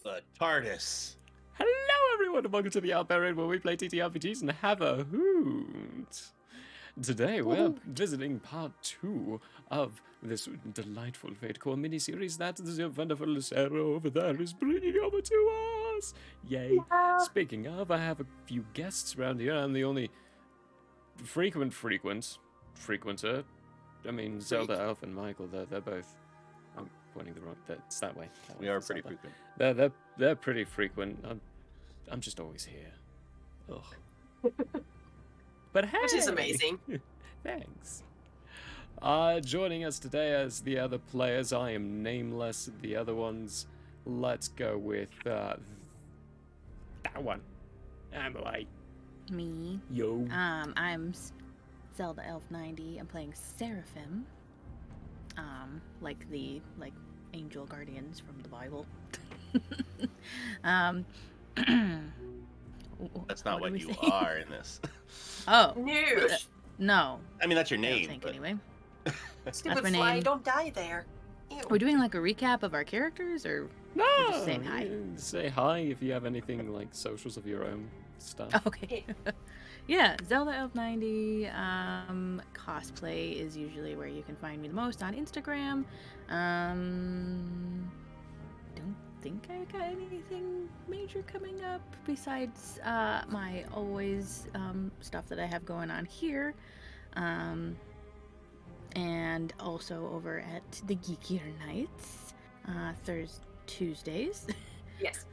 The TARDIS. Hello, everyone, and welcome to the Albarian, where we play TTRPGs and have a hoot. Today, we're visiting part 2 of this delightful Fate Core miniseries that the wonderful Sarah over there is bringing over to us. Yay. Yeah. Speaking of, I have a few guests around here. I'm the only frequenter. I mean, Zelda, Elf, and Michael, they're both... I'm pointing the wrong... It's that way. That We way are for pretty Zelda. frequent. They're pretty frequent. I'm just always here. Ugh. But hey, Which is amazing. Thanks. Joining us today as the other players, I am nameless. The other ones, let's go with that one. Emily. Me. Yo. I'm Zelda Elf 90. I'm playing Seraphim. Like the angel guardians from the Bible. That's not what do we you say? are in this. Oh News. no. I mean, that's your I don't name. think but- anyway. Stupid my fly, name. don't die there. Ew. We're doing like a recap of our characters, or No. just saying hi. Say hi if you have anything like socials of your own stuff. okay. Yeah, Zelda Elf 90. Cosplay is usually where you can find me the most on Instagram. Don't think I got anything major coming up besides my always stuff that I have going on here. And also over at the Geekier Nights, Tuesdays. Yes.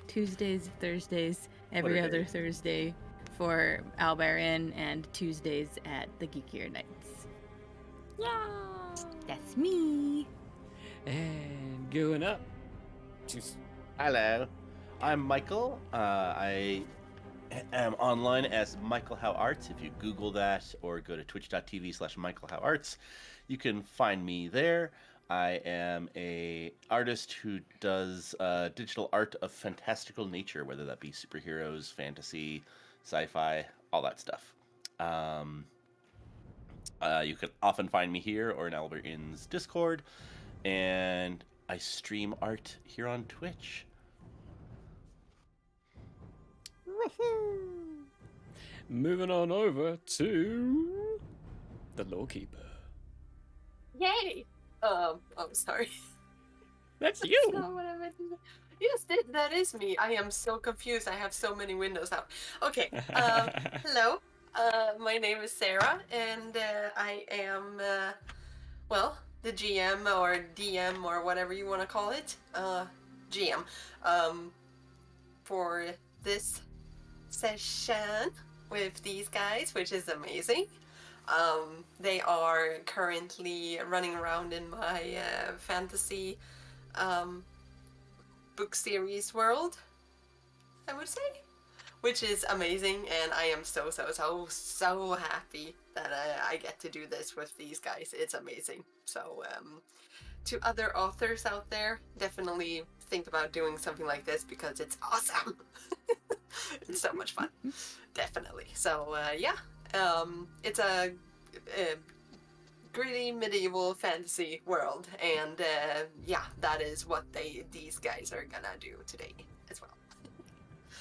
Tuesdays, Thursdays, every What a other day. Thursday for Albarian, and Tuesdays at the Geekier Nights. Yeah. That's me. And going up. Just Hello, I'm Michael. I am online as Michael How Arts. If you Google that or go to twitch.tv/Michael How Arts, you can find me there. I am a artist who does digital art of fantastical nature, whether that be superheroes, fantasy, sci-fi, all that stuff. You can often find me here or in Albarian's Discord, and I stream art here on Twitch. moving on over to the Lawkeeper. Yay. Sorry. That's That's you. not what I meant to say. Yes, that is me. I am so confused. I have so many windows up. Okay. Hello. My name is Sarah, and I am, the GM or DM or whatever you want to call it. GM. For this session with these guys, which is amazing. They are currently running around in my fantasy book series world, I would say, which is amazing, and I am so happy that I get to do this with these guys. It's amazing. So to other authors out there, definitely think about doing something like this because it's awesome. It's so much fun. Definitely. So it's a gritty medieval fantasy world, and that is what these guys are gonna do today as well.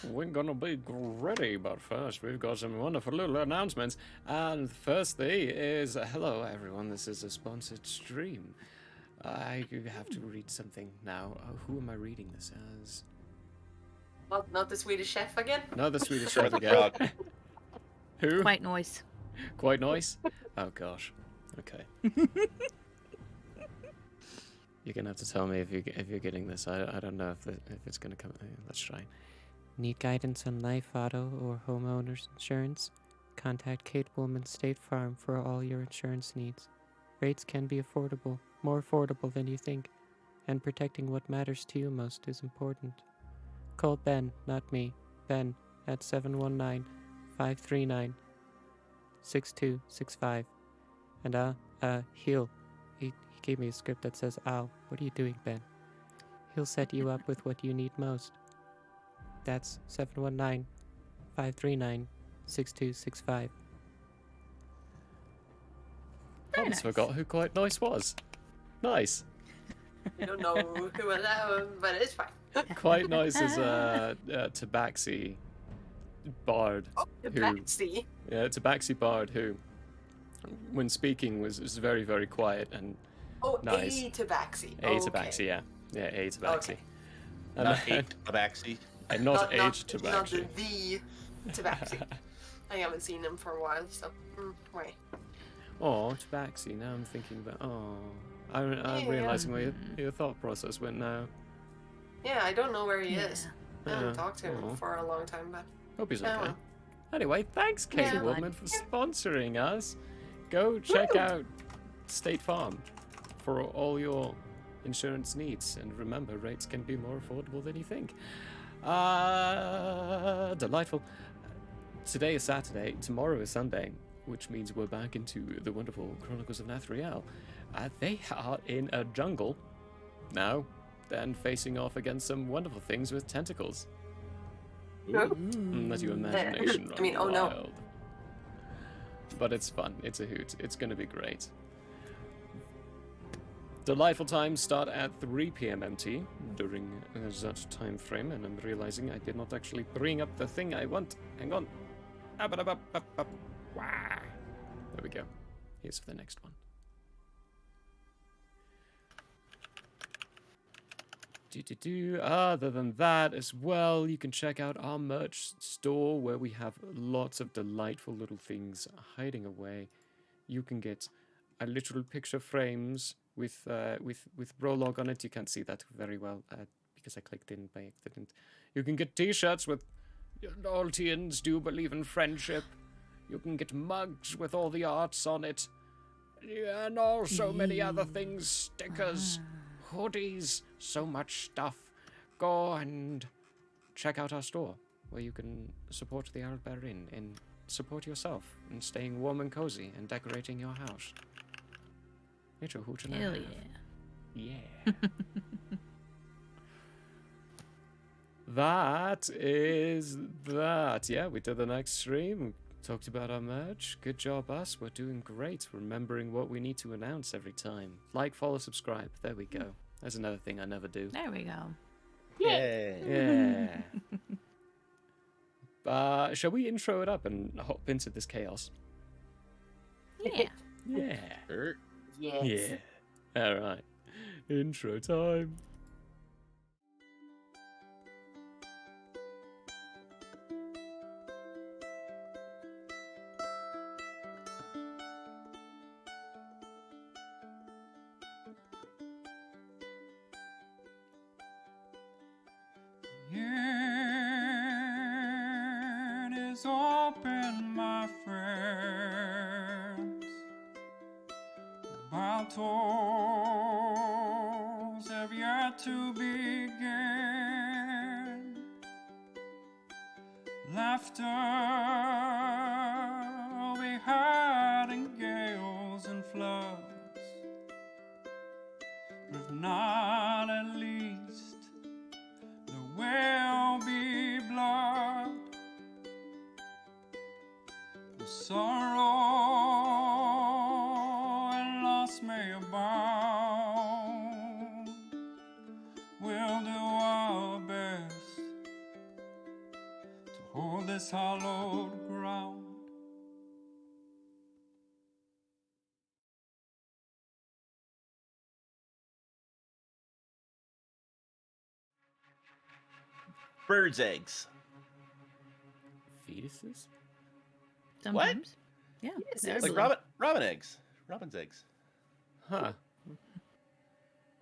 We're gonna be gritty, but first we've got some wonderful little announcements. And the first thing is, hello everyone, this is a sponsored stream. I have to read something now. Who am I reading this as? Not the Swedish chef again. No, the Swedish Or chef the again. frog. Who? Quite noise. Quite nice? Oh gosh. Okay. You're gonna have to tell me if you're getting this. I don't know if it's gonna come. Let's try. Need guidance on life, auto, or homeowners insurance? Contact Kate Woolman State Farm for all your insurance needs. Rates can be affordable, more affordable than you think, and protecting what matters to you most is important. Call Ben, not me. Ben at 719-539-6265. And he'll. He gave me a script that says, "Ow, what are you doing, Ben?" He'll set you up with what you need most. That's 719-539-6265. Very Almost nice. forgot who Quite Nice was. Nice. I don't know who allowed, but it's fine. Quite nice is Tabaxi Bard. Oh, the Who- Betsy. Yeah, Tabaxi Bard who, when speaking, was very, very quiet and Oh, Nice. a Tabaxi. a Okay. Tabaxi, yeah. Yeah, a Tabaxi. Okay. And, Not eight tabaxi. and not age Not Tabaxi. the Tabaxi. I haven't seen him for a while, so right. Oh, Tabaxi. Now I'm thinking about. Oh, I'm Yeah. realizing where your thought process went now. Yeah, I don't know where he is. I Yeah. haven't talked to him Aw. for a long time, but Hope he's Oh, okay. well. Anyway, thanks, Kate Yeah. Woodman, for sponsoring us. Go check out State Farm for all your insurance needs, and remember, rates can be more affordable than you think. Delightful. Today is Saturday, tomorrow is Sunday, which means we're back into the wonderful Chronicles of Nathriel. They are in a jungle now, and facing off against some wonderful things with tentacles. Let your imagination run I mean, oh no. wild. But it's fun. It's a hoot. It's going to be great. Delightful times start at 3 p.m. MT during that time frame, and I'm realizing I did not actually bring up the thing I want. Hang on. Wah. There we go. Here's for the next one. Other than that as well, you can check out our merch store where we have lots of delightful little things hiding away. You can get literal picture frames with Prologue on it. You can't see that very well because I clicked in by accident. You can get t-shirts with all Tians do believe in friendship. You can get mugs with all the arts on it. And also many other things, stickers, hoodies, so much stuff. Go and check out our store where you can support the Owlbear Inn and support yourself in staying warm and cozy and decorating your house. It's a hoot and a Hell half. yeah. Yeah. That is that. Yeah, we did the next stream. We talked about our merch. Good job, us. We're doing great. Remembering what we need to announce every time. Like, follow, subscribe. There we go. That's another thing I never do. There we go. Yay. Yeah. Shall we intro it up and hop into this chaos? Yeah. Yeah. Sure. Yes. Yeah. All right. Intro time. Yearn is open, my friends. Battles have yet to begin. Laughter will be heard in gales and floods. If not, at least there will be blood. The sorrow and loss may abound. We'll do our best to hold this hallowed ground. Bird's eggs. Fetuses? Sometimes. Yeah. Yes, they're yes. Like blue. robin eggs. Robin's eggs. Huh.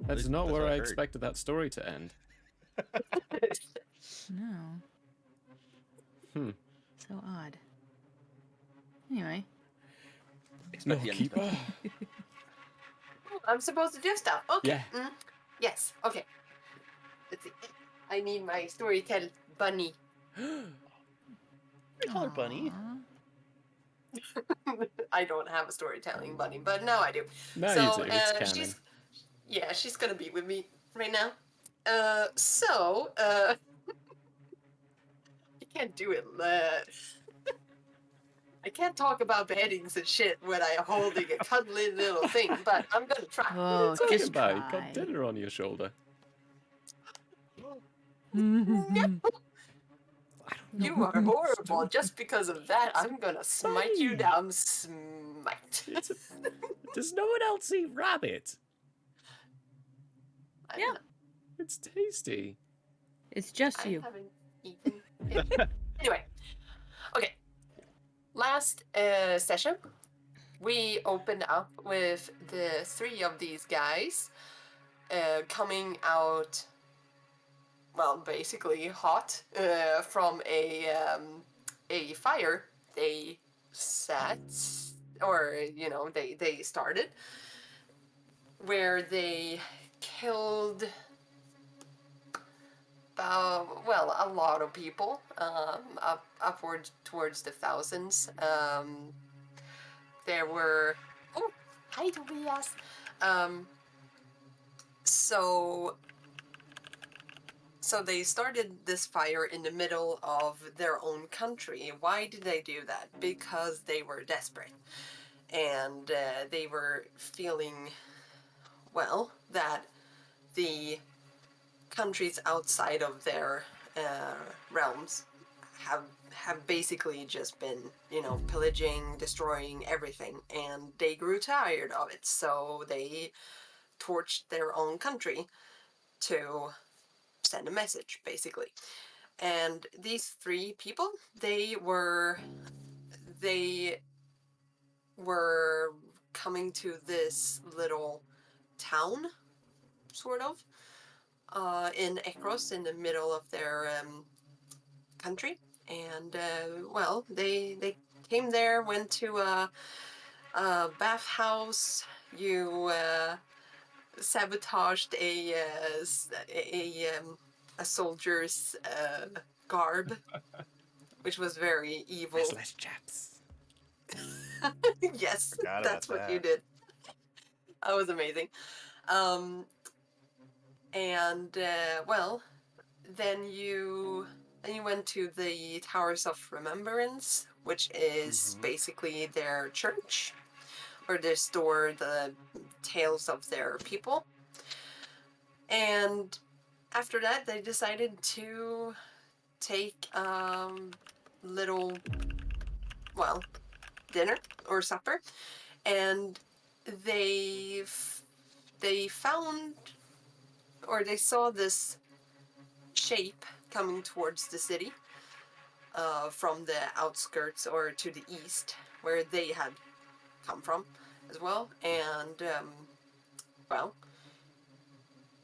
That's least not that's where what I I heard. expected that story to end. No. Hmm. So odd. Anyway. Expect the end. Keeper. I'm supposed to do stuff. Okay. Yeah. Yes. Okay. Let's see. I need my storytell bunny. We call her Bunny. Aw. I don't have a storytelling bunny, but now I do. Now so, you do. It's canon. she's gonna be with me right now. I can't do it. I can't talk about beheadings and shit when I'm holding a cuddly little thing, but I'm gonna try. Oh, Talking just about, you got try. dinner on your shoulder. You are horrible. Just because of that, I'm gonna smite you Fine. down. Smite. It's a... Does no one else eat rabbit? I Yeah. don't know. It's tasty. It's just I you. haven't eaten it. Anyway, okay. Last session, we opened up with the 3 of these guys coming out, well, basically hot from a fire they set, or they started, where they killed a lot of people, upward towards the thousands. There were, oh, hi Tobias. So they started this fire in the middle of their own country. Why did they do that? Because they were desperate, and they were feeling, well, that the countries outside of their realms have basically just been, pillaging, destroying everything, and they grew tired of it, so they torched their own country to send a message, basically. And these 3 people, they were coming to this little town, sort of, in Ekros, in the middle of their country. And they came there, went to a bathhouse. You sabotaged a soldier's garb, which was very evil. Restless chaps. Yes, Forgot that's about what you that. did. That was amazing. And then you went to the Towers of Remembrance, which is basically their church, where they store the tales of their people. And after that, they decided to take little, dinner or supper, and they found, or they saw this shape coming towards the city from the outskirts, or to the east, where they had come from as well. And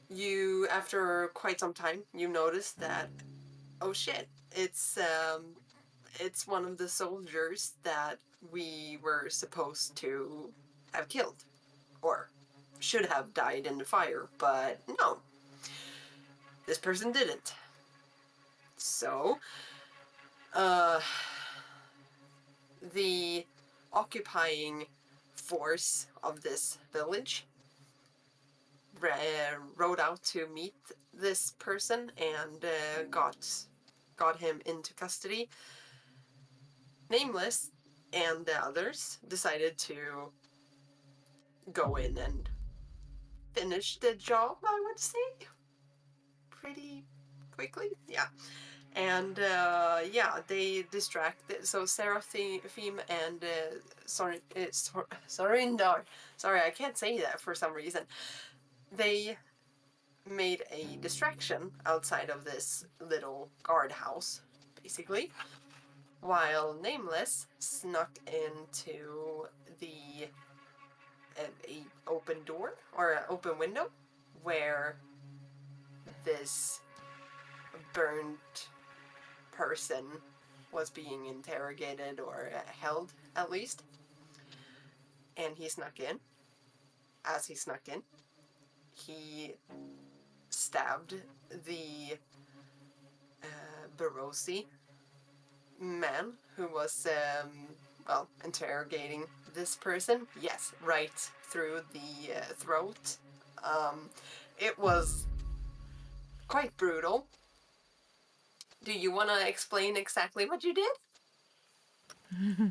you, after quite some time, you notice that, oh shit, it's one of the soldiers that we were supposed to have killed, or should have died in the fire, but no, this person didn't. So the occupying force of this village rode out to meet this person, and got him into custody. Nameless and the others decided to go in and finish the job, I would say, pretty quickly. Yeah. And they distracted. So Seraphim and Sorinder. Sorry, I can't say that for some reason. They made a distraction outside of this little guardhouse, basically, while Nameless snuck into the a open door, or an open window, where this burnt person was being interrogated, or held, at least. And he snuck in. As he snuck in, he stabbed the Barosi man who was interrogating this person. Yes, right through the throat. It was quite brutal. Do you want to explain exactly what you did?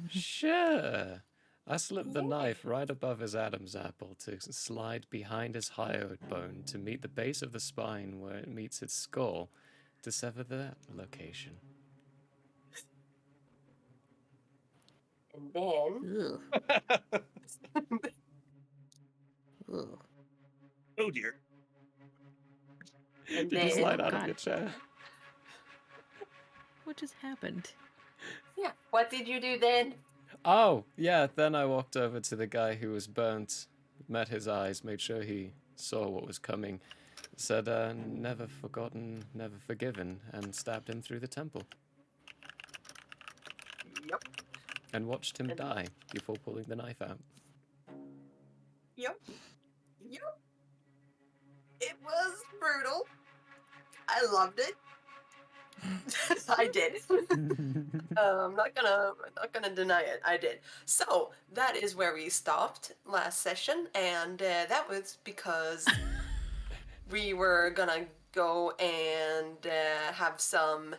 Sure. I slipped the Yeah. knife right above his Adam's apple to slide behind his hyoid bone to meet the base of the spine where it meets its skull to sever that location. And then Ugh. Ugh. Oh dear. And Did you then- slide Oh, out of God. your chair? What just happened? yeah, what did you do then? Oh, yeah, then I walked over to the guy who was burnt, met his eyes, made sure he saw what was coming, said, never forgotten, never forgiven, and stabbed him through the temple, Yep. and watched him And- die before pulling the knife out. Yep. Yep. It was brutal. I loved it. I did. I'm not gonna deny it. I did. So that is where we stopped last session, and that was because we were gonna go and have some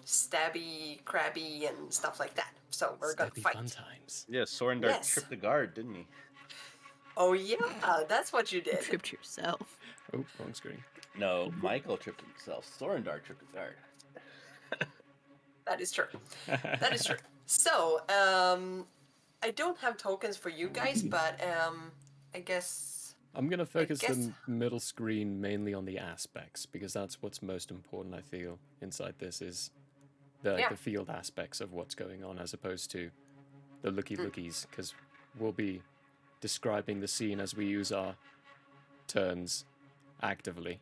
stabby, crabby, and stuff like that. So we're gonna Steppy fight. fun times. Yeah, Sorendar Yes. tripped the guard, didn't he? Oh yeah, that's what you did. Tripped yourself. Oh, wrong screen. No, Michael tripped himself. Sorendar tripped the guard. That is true. That is true. So, I don't have tokens for you guys, but I guess I'm going to focus guess- the middle screen mainly on the aspects, because that's what's most important, I feel, inside this, is Yeah. the field aspects of what's going on, as opposed to the looky-lookies, because we'll be describing the scene as we use our turns actively.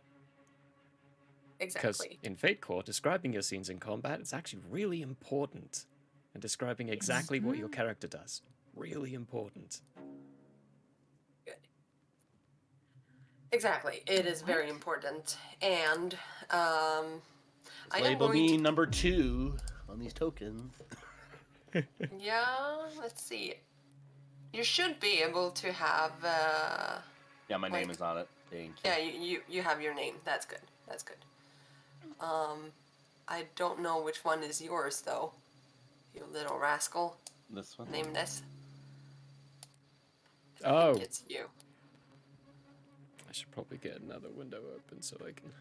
Because exactly. in Fate Core, describing your scenes in combat is actually really important. And describing exactly what your character does. Really important. Good. Exactly. It is very important, and I am Label going me to. number 2 on these tokens. Yeah. Let's see. You should be able to have. Yeah, my name Like- is on it. Thank you. Yeah, you have your name. That's good. That's good. I don't know which one is yours though. You little rascal. This one. Name this. Oh, It's you. I should probably get another window open so I can.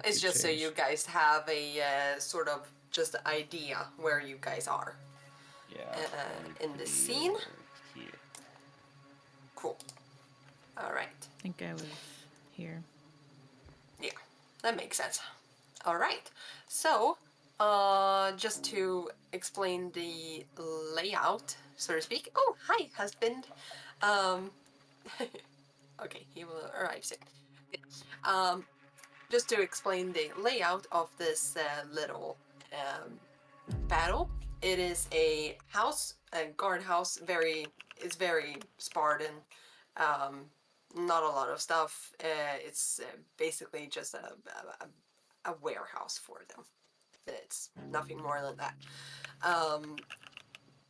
It's actually just so change. you guys have a sort of just idea where you guys are. Yeah. in going the to be scene? over Here. Cool. All right. I think I was here. Yeah, that makes sense. All right. So, just to explain the layout, so to speak. Oh, hi, husband. Okay, he will arrive soon. Yeah. Just to explain the layout of this little battle. It is a house, a guardhouse. It's very Spartan. Not a lot of stuff. It's basically just a warehouse for them. It's nothing more than that.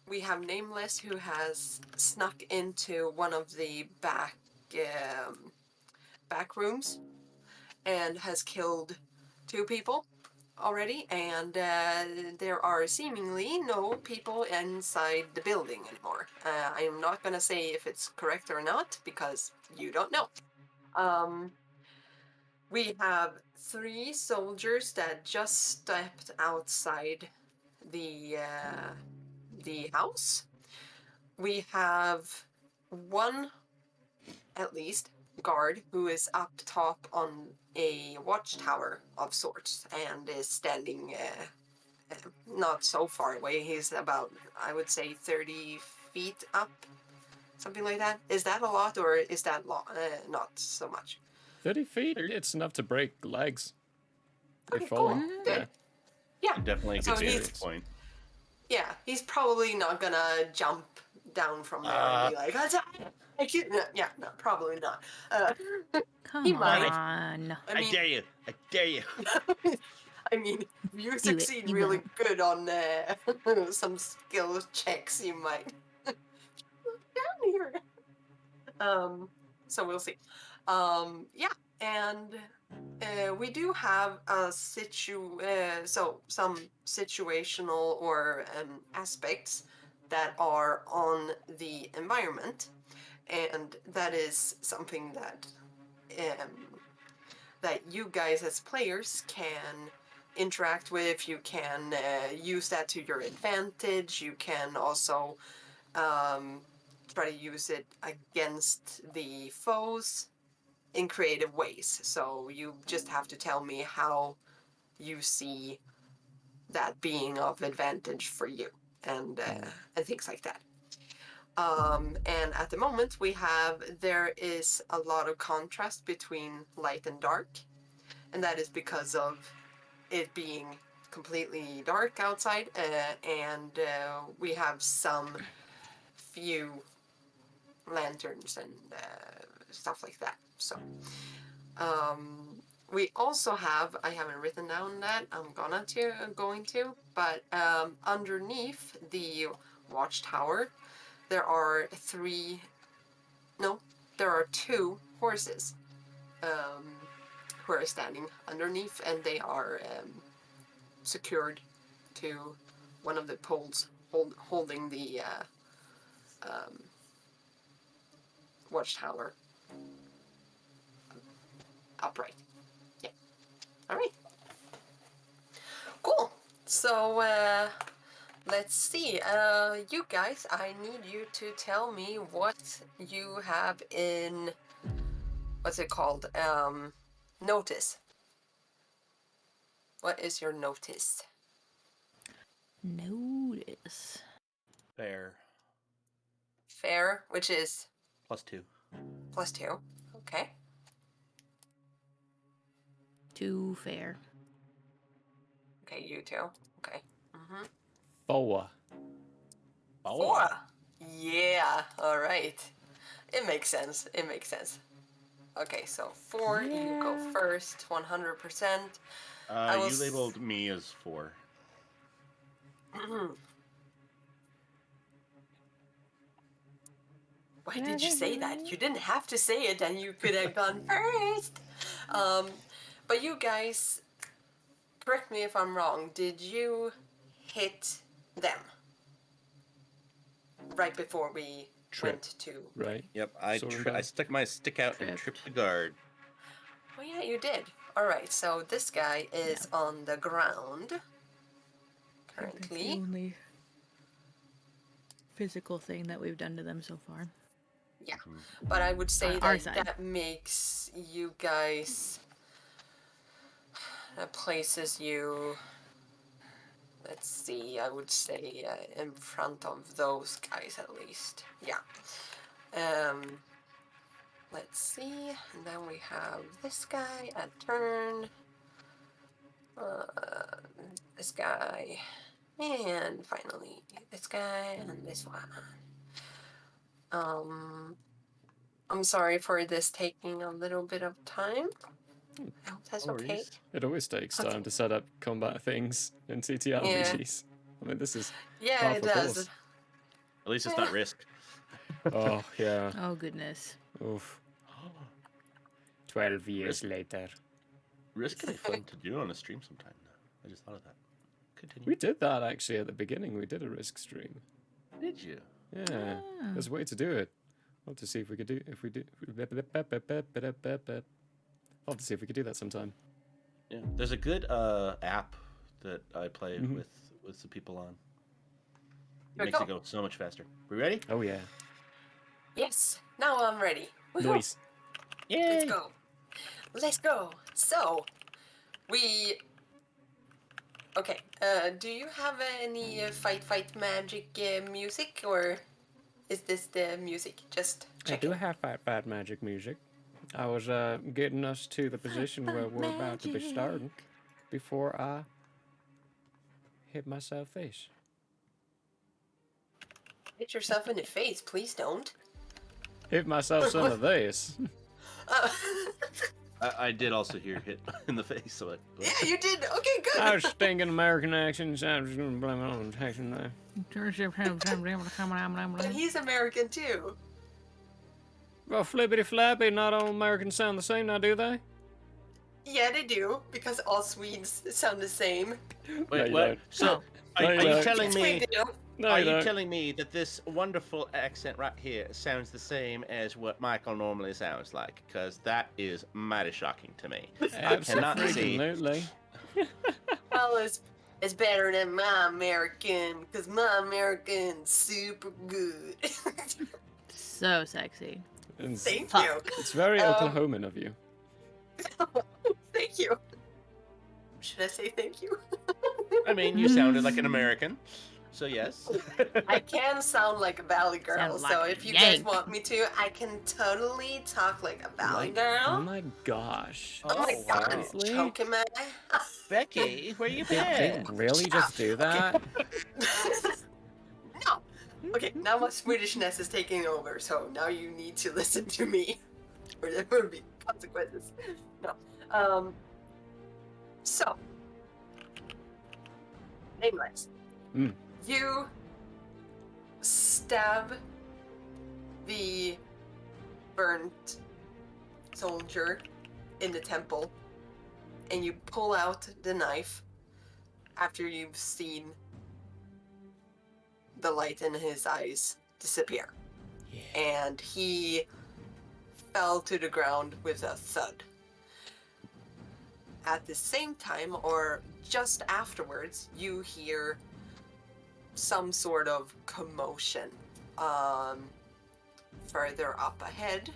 We have Nameless, who has snuck into one of the back rooms and has killed 2 people already, and there are seemingly no people inside the building anymore. I am not gonna say if it's correct or not because you don't know. We have 3 soldiers that just stepped outside the house. We have 1, at least, guard who is up top on a watchtower of sorts and is standing not so far away. He's about, I would say, 30 feet up, something like that. Is that a lot, or is that not so much? 30 feet? It's enough to break legs. Okay, If falling. cool. Good. Yeah. Definitely a So good he's- vantage point. Yeah, he's probably not gonna jump down from there and be like, I can't. Yeah, no, probably not. Come might. on. I I mean, dare you. I dare you. I mean, if you it, succeed you really won't. good on some skill checks, you might down here. So we'll see. Yeah, and We do have some situational or aspects that are on the environment, and that is something um, that you guys as players can interact with. You can use that to your advantage. You can also try to use it against the foes in creative ways. So you just have to tell me how you see that being of advantage for you, and things like that. And at the moment, there is a lot of contrast between light and dark, and that is because of it being completely dark outside, and we have some few lanterns and stuff like that. So, we also have, I haven't written down that, I'm going to, but underneath the watchtower, there are two horses who are standing underneath, and they are secured to one of the poles holding the watchtower upright. Yeah. All right. Cool. So let's see. You guys, I need you to tell me what you have in, what's it called? Notice. What is your notice? Notice. Fair. Fair, which is +2. +2. Okay. Too fair. Okay, you too. Okay. Mm-hmm. 4. 4. Yeah. All right. It makes sense. It makes sense. Okay, so 4. You go Yeah. first. 100%. I You was- labeled me as 4. Why did you say that? You didn't have to say it, and you could have gone first. But you guys, correct me if I'm wrong. Did you hit them right before we Trip. went to? Right? Yep, I Sorta. stuck my stick out and Tripped. tripped the guard. Oh yeah, you did. All right. So this guy is on the ground I think that's the currently. only physical thing that we've done to them so far. Yeah, but I would say On our that side. that makes you guys. That places you. Let's see. I would say in front of those guys at least. Yeah. Let's see. And then we have this guy at turn. This guy. And finally this guy and this one. I'm sorry for this taking a little bit of time. I hope that's No okay. worries. It always takes Okay. time to set up combat things in TTRPGs. I mean, this is Yeah, half it a does. course. At least it's not Risk. Oh, yeah. Oh goodness. Oof. 12 years later. Risk could be fun to do on a stream sometime. Though. I just thought of that. Continue. We did that actually at the beginning. We did a Risk stream. Did you? Yeah. Ah. There's a way to do it. I'll have to see if we could do. If we do. I'll have to see if we could do that sometime. Yeah. There's a good app that I play with some people on. It Here we makes go. it go so much faster. We ready? Oh yeah. Yes, now I'm ready. Woohoo. Noise. Let's go. Let's go. So, we. Okay. Do you have any fight magic music, or is this the music? Just I checking. do have bad magic music. I was getting us to the position where we're about to be starting magic. before I hit myself face. Hit yourself in the face, please don't. Hit myself some of this. I did also hear hit in the face, so Yeah, you did. Okay, good. I was thinking American accents. I was going to blame it on accent there. But he's American too. Well, flippity flappy, not all Americans sound the same now, do they? Yeah, they do, because all Swedes sound the same. Wait, No, you what? don't. So, No, are you you don't. telling Yes, we me? do. No, Are you you don't. telling me that this wonderful accent right here sounds the same as what Michael normally sounds like? Because that is mighty shocking to me. I cannot see. Absolutely. Well, it's better than my American, because my American's super good. So sexy. It's, Thank Fuck. you. it's very Um, Oklahoman of you. Thank you. Should I say thank you? I mean, you sounded like an American, so yes. I can sound like a Valley girl, Sound so like a if you guys Yank. want me to, I can totally talk like a Valley Like, girl. oh my gosh. Oh my god, I'm Seriously? choking my. Becky, where you They been? really just do that? No. Okay, now my Swedishness is taking over, so now you need to listen to me, or there will be consequences. No. So, nameless. Mm. You stab the burnt soldier in the temple, and you pull out the knife after you've seen the light in his eyes disappear. Yeah. And he fell to the ground with a thud. At the same time, or just afterwards, you hear some sort of commotion further up ahead,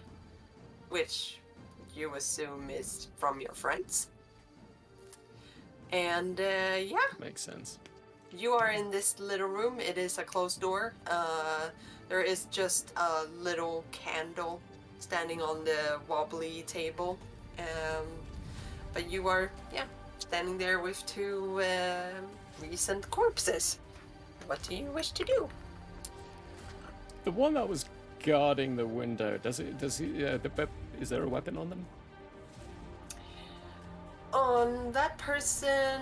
which you assume is from your friends. And yeah, Makes sense. you are in this little room. It is a closed door. There is just a little candle standing on the wobbly table. But you are, yeah, standing there with two recent corpses. What do you wish to do? The one that was guarding the window, is there a weapon on them? On that person,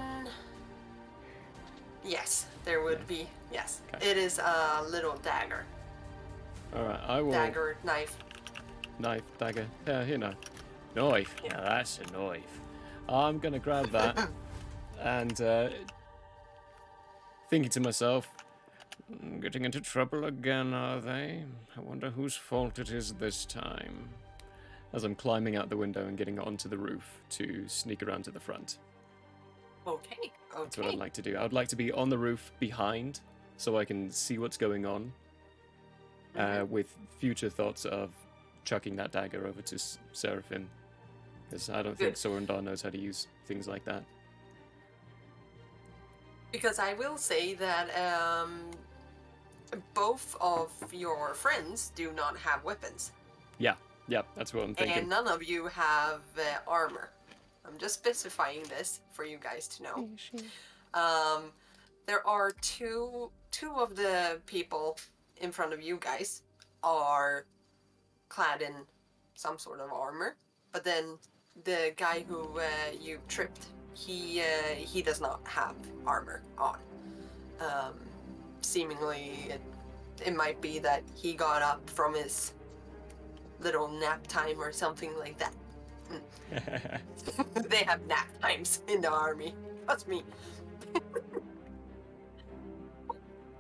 yes, there would be. Yes, Okay. it is a little dagger. Alright, I will... Dagger, knife. Knife, dagger. Yeah, you know. Knife. Yeah, that's a knife. I'm gonna grab that and thinking to myself, getting into trouble again, are they? I wonder whose fault it is this time. As I'm climbing out the window and getting onto the roof to sneak around to the front. Okay, That's what I'd okay. like to do. I would like to be on the roof behind so I can see what's going on. With future thoughts of chucking that dagger over to Seraphim. Because I don't think Good. Sorundar knows how to use things like that. Because I will say that both of your friends do not have weapons. Yeah, that's what I'm thinking. And none of you have armor. I'm just specifying this for you guys to know. There are two of the people in front of you guys are clad in some sort of armor, but then the guy who you tripped, he does not have armor on. Seemingly, it might be that he got up from his little nap time or something like that. They have nap times in the army. Trust me.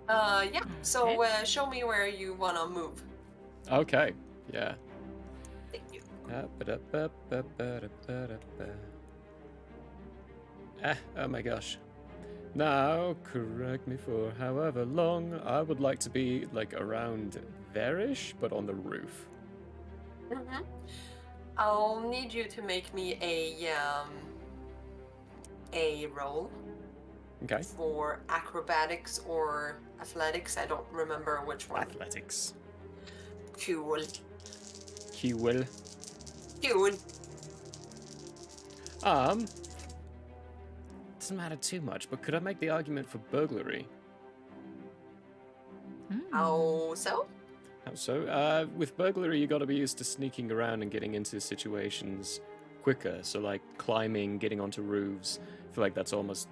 Yeah. So show me where you wanna move. Okay, yeah. Thank you. Oh my gosh. Now, correct me for however long, I would like to be like around there-ish, but on the roof. Mm-hmm. I'll need you to make me a roll Okay. for acrobatics or athletics. I don't remember which one. Athletics. Cool. Cool. Cool. Doesn't matter too much, but could I make the argument for burglary? How so? How so? With burglary, you gotta be used to sneaking around and getting into situations quicker. So, like climbing, getting onto roofs. I feel like that's almost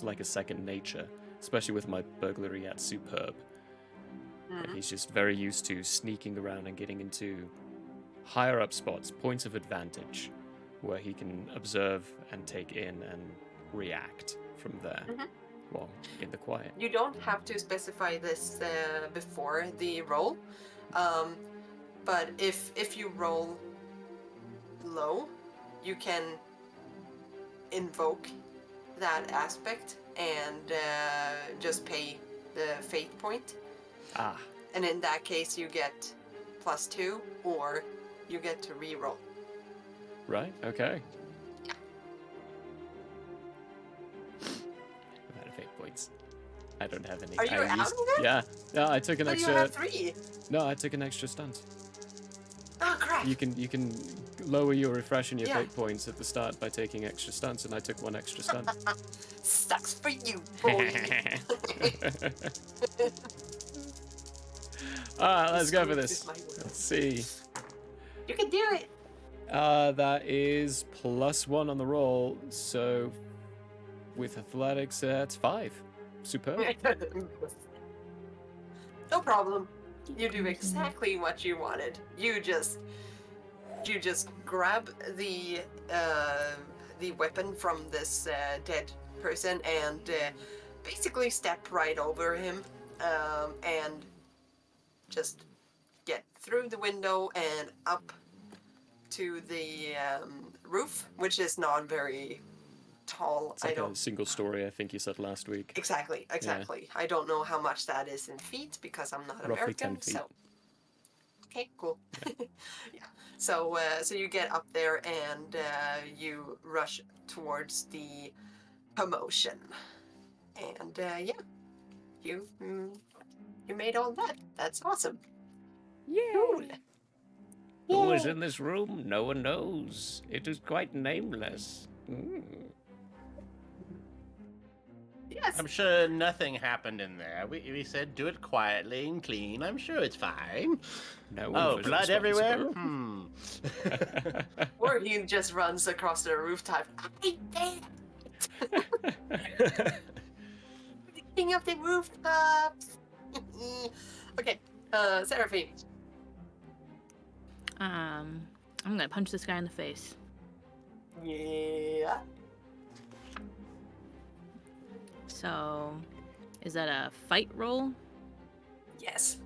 like a second nature, especially with my burglary at Superb. And he's just very used to sneaking around and getting into higher up spots, points of advantage. where he can observe and take in and react from there. Well, in the quiet. You don't have to specify this before the roll, but if you roll low, you can invoke that aspect and just pay the fate point. Ah, And in that case, you get +2, or you get to re-roll. right, okay. I'm out of 8 points. I don't have any. Are you out of it? Yeah, yeah. I took an But you extra. have 3. No, I took an extra stunt. Oh crap! You can lower your refresh and your Yeah. fate points at the start by taking extra stunts, and I took 1 extra stunt. Sucks for you, boy. Alright, let's go for Screwed this. with my will. Let's see. You can do it. That is +1 on the roll, so with athletics, it's 5. Superb. No problem. You do exactly what you wanted. You just grab the weapon from this dead person and basically step right over him and just get through the window and up to the roof, which is not very tall. It's like a single story, I think you said last week. Exactly. I don't know how much that is in feet because I'm not Roughly 10 American. feet. So okay, cool. Yeah. So so you get up there and you rush towards the commotion, and yeah, you made all that. That's awesome. Cool. Who is in this room? No one knows. It is quite nameless. Yes. I'm sure nothing happened in there. We said do it quietly and clean. I'm sure it's fine. No one Oh, was blood everywhere? responsible. Or he just runs across the rooftop. I did it! King of the rooftops. Okay, Seraphine. I'm gonna punch this guy in the face. Yeah. So, is that a fight roll? Yes.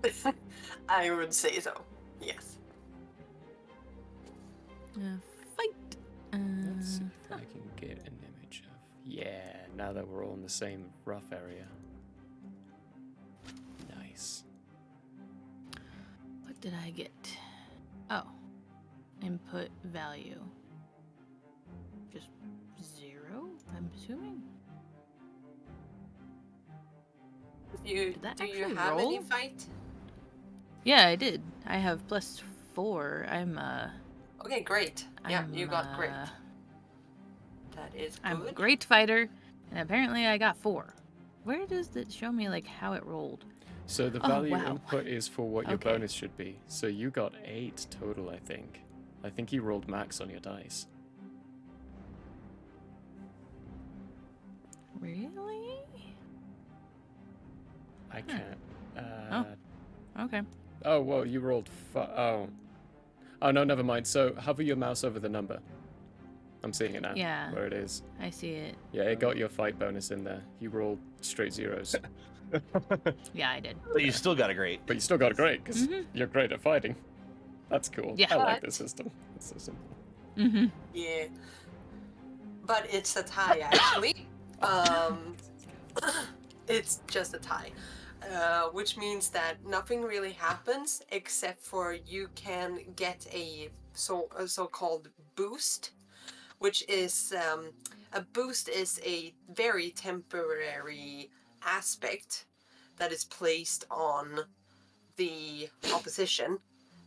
I would say so. Yes. Fight. Let's see if I can get an image of. Yeah, now that we're all in the same rough area. Nice. What did I get? Oh, input value. Just 0, I'm assuming. Did that Do you actually have any roll? fight? Yeah, I did. I have +4. Okay, great. Yeah, you got great. uh, That is good. I'm a great fighter, and apparently I got 4. Where does it show me like how it rolled? So the Oh, value wow. input is for what your Okay. bonus should be. So you got 8 total, I think. I think you rolled max on your dice. Really? I can't. Okay. Oh, well, you rolled. Oh, no, never mind. So hover your mouse over the number. I'm seeing it now. Yeah. Where it is. I see it. Yeah, it got your fight bonus in there. You rolled straight zeros. Yeah, I did. But you still got a great. But you still got great, because Mhm. you're great at fighting. That's cool. Yeah. I like But- this system. It's so simple. Mm-hmm. Yeah. But it's a tie, actually. It's just a tie. Which means that nothing really happens except for you can get a so-called boost, which is a boost is a very temporary aspect that is placed on the opposition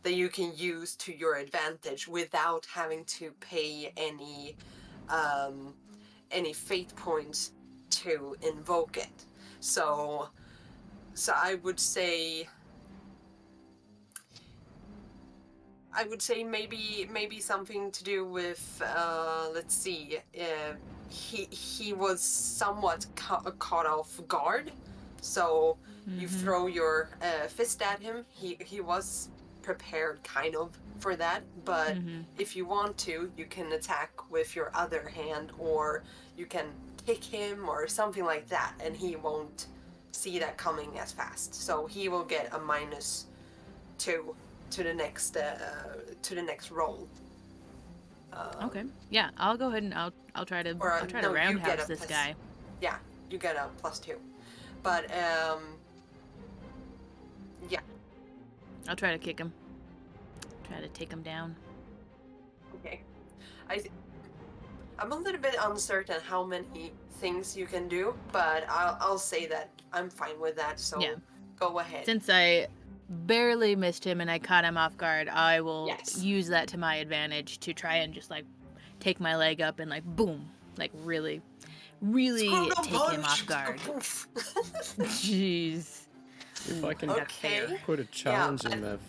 that you can use to your advantage without having to pay any fate points to invoke it. So I would say maybe something to do with let's see, he was somewhat caught off guard, so you throw your fist at him. He was prepared, kind of, for that, but Mm-hmm. if you want to, you can attack with your other hand, or you can kick him or something like that, and he won't see that coming as fast. So he will get a -2 to the next roll. Okay. Yeah, I'll go ahead and I'll try to Or no, you get roundhouse a this plus. guy. Yeah, you get a +2. But yeah, I'll try to kick him. Try to take him down. okay. I'm a little bit uncertain how many things you can do, but I'll say that I'm fine with that. So Yeah. go ahead. Since I barely missed him and I caught him off guard, I will Yes. use that to my advantage to try and just like take my leg up and like boom, like really Screw the take him punch! off guard. Poof. If Jeez. I can That's fair. Okay. put a challenge but- in there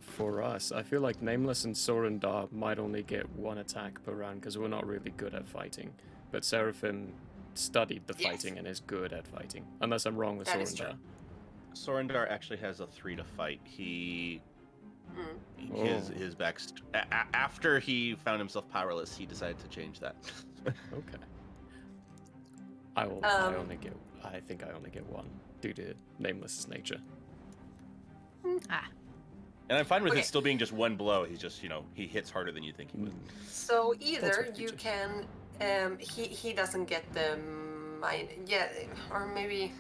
for us, I feel like Nameless and Sorendar might only get one attack per round because we're not really good at fighting. But Seraphim studied the Yes. fighting and is good at fighting. Unless I'm wrong with That is true. Sorendar. Sorendar actually has a 3 to fight. He Mm. his after he found himself powerless, he decided to change that. Okay. I will. I think I only get one due to Nameless's nature. Ah. And I'm fine with Okay. it still being just one blow. He's just, he hits harder than you think he would. So either what you you can, he doesn't get the yeah, or maybe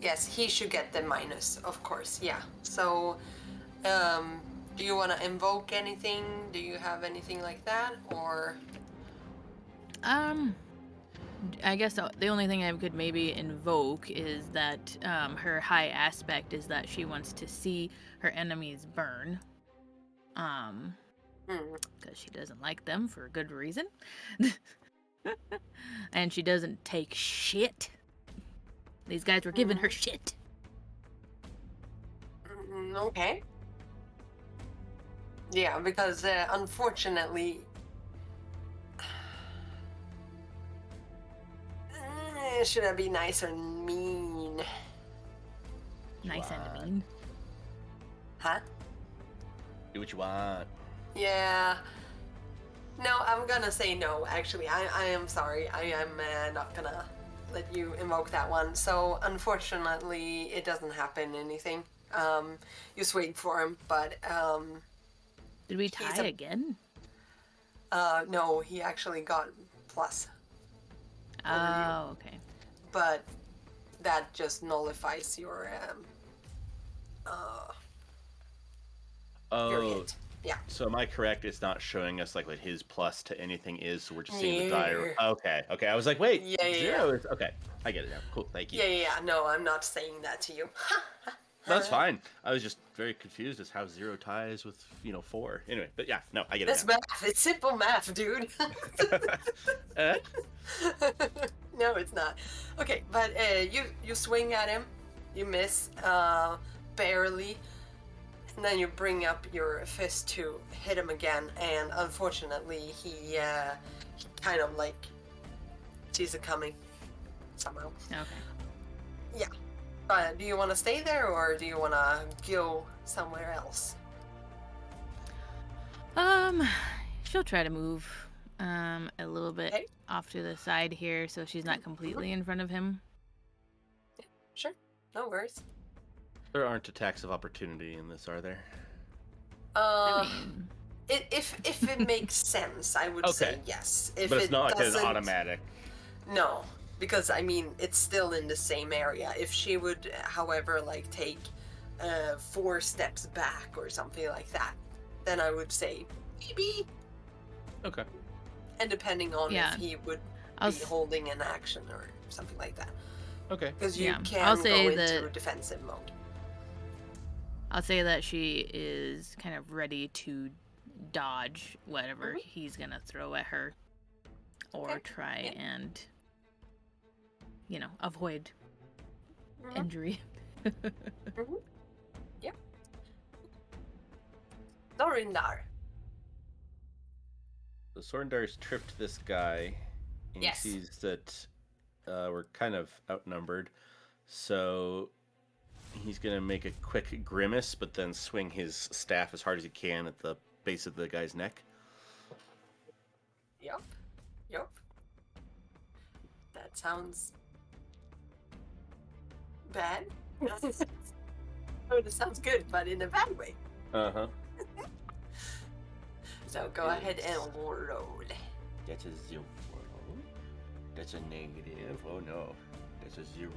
Yes, he should get the minus, of course. Yeah. So, do you want to invoke anything? Do you have anything like that, or? I guess the only thing I could maybe invoke is that her high aspect is that she wants to see her enemies burn. Because she doesn't like them for a good reason. And she doesn't take shit. These guys were giving her shit. Okay. Yeah, because unfortunately, should I be nice or mean? Nice and mean. Huh? Do what you want. Yeah. No, I'm gonna say no. Actually, I am sorry. I am not gonna let you invoke that one. So unfortunately, it doesn't happen anything. You swing for him, but Did we He's tie a- again? no, he actually got plus. Oh, okay. But that just nullifies your Oh, hit. Yeah. so am I correct? It's not showing us like what his plus to anything is, so we're just seeing the die. Yeah. Okay. I was like, wait, Yeah. 0 is okay. I get it now. Cool, thank you. Yeah. No, I'm not saying that to you. That's fine. I was just very confused as how 0 ties with 4. Anyway, but yeah, no, I get That's it now. math. It's simple math, dude. Eh? No, it's not. Okay, but you swing at him, you miss barely, and then you bring up your fist to hit him again, and unfortunately he kind of like sees it coming somehow. Okay. Do you want to stay there, or do you want to go somewhere else? She'll try to move a little bit Okay. off to the side here so she's not completely in front of him. Sure, no worries. There aren't attacks of opportunity in this, are there? I mean, If it makes sense, I would say Okay. yes. If But it's it not like an doesn't- automatic. No, because I mean it's still in the same area. If she would, however, like take 4 steps back or something like that, then I would say maybe. Okay. And depending on Yeah. if he would I'll be holding an action or something like that, Okay. because you Yeah, can I'll go say into that- defensive mode. I'll say that she is kind of ready to dodge whatever he's gonna throw at her, or Okay, try yeah. and, avoid Mhm. injury. Yep. Norindar. So Sorendar's tripped this guy, and Yes. he sees that we're kind of outnumbered. So he's gonna make a quick grimace, but then swing his staff as hard as he can at the base of the guy's neck. Yup. Yup. That sounds bad. Oh, it sounds good, but in a bad way. Uh-huh. So go ahead and roll. That's a 0. That's a negative. Oh no. That's a 0.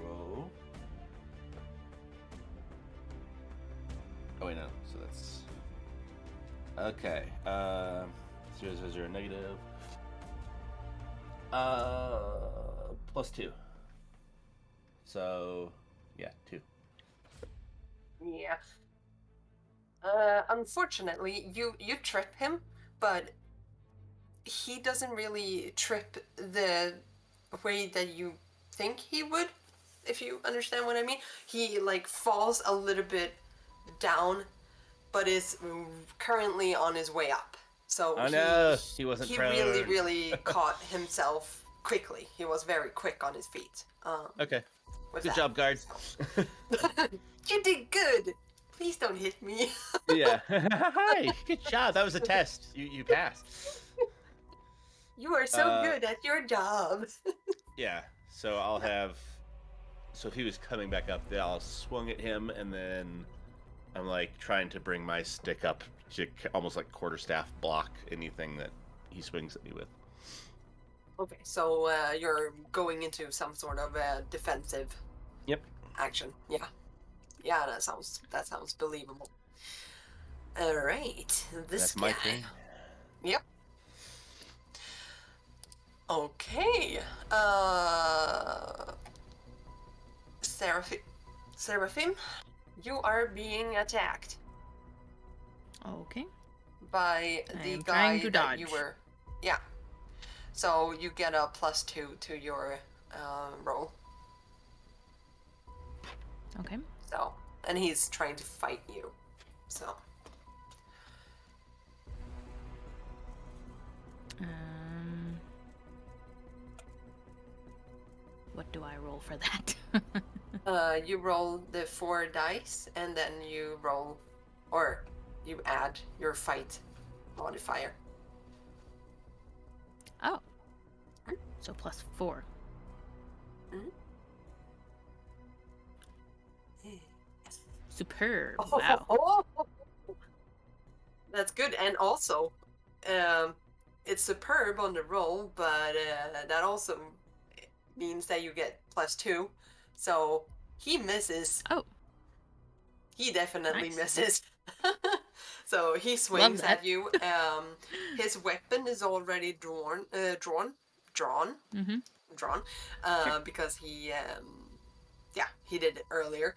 Oh wait, no. So that's okay. 0, 0, 0, negative. +2. So yeah, 2. Yeah. Unfortunately, you trip him, but he doesn't really trip the way that you think he would, if you understand what I mean. He like falls a little bit down, but is currently on his way up. So Oh no, he wasn't he prone. really caught himself quickly. He was very quick on his feet. Okay. With Good that. job, guard. You did good. Please don't hit me. Yeah. Hi. Good job. That was a test. You passed. You are so good at your job. Yeah. So I'll have. So if he was coming back up, then I'll swung at him, and then I'm like trying to bring my stick up to almost like quarterstaff block anything that he swings at me with. Okay, so you're going into some sort of defensive Yep. action. Yeah. Yeah, that sounds believable. All right, this That's my guy. turn. Yep. Okay. Seraphim, you are being attacked Okay. by I the am guy trying to that you dodge. were. Yeah. So you get a +2 to your roll. Okay. So, and he's trying to fight you. So, What do I roll for that? you roll the 4 dice, and then you roll, or you add your fight modifier. Oh. So +4. Superb. Wow. That's good, and also, it's superb on the roll, but that also means that you get +2. So he misses. Oh. He definitely Nice. misses. So he swings that. at you. His weapon is already drawn. Mm-hmm. Because he did it earlier.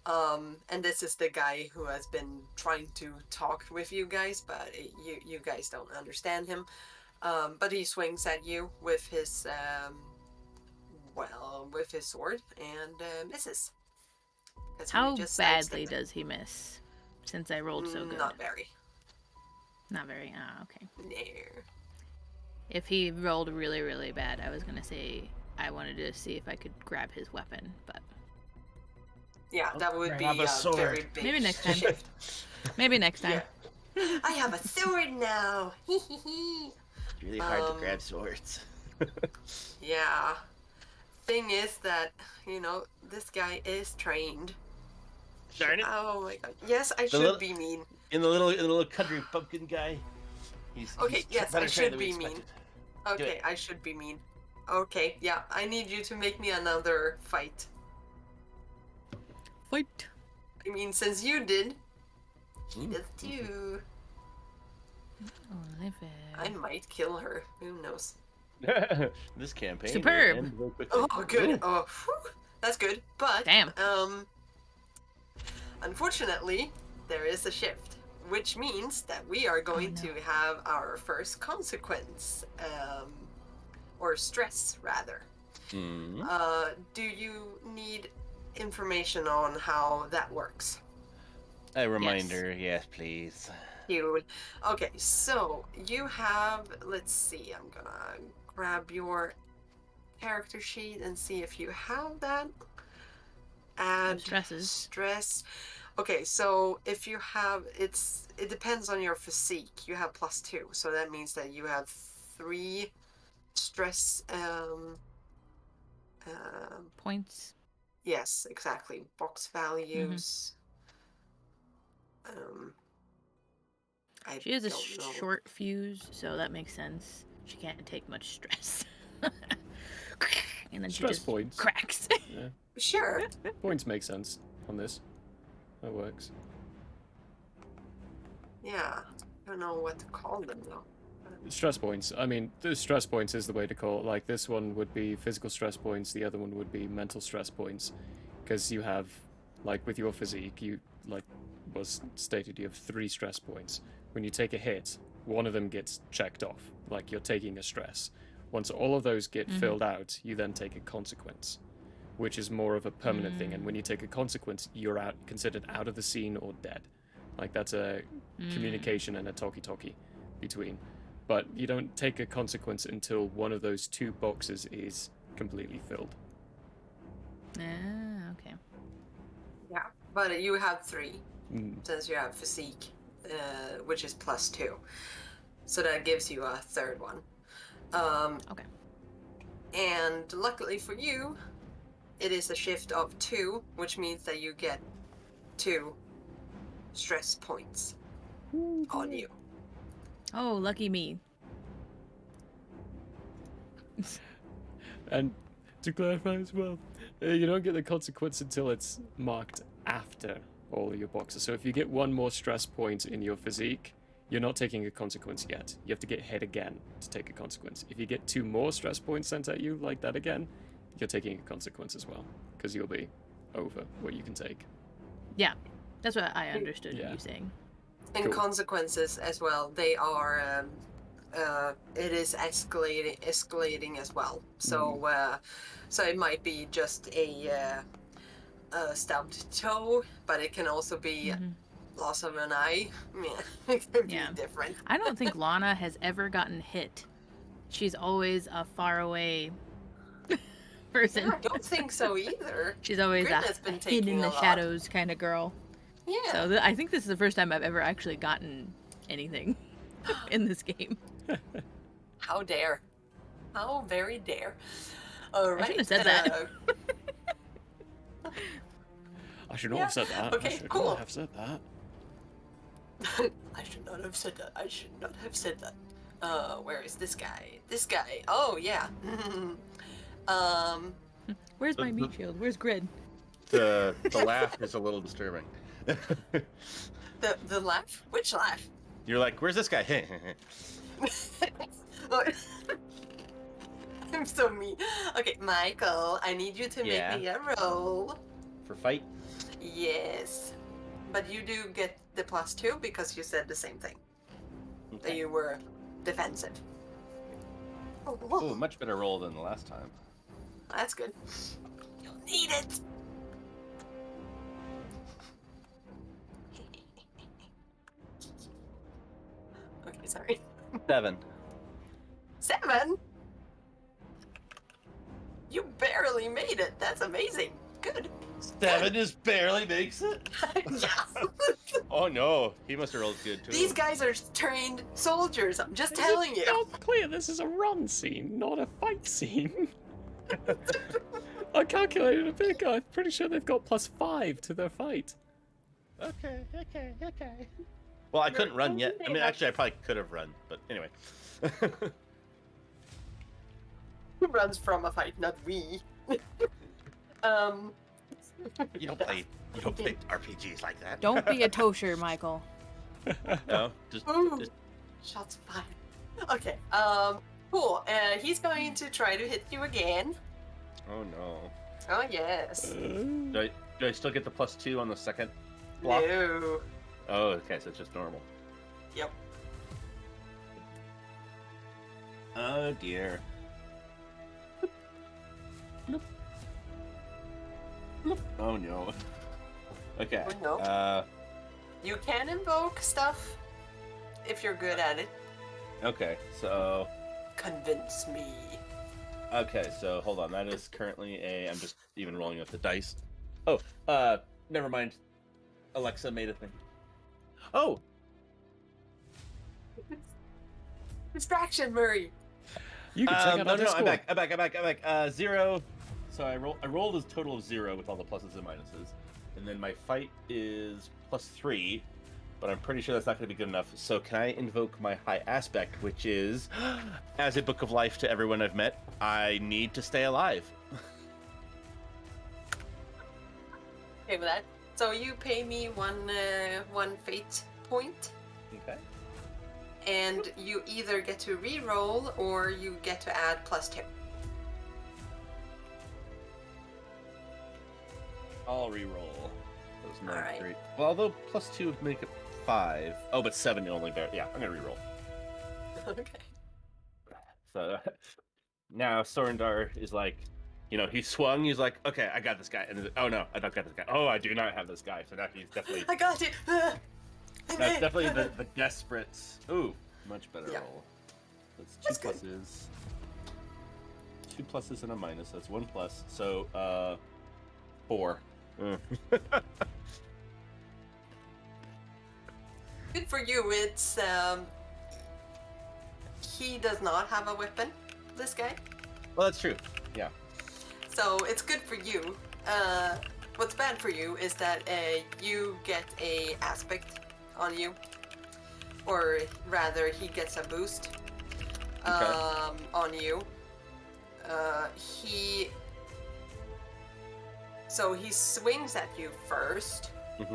And this is the guy who has been trying to talk with you guys, but you guys don't understand him. But he swings at you with his with his sword and misses. 'Cause he How just badly sidestepped does he miss? Since I rolled so it. good. Not very. Not very. Okay. No. If he rolled really, really bad, I was gonna say I wanted to see if I could grab his weapon, but Yeah, that would be grab a a sword. very big Maybe next time. shift. maybe next time. Yeah. I have a sword now. It's really hard to grab swords. Yeah. Thing is that, this guy is trained. Darn it. Oh my god. Yes, I should little- be mean. In the little country pumpkin guy. He's Yes, better I trained should than we be mean. expected. Okay, I should be mean. Okay, yeah, I need you to make me another fight. Fight. I mean, since you did, he does too. Oliver. I might kill her. Who knows? This campaign. will Superb. end very quickly. Oh, good. Ooh. Oh, whew, that's good. But Damn. Unfortunately, there is a shift, which means that we are going to have our first consequence, or stress rather. Hmm. Do you need information on how that works? A reminder, yes, please. You. Okay, so you have. Let's see. I'm gonna grab your character sheet and see if you have that. Add stresses. stress. Okay, so if you have it depends on your physique. You have +2, so that means that you have 3 stress. Points. Yes, exactly. Box values. I She has a don't know. short fuse, so that makes sense. She can't take much stress. And then she Stress just points. cracks. Yeah. Sure. Points make sense on this. That works. Yeah. I don't know what to call them though. Stress points. I mean, the stress points is the way to call it. Like, this one would be physical stress points, the other one would be mental stress points. Because you have, like, with your physique, you, like, was stated, you have 3 stress points. When you take a hit, one of them gets checked off, like you're taking a stress. Once all of those get filled out, you then take a consequence, which is more of a permanent thing. And when you take a consequence, you're considered out of the scene or dead. Like, that's a communication and a talkie-talkie between. But you don't take a consequence until one of those 2 boxes is completely filled. Ah, okay. Yeah. But you have 3 Mm. since you have physique, which is +2. So that gives you a 3rd one. Okay. And luckily for you, it is a shift of 2, which means that you get 2 stress points on you. Oh, lucky me. And to clarify as well, you don't get the consequence until it's marked after all of your boxes. So if you get 1 more stress point in your physique, you're not taking a consequence yet. You have to get hit again to take a consequence. If you get 2 more stress points sent at you like that again, you're taking a consequence as well, because you'll be over what you can take. Yeah, that's what I understood Yeah. you saying. And Cool. consequences as well, they are it is escalating as well. So so it might be just a stubbed toe, but it can also be loss of an eye. It can be Yeah. different. I don't think Lana has ever gotten hit. She's always a far away person. Yeah, I don't think so either. She's always Grin a has been hidden taking in a the lot. shadows kind of girl. Yeah. So I think this is the first time I've ever actually gotten anything in this game. How dare. How very dare. All right. shouldn't have said that. I should not Yeah, have said that. okay, I should cool. not have said that. I should not have said that. I should not have said that. Where is this guy? This guy. Oh, yeah. Where's my meat shield? Where's Grid? The laugh is a little disturbing. The laugh? Which laugh? You're like, where's this guy? I'm so mean. Okay, Michael, I need you to Yeah. make me a roll. For fight? Yes. But you do get the +2 because you said the same thing. That Okay. you were defensive. Oh, Ooh, much better roll than the last time. that's good. You'll need it. Okay, sorry. 7. 7? You barely made it. That's amazing. Good. 7 just barely makes it? Yeah. Oh no, he must have rolled good too. These guys are trained soldiers. I'm just telling you. Not clear. This is a run scene, not a fight scene. I calculated a bit. I'm pretty sure they've got +5 to their fight. Okay. Well, I couldn't run yet. I mean, actually, I probably could have run, but anyway. Who runs from a fight? Not we. You don't play RPGs like that. Don't be a tosher, Michael. No, just Ooh. Shots fired. Okay. Cool. He's going to try to hit you again. oh no. Oh yes. Do I still get the +2 on the second block? No. Oh, okay, so it's just normal. Yep. Oh dear. Oh no. Okay. Oh, no. You can invoke stuff if you're good at it. Okay, so Convince me. okay, so hold on. That is currently I'm just even rolling with the dice. Oh, never mind. Alexa made a thing. Oh, Distraction, Murray. You can check out our no, I'm Discord. back. 0. So I rolled a total of 0 with all the pluses and minuses, and then my fight is +3, but I'm pretty sure that's not going to be good enough. So can I invoke my high aspect, which is, as a book of life to everyone I've met, I need to stay alive. Okay with that. So you pay me one fate point, Okay. and you either get to re-roll or you get to add +2. I'll re-roll. Those not Alright. great. Well, although +2 would make it 5. Oh, but 7 only bear. Yeah, I'm gonna re-roll. Okay. So now Sorendar is like, he swung. He's like, okay, I got this guy. And oh no, I don't got this guy. Oh, I do not have this guy. So now he's definitely I got it. that's definitely the desperate. Ooh, much better Yeah. roll. That's 2 That's good. pluses. 2 pluses and a minus. That's 1 plus. So 4. Good for you. It's he does not have a weapon, this guy. Well, that's true. Yeah. So it's good for you. What's bad for you is that you get a aspect on you, or rather, he gets a boost on you. He swings at you first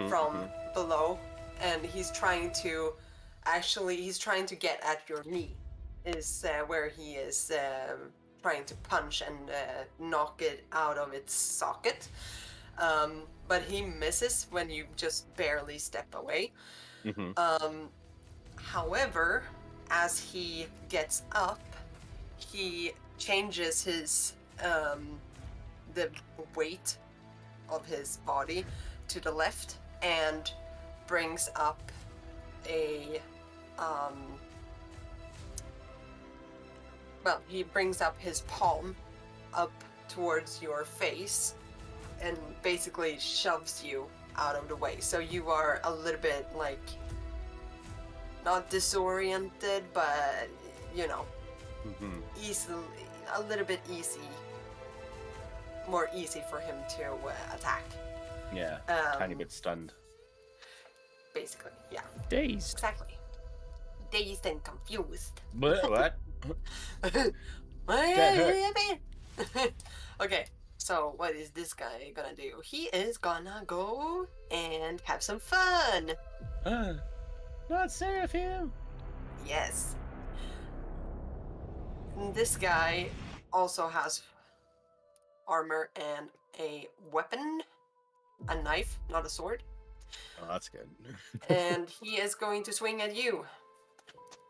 from below, and he's trying to get at your knee. Is where he is trying to punch and knock it out of its socket. But he misses when you just barely step away. However, as he gets up, he changes his the weight of his body to the left and brings up a he brings up his palm up towards your face and basically shoves you out of the way. So you are a little bit like, not disoriented, but easily, a little bit more easy for him to attack. Yeah. Tiny bit stunned. Basically, yeah, Dazed. exactly. Dazed and confused. What? Okay, so what is this guy gonna do? He is gonna go and have some fun. Not Seraphim. Yes. This guy also has armor and a weapon, a knife, not a sword, Oh, that's good. and he is going to swing at you,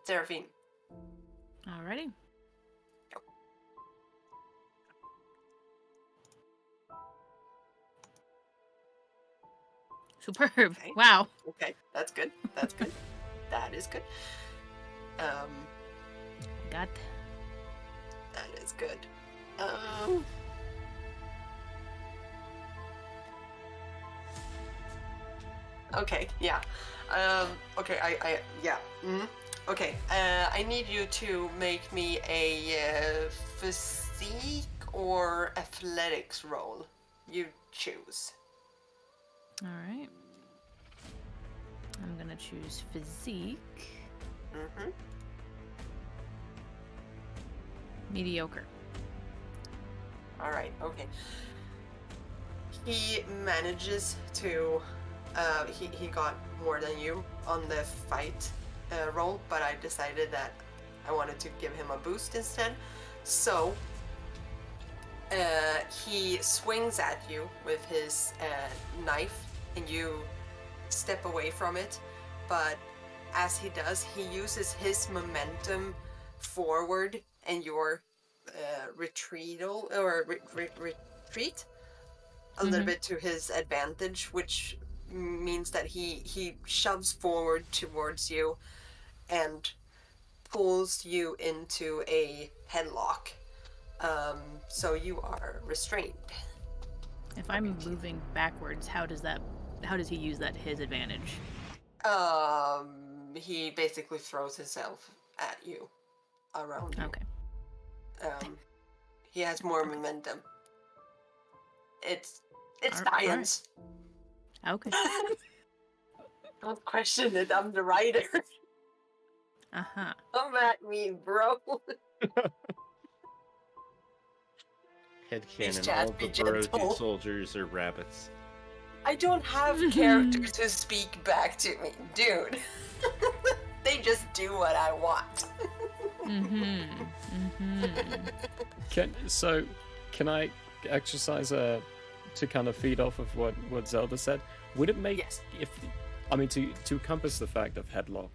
Seraphine. Alrighty. Superb. Okay. Wow. Okay, that's good. That's good. That is good. Got That is good. Okay, yeah. Okay, yeah. Okay, I need you to make me a physique or athletics roll. You choose. Alright. I'm gonna choose physique. Mm-hmm. Mediocre. All right. Okay. He manages to. He got more than you on the fight roll, but I decided that I wanted to give him a boost instead. So he swings at you with his knife, and you step away from it. But as he does, he uses his momentum forward, and your retreat a little bit to his advantage, which means that he shoves forward towards you and pulls you into a headlock. So you are restrained. If I'm moving backwards, how does he use that to his advantage? He basically throws himself at you, around you. Okay. He has more momentum. It's Alright. science. Okay. Don't question it. I'm the writer. Uh-huh. Come at me, bro. Headcanon, chat, all be the Burrow gentle. soldiers are rabbits. I don't have characters who speak back to me, dude. They just do what I want. Can I exercise to kind of feed off of what Zelda said? Would it make Yes. to compass the fact of headlock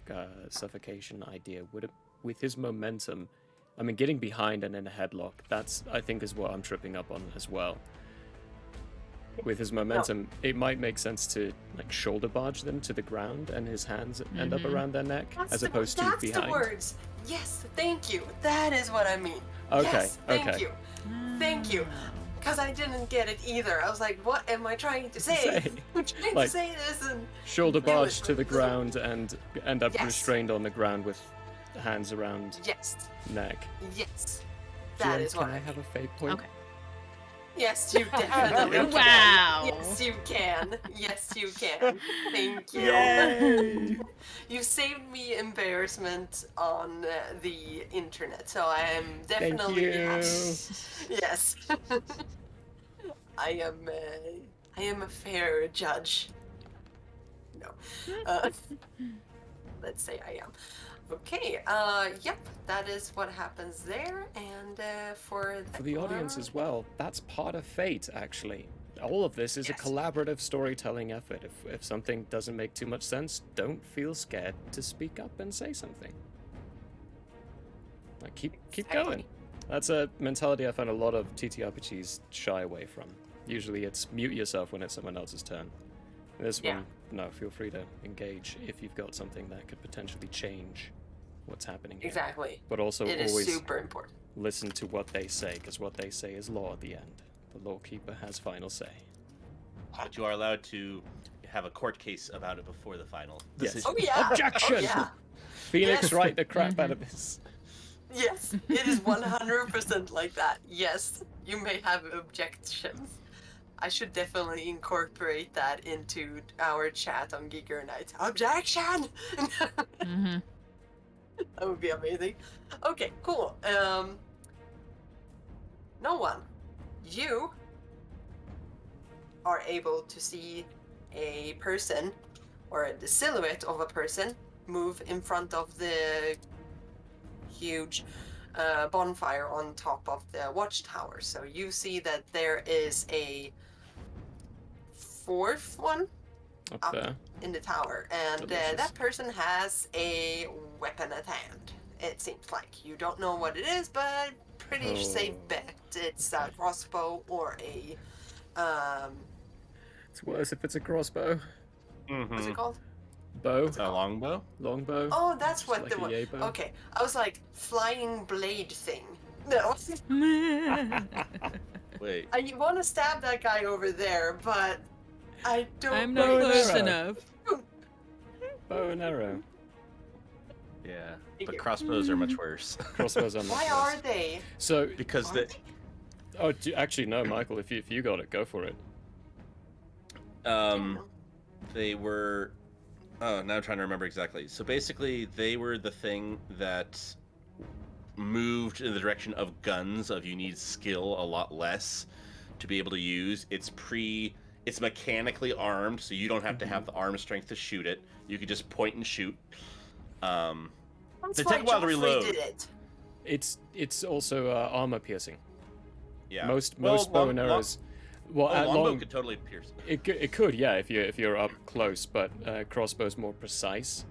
suffocation idea, would it, with his momentum, getting behind and in a headlock, that's I think is what I'm tripping up on as well. With his momentum, it might make sense to like shoulder barge them to the ground and his hands end up around their neck as opposed to behind. That's the words. Yes, thank you. That is what I mean. Okay, Yes, thank okay. you. Thank you. Because I didn't get it either. I was like, what am I trying to say? I'm trying Like, to say this and... Shoulder Do it, barge to the like, ground and end up Yes. restrained on the ground with hands around Yes. neck. Yes. Jen, That is what can I I have mean. a fate point? Okay. Yes, you definitely can. Wow. Yes, you can. Yes, you can. Thank you. Yay! You saved me embarrassment on the internet, so I am Thank definitely you. happy. Yes. I am a fair judge. No. Let's say I am. Okay, yep, that is what happens there, and for For the audience as well, that's part of fate, actually. All of this is Yes. a collaborative storytelling effort. If something doesn't make too much sense, don't feel scared to speak up and say something. Like, keep Exactly. going. That's a mentality I find a lot of TTRPGs shy away from. Usually it's mute yourself when it's someone else's turn. This Yeah. one, no, feel free to engage if you've got something that could potentially change what's happening here. Exactly. But also It is always super important. listen to what they say, because what they say is law at the end. The lawkeeper has final say. But you are allowed to have a court case about it before the final Yes. decision. Oh yeah. Objection! Oh, yeah. Phoenix, Yes. write the crap out of this. Yes, it is 100% like that. Yes, you may have objections. I should definitely incorporate that into our chat on Giger Night. Objection! Mm-hmm. That would be amazing. Okay, cool. No one. You are able to see a person, or the silhouette of a person, move in front of the huge bonfire on top of the watchtower. So you see that there is a fourth one Up Up. there. in the tower, and Delicious. that person has a weapon at hand. It seems like you don't know what it is, but pretty safe Oh. bet it's a crossbow or a It's worse if it's a crossbow. what's Mm-hmm. it called? Bow. A longbow? Longbow. Oh, that's Just what like the a one. yay bow. Okay, I was like flying blade thing. No, Wait. I want to stab that guy over there, but I don't. I'm not not Bow and close arrow. enough. Bow and arrow. Yeah. Thank But you. crossbows are much worse. Crossbows are much Why worse. are they? So, because Are the actually, no, Michael, if you got it, go for it. they were oh, now I'm trying to remember exactly. So basically they were the thing that moved in the direction of guns, of you need skill a lot less to be able to use. It's mechanically armed, so you don't have to have the arm strength to shoot it. You can just point and shoot. That's They why take a while to Joffrey reload. did it. It's also armor piercing. Yeah. Most Well, bow and arrows. Well, at longbow long, could totally pierce. it could, yeah, if you're up close, but crossbow's more precise,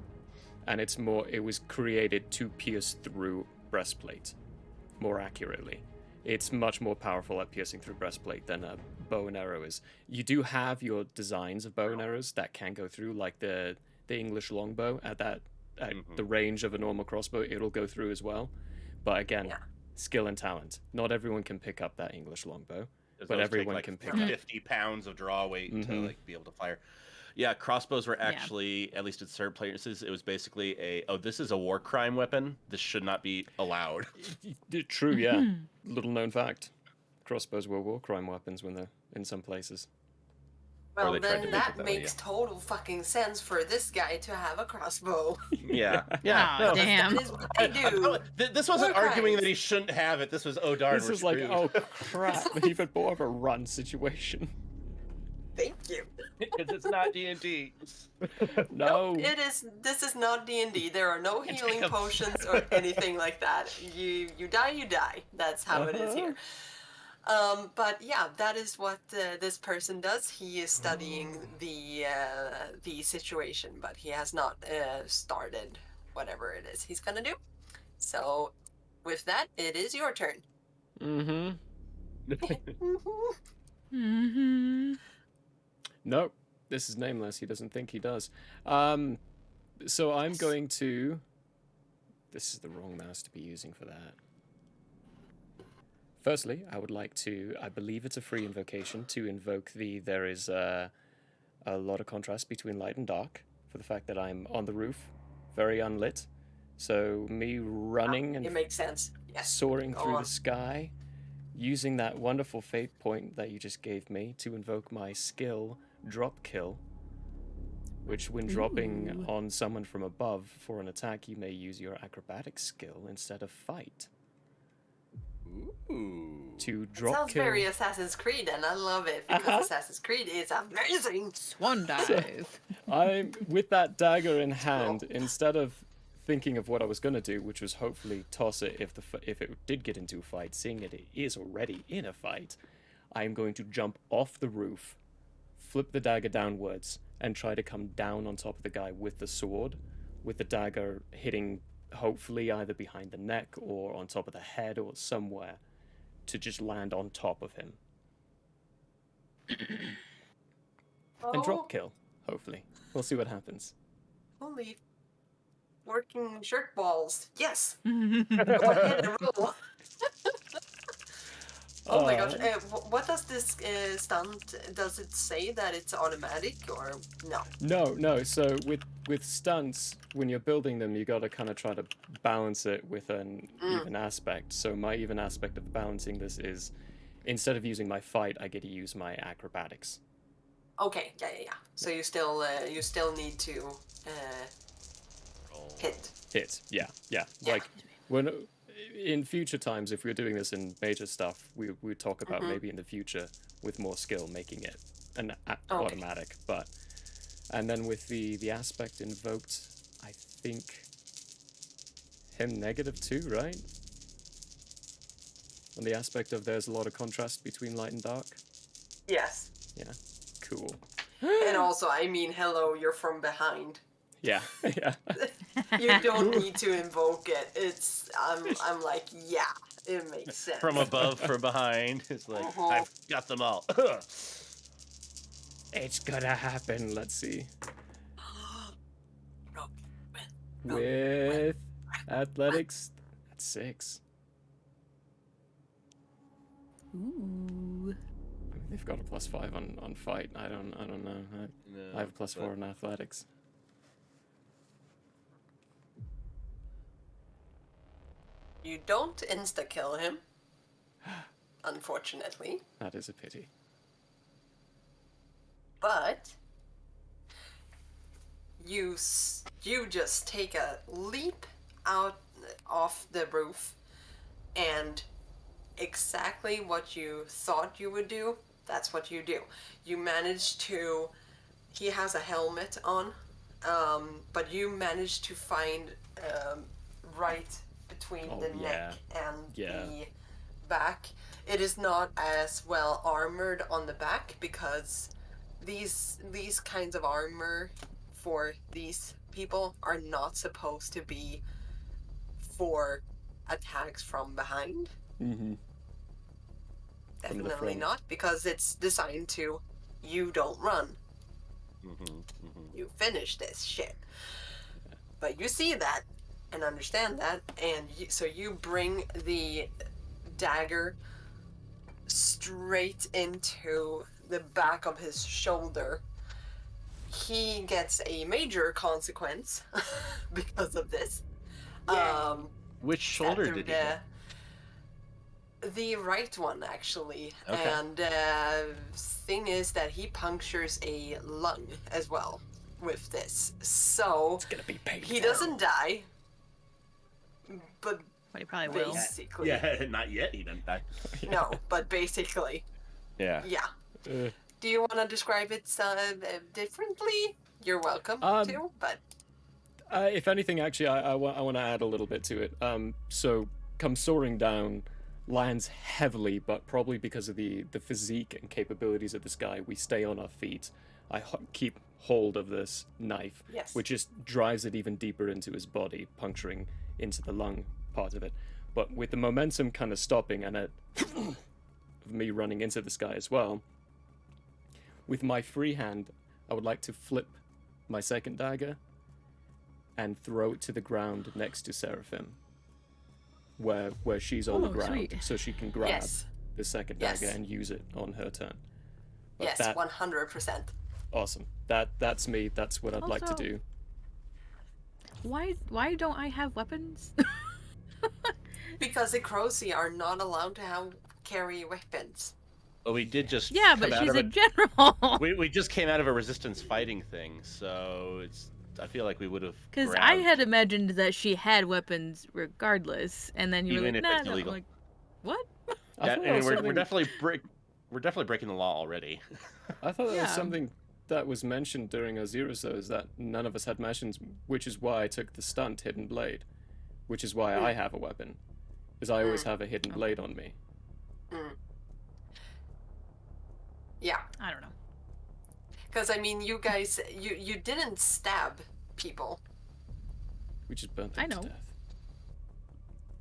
and it was created to pierce through breastplate more accurately. It's much more powerful at piercing through breastplate than a bow and arrow is. You do have your designs of bow and arrows that can go through, like the English longbow at Mhm. the range of a normal crossbow, it'll go through as well. But again, Yeah. skill and talent. Not everyone can pick up that English longbow. 'Cause But those everyone take, can like, pick up. 50 pounds of draw weight to Mhm. like be able to fire. Yeah, crossbows were Yeah. actually, at least in certain places, it was basically this is a war crime weapon. This should not be allowed. True, yeah. Little known fact. Crossbows were war crime weapons when they're in some places. Well, they tried to then make it that that way, makes total fucking sense for this guy to have a crossbow. Yeah, Aw, no, damn. That is what they do. This wasn't War arguing that crimes. he shouldn't have it. This was, oh darn, This we're is like, screwed. oh crap, even more of a run situation. Thank you. Because it's not D&D. No. It is. This is not D&D. There are no Take healing 'em. potions or anything like that. You die, you die. That's how it is here. But yeah, that is what this person does. He is studying the situation, but he has not started whatever it is he's gonna do. So, with that, it is your turn. Mm-hmm. Mm-hmm. Nope. This is nameless. He doesn't think he does. So I'm going to... This is the wrong mouse to be using for that. Firstly, I would like to... I believe it's a free invocation to invoke the... There is a lot of contrast between light and dark for the fact that I'm on the roof, very unlit. So me running and It makes sense. Yes. soaring Go through on. the sky, using that wonderful fate point that you just gave me to invoke my skill, Drop Kill, which when dropping on someone from above for an attack, you may use your acrobatics skill instead of fight. Ooh. To It drop sounds kill. very Assassin's Creed, and I love it because Assassin's Creed is amazing. Swan dive. I'm with that dagger in hand, instead of thinking of what I was going to do, which was hopefully toss it if it did get into a fight, seeing it is already in a fight, I'm going to jump off the roof, flip the dagger downwards, and try to come down on top of the guy with the sword, with the dagger hitting hopefully either behind the neck or on top of the head or somewhere, to just land on top of him. And drop kill, hopefully. We'll see what happens. Holy working shirt balls. Yes. Mm-hmm. Go ahead and roll. Oh my gosh. What does this stunt, does it say that it's automatic or no? No. So with stunts, when you're building them, you got to kind of try to balance it with an even aspect. So my even aspect of balancing this is, instead of using my fight, I get to use my acrobatics. Okay, yeah. So you still need to hit. Hit, yeah. Yeah. Like when in future times, if we're doing this in major stuff, we would talk about maybe in the future with more skill making it an automatic. But and then with the aspect invoked, I think him -2, right? On the aspect of there's a lot of contrast between light and dark. Yes. Yeah, cool. And also, I mean, hello, you're from behind. Yeah, yeah. You don't need to invoke it. It's I'm like, yeah, it makes sense. From above, from behind. It's like, I've got them all. It's gonna happen. Let's see. Rock, With athletics, that's 6. Ooh. I mean, they've got a +5 on fight. I don't know. I have a +4 in athletics. You don't insta-kill him, unfortunately, That is a pity. but you just take a leap out off the roof, and exactly what you thought you would do, that's what you do. You manage to... He has a helmet on, but you manage to find right between Oh, the yeah. neck and Yeah. the back. It is not as well armored on the back because these kinds of armor for these people are not supposed to be for attacks from behind. Mm-hmm. From the Definitely front. not, because it's designed to, you don't run. You finish this shit. But you see that and understand that, and so you bring the dagger straight into the back of his shoulder. He gets a major consequence because of this. Which shoulder through did he hit? The right one, actually. Okay. And thing is that he punctures a lung as well with this. So It's gonna be painful. he doesn't die, but But he probably will. basically, Yeah, not yet. He didn't die. no, but basically, Yeah. yeah. Uh, Do you want to describe it differently? You're welcome to, but if anything, actually, I want to add a little bit to it. So comes soaring down, lands heavily, but probably because of the physique and capabilities of this guy, we stay on our feet. I keep hold of this knife, Yes. which just drives it even deeper into his body, puncturing into the lung part of it. But with the momentum kind of stopping and of me running into this guy as well, with my free hand, I would like to flip my second dagger and throw it to the ground next to Seraphim, where she's on the Oh, ground, sweet. so she can grab yes, the second Yes. dagger and use it on her turn. But yes, that 100%. awesome. That's me. That's what I'd like to Also- do. Why don't I have weapons? Because the Croci are not allowed to carry weapons. Well, we did just yeah, come but out she's of a general. we just came out of a resistance fighting thing, so it's. I feel like we would have. Because I had imagined that she had weapons regardless, and then you were Even like, if nah, it's no. I'm illegal. like, what? I Yeah, thought I that mean, was we're something- definitely breaking the law already. I thought that was Yeah. something that was mentioned during our zeros, though, is that none of us had mentions, which is why I took the stunt Hidden Blade, which is why I have a weapon, is I always have a Hidden Blade on me. Yeah, I don't know. because I mean, you guys, you didn't stab people. We just burnt I them to know. death.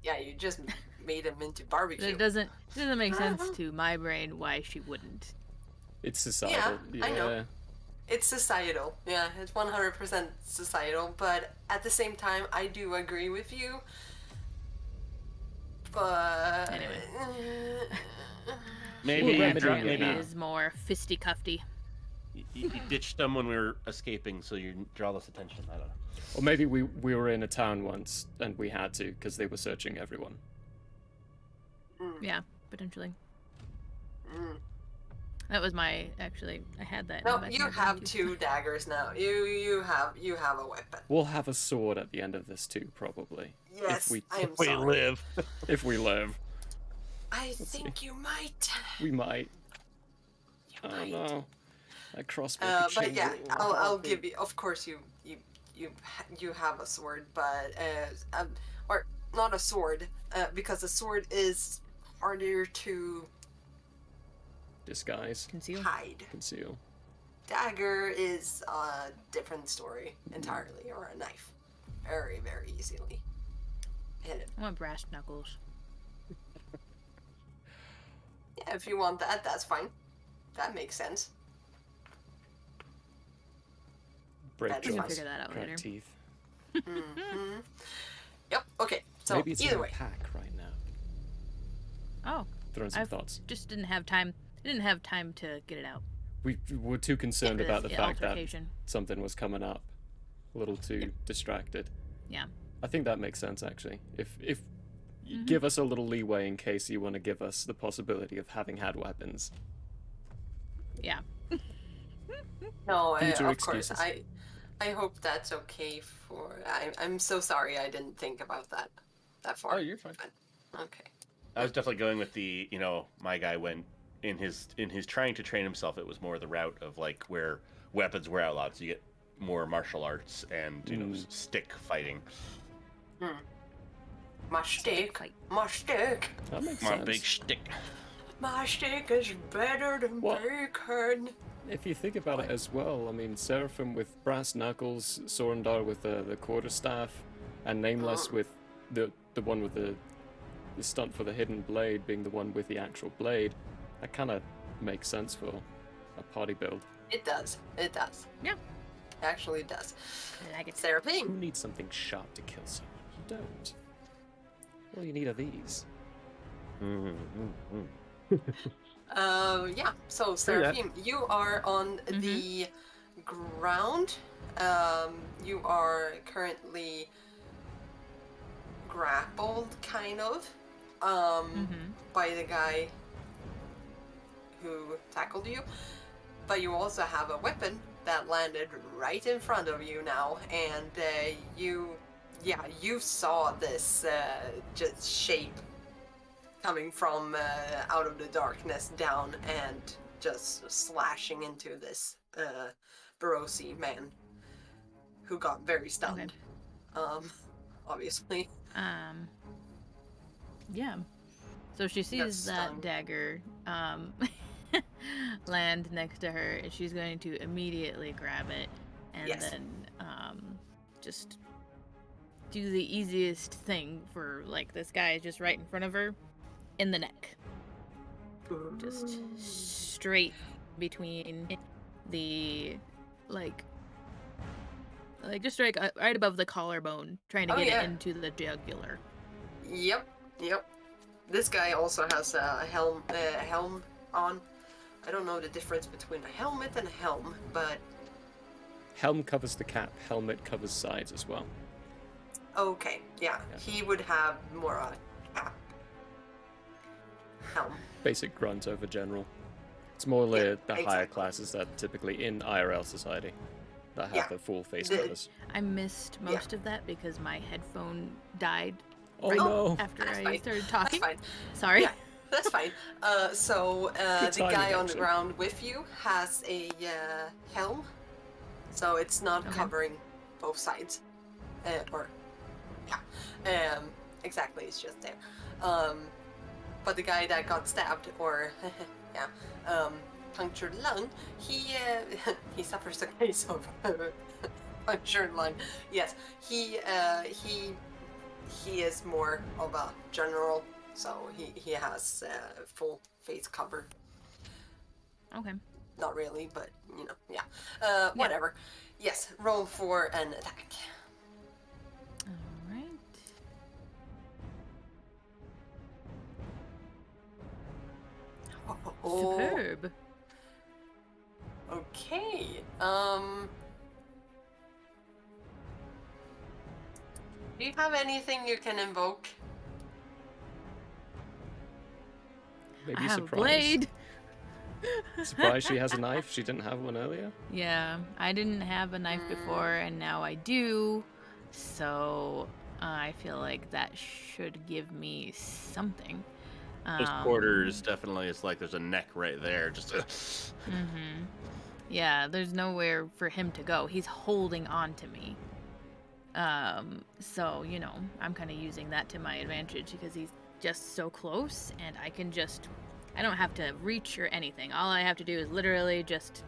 Yeah, you just made them into But barbecue. it doesn't make sense to my brain why she wouldn't. It's societal. Yeah, I know. It's societal. Yeah, it's 100% societal. But at the same time, I do agree with you. But Anyway. Maybe Well, you, remedy dro- it maybe is more fisty-cufty. you ditched them when we were escaping, so you draw less attention. I don't know. Or maybe we were in a town once and we had to because they were searching everyone. Yeah, potentially. Mm. That was my I had that. in No, the back of you my brain, have too. 2 daggers now. You have a weapon. We'll have a sword at the end of this too, probably. Yes, we- I am We sorry. live. If we live, I think you might. we might. You I might. don't know. That crossbow. could But change yeah, it. I'll give you. Of course, you have a sword, but or not a sword, because a sword is harder to Disguise. Conceal. hide. Conceal. Dagger is a different story entirely, or a knife, very easily hit it. I want brass knuckles. Yeah, if you want that, that's fine. That makes sense. Break That is We can fine. jaws. figure that out Crack later. teeth. Hmm. Yep. Okay. So Maybe it's either in way, a pack right now. Oh, Throwing some I've thoughts. just didn't have time. I didn't have time to get it out. We were too concerned For about the this fact that altercation. something was coming up. A little too distracted. Yeah. I think that makes sense actually. If you Mm-hmm. give us a little leeway in case you want to give us the possibility of having had weapons. Yeah. no, Future of course. excuses. I hope that's okay for. I'm so sorry I didn't think about that far. Oh, you're fine. But, okay. I was definitely going with the, my guy went in his trying to train himself. It was more the route of like where weapons were outlawed, so you get more martial arts and stick fighting. My stick. fight. My stick. That makes My sense. big stick. My stick is better than What? bacon. If you think about it as well, I mean, Seraphim with brass knuckles, Sorendar with the quarterstaff, and Nameless with the one with the stunt for the hidden blade being the one with the actual blade, that kind of makes sense for a party build. It does. It does. Yeah. It actually does. I like it. Who Seraphine. needs something sharp to kill someone? You don't. All you need are these. Yeah. So, that. Seraphim, you are on the ground. You are currently grappled, kind of, by the guy who tackled you. But you also have a weapon that landed right in front of you now, and you saw this just shape coming from out of the darkness down and just slashing into this Barosi man who got very stunned. Obviously. Yeah. So she sees that stunned. dagger land next to her, and she's going to immediately grab it and Yes. then just do the easiest thing for, like, this guy is just right in front of her, in the neck. Just straight between the, like just right above the collarbone, trying to Oh, get yeah. it into the jugular. Yep. This guy also has a helm on. I don't know the difference between a helmet and a helm, but Helm covers the cap, helmet covers sides as well. okay, yeah. He would have more a cap. Helm. Basic grunt over general. It's more the higher exactly. classes that typically in IRL society that have Yeah. the full face The- covers. I missed most of that because my headphone died Oh right no! after That's I fine. started That's talking. fine. Sorry. Yeah, that's fine. So Good the timing, guy on the actually. ground with you has a helm, so it's not Okay. covering both sides. Exactly. It's just there. But the guy that got stabbed, or punctured lung, he suffers a case of punctured lung. Yes, he is more of a general, so he has full face covered. Okay. Not really, but whatever. Yes, roll for an attack. All right. Oh, Superb. okay. Do you have anything you can invoke? Maybe I have surprise. a blade. Surprise she has a knife. She didn't have one earlier. Yeah, I didn't have a knife before, and now I do. So I feel like that should give me something. Those quarters definitely. It's like there's a neck right there. Just. Yeah, there's nowhere for him to go. He's holding on to me. So, you know, I'm kind of using that to my advantage because he's just so close, and I don't have to reach or anything. All I have to do is literally just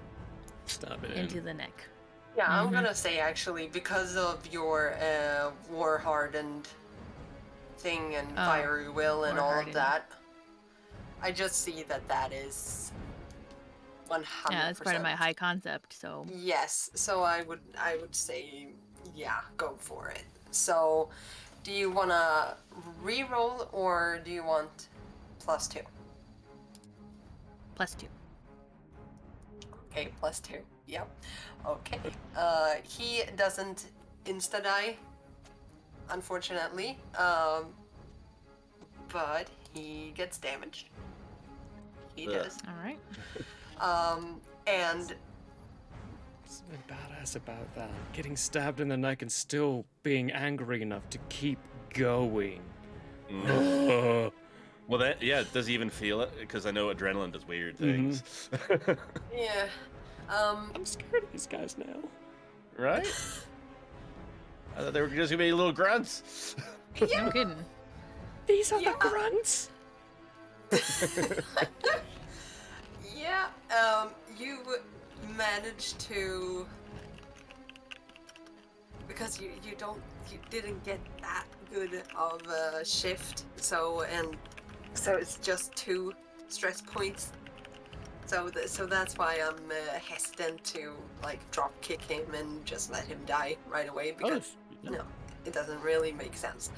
Stab it into in. the neck. Yeah, I'm gonna say actually because of your war hardened thing and fiery will and all of war-hardened. that, I just see that is 100%. Yeah, that's part of my high concept, so Yes, so I would say yeah, go for it. So, do you wanna re-roll or do you want +2? +2. Okay, +2. Yep. Okay. He doesn't insta-die, unfortunately. But he gets damaged. He does. All right. And Something badass about that. Getting stabbed in the neck and still being angry enough to keep going. Ugh. Well, does he even feel it? Because I know adrenaline does weird things. yeah. I'm scared of these guys now. Right? I thought they were just gonna be little grunts. No kidding. These are the grunts. Yeah. You managed to, because you didn't get that good of a shift, so it's just 2 stress points. So that's why I'm hesitant to like drop kick him and just let him die right away, because no, it doesn't really make sense.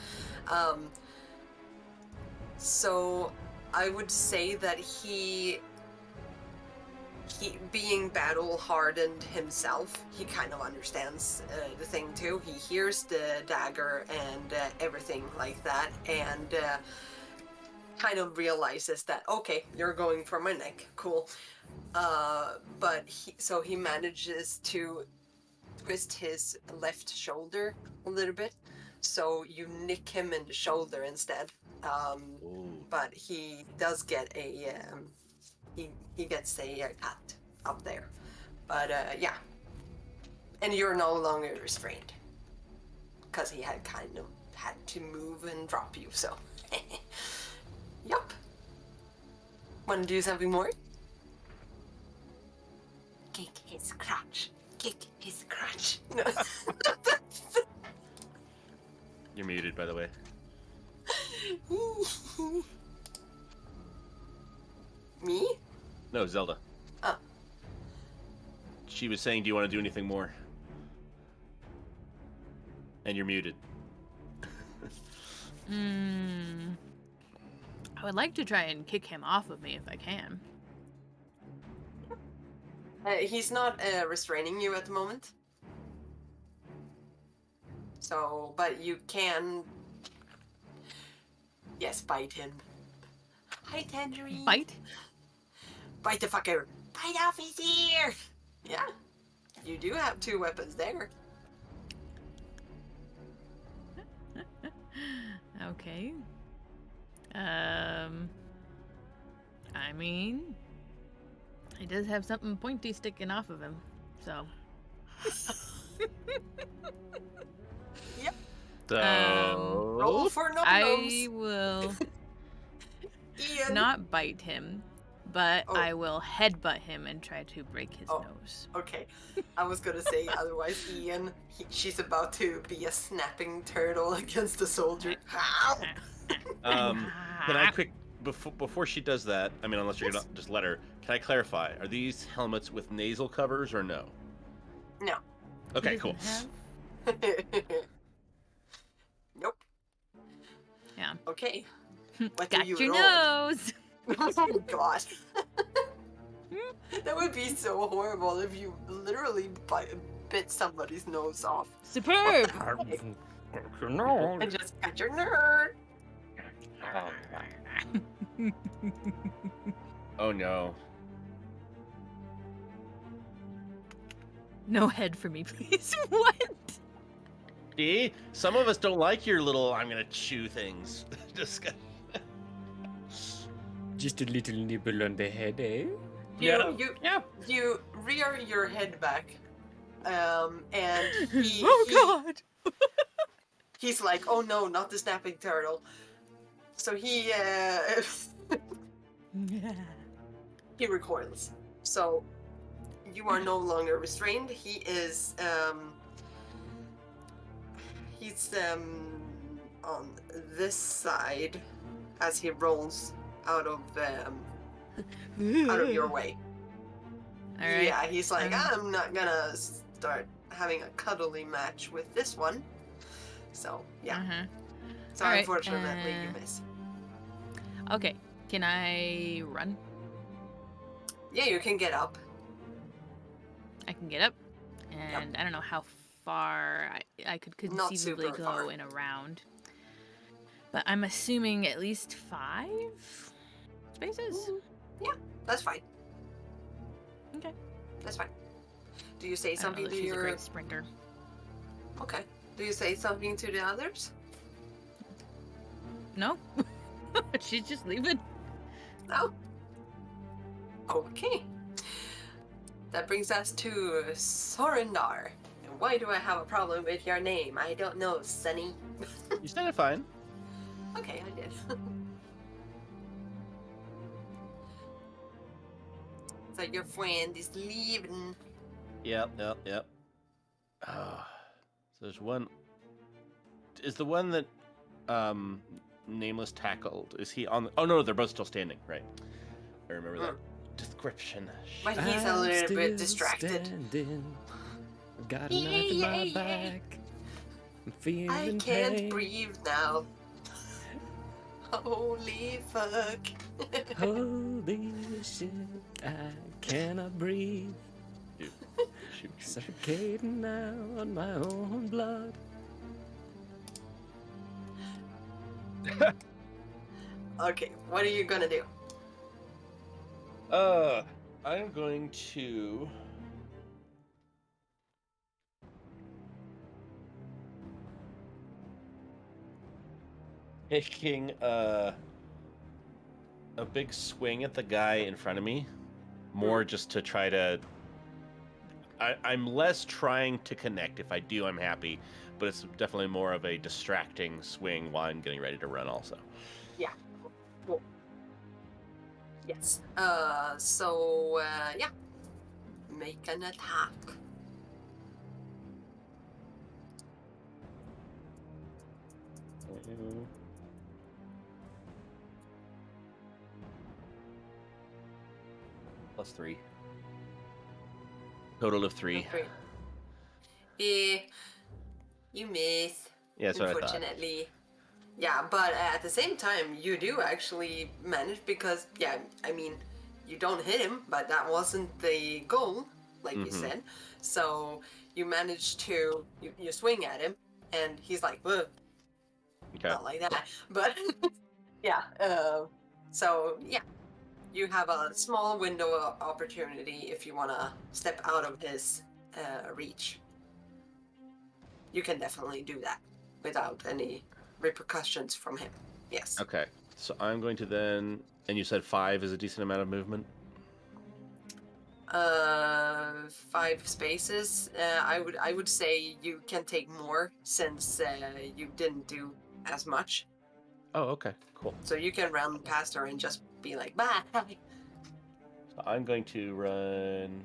So I would say that he he, being battle hardened himself, he kind of understands the thing too. He hears the dagger and everything like that, and kind of realizes that, okay, you're going for my neck, cool. But he manages to twist his left shoulder a little bit, so you nick him in the shoulder instead. Ooh. But he does get a he gets a cut up there. But yeah, and you're no longer restrained because he had kind of had to move and drop you. So, yup. Want to do something more? Kick his crotch. Kick his crotch. No. You're muted, by the way. Me? No, Zelda. Oh. She was saying, do you want to do anything more? And you're muted. I would like to try and kick him off of me if I can. He's not restraining you at the moment. So, but you can... Yes, bite him. Hi, Tangerine. Bite? Bite the fucker. Bite off his ear. Yeah. You do have 2 weapons there. Okay. I mean, he does have something pointy sticking off of him, so. Yep. So... Roll for no I will Ian. not bite him, but Oh. I will headbutt him and try to break his Oh. nose. Okay. I was gonna say, otherwise Ian, she's about to be a snapping turtle against a soldier. Ow! Can I quick before she does that? I mean, unless you're gonna just let her. Can I clarify? Are these helmets with nasal covers or no? No. Okay, He cool. doesn't have- Nope. Yeah. Okay. What do Got you your roll? nose! Oh god. That would be so horrible if you literally bit somebody's nose off Superb! and just cut your nerd. Oh no. No head for me, please. What? See, some of us don't like your little "I'm gonna chew" things. Just Just a little nibble on the head, eh? You rear your head back, and God! he's like, oh no, not the snapping turtle. So he he recoils. So you are no longer restrained. He is he's on this side as he rolls out of your way. All right. Yeah, he's like, Um, I'm not gonna start having a cuddly match with this one. So yeah. Uh-huh. So All right, unfortunately, you miss. Okay. Can I run? Yeah, you can get up. I can get up, and I don't know how far I could Not conceivably super go far. in a round. But I'm assuming at least 5 spaces. Yeah, that's fine. Okay. That's fine. Do you say I don't know something that to she's a your? great sprinter. Okay. Do you say something to the others? No, she's just leaving. No. Okay. That brings us to Sorindar. And why do I have a problem with your name? I don't know, Sunny. You sounded fine. Okay, I did. So your friend is leaving. Yep. So there's one. Is the one that Nameless tackled? Is he on? Oh no, they're both still standing. Right. I remember that description. But he's a little bit still distracted. standing. I've got a knife in my back. I'm feeling I can't pain. breathe now. Holy fuck. Holy shit, I cannot breathe. Shoot, shoot. Suffocating now on my own blood. Okay, what are you gonna do? I'm going to. Taking a big swing at the guy in front of me, more just to try to. I'm less trying to connect. If I do, I'm happy, but it's definitely more of a distracting swing while I'm getting ready to run. Also, Yeah. Cool. Yes. Yeah. Make an attack. +3. Total of 3. Yeah. You miss. Yeah, that's what I thought. Unfortunately. Yeah, but at the same time, you do actually manage because, yeah, I mean, you don't hit him, but that wasn't the goal, like you Mhm. said. So you manage to, you swing at him, and he's like, ugh, Okay. not like that. But, yeah, so, yeah, you have a small window of opportunity if you want to step out of his reach. You can definitely do that without any repercussions from him. Yes. Okay. So I'm going to then. And you said 5 is a decent amount of movement. 5 spaces. I would say you can take more since you didn't do as much. Oh, okay. Cool. So you can run past her and just be like, bye. So I'm going to run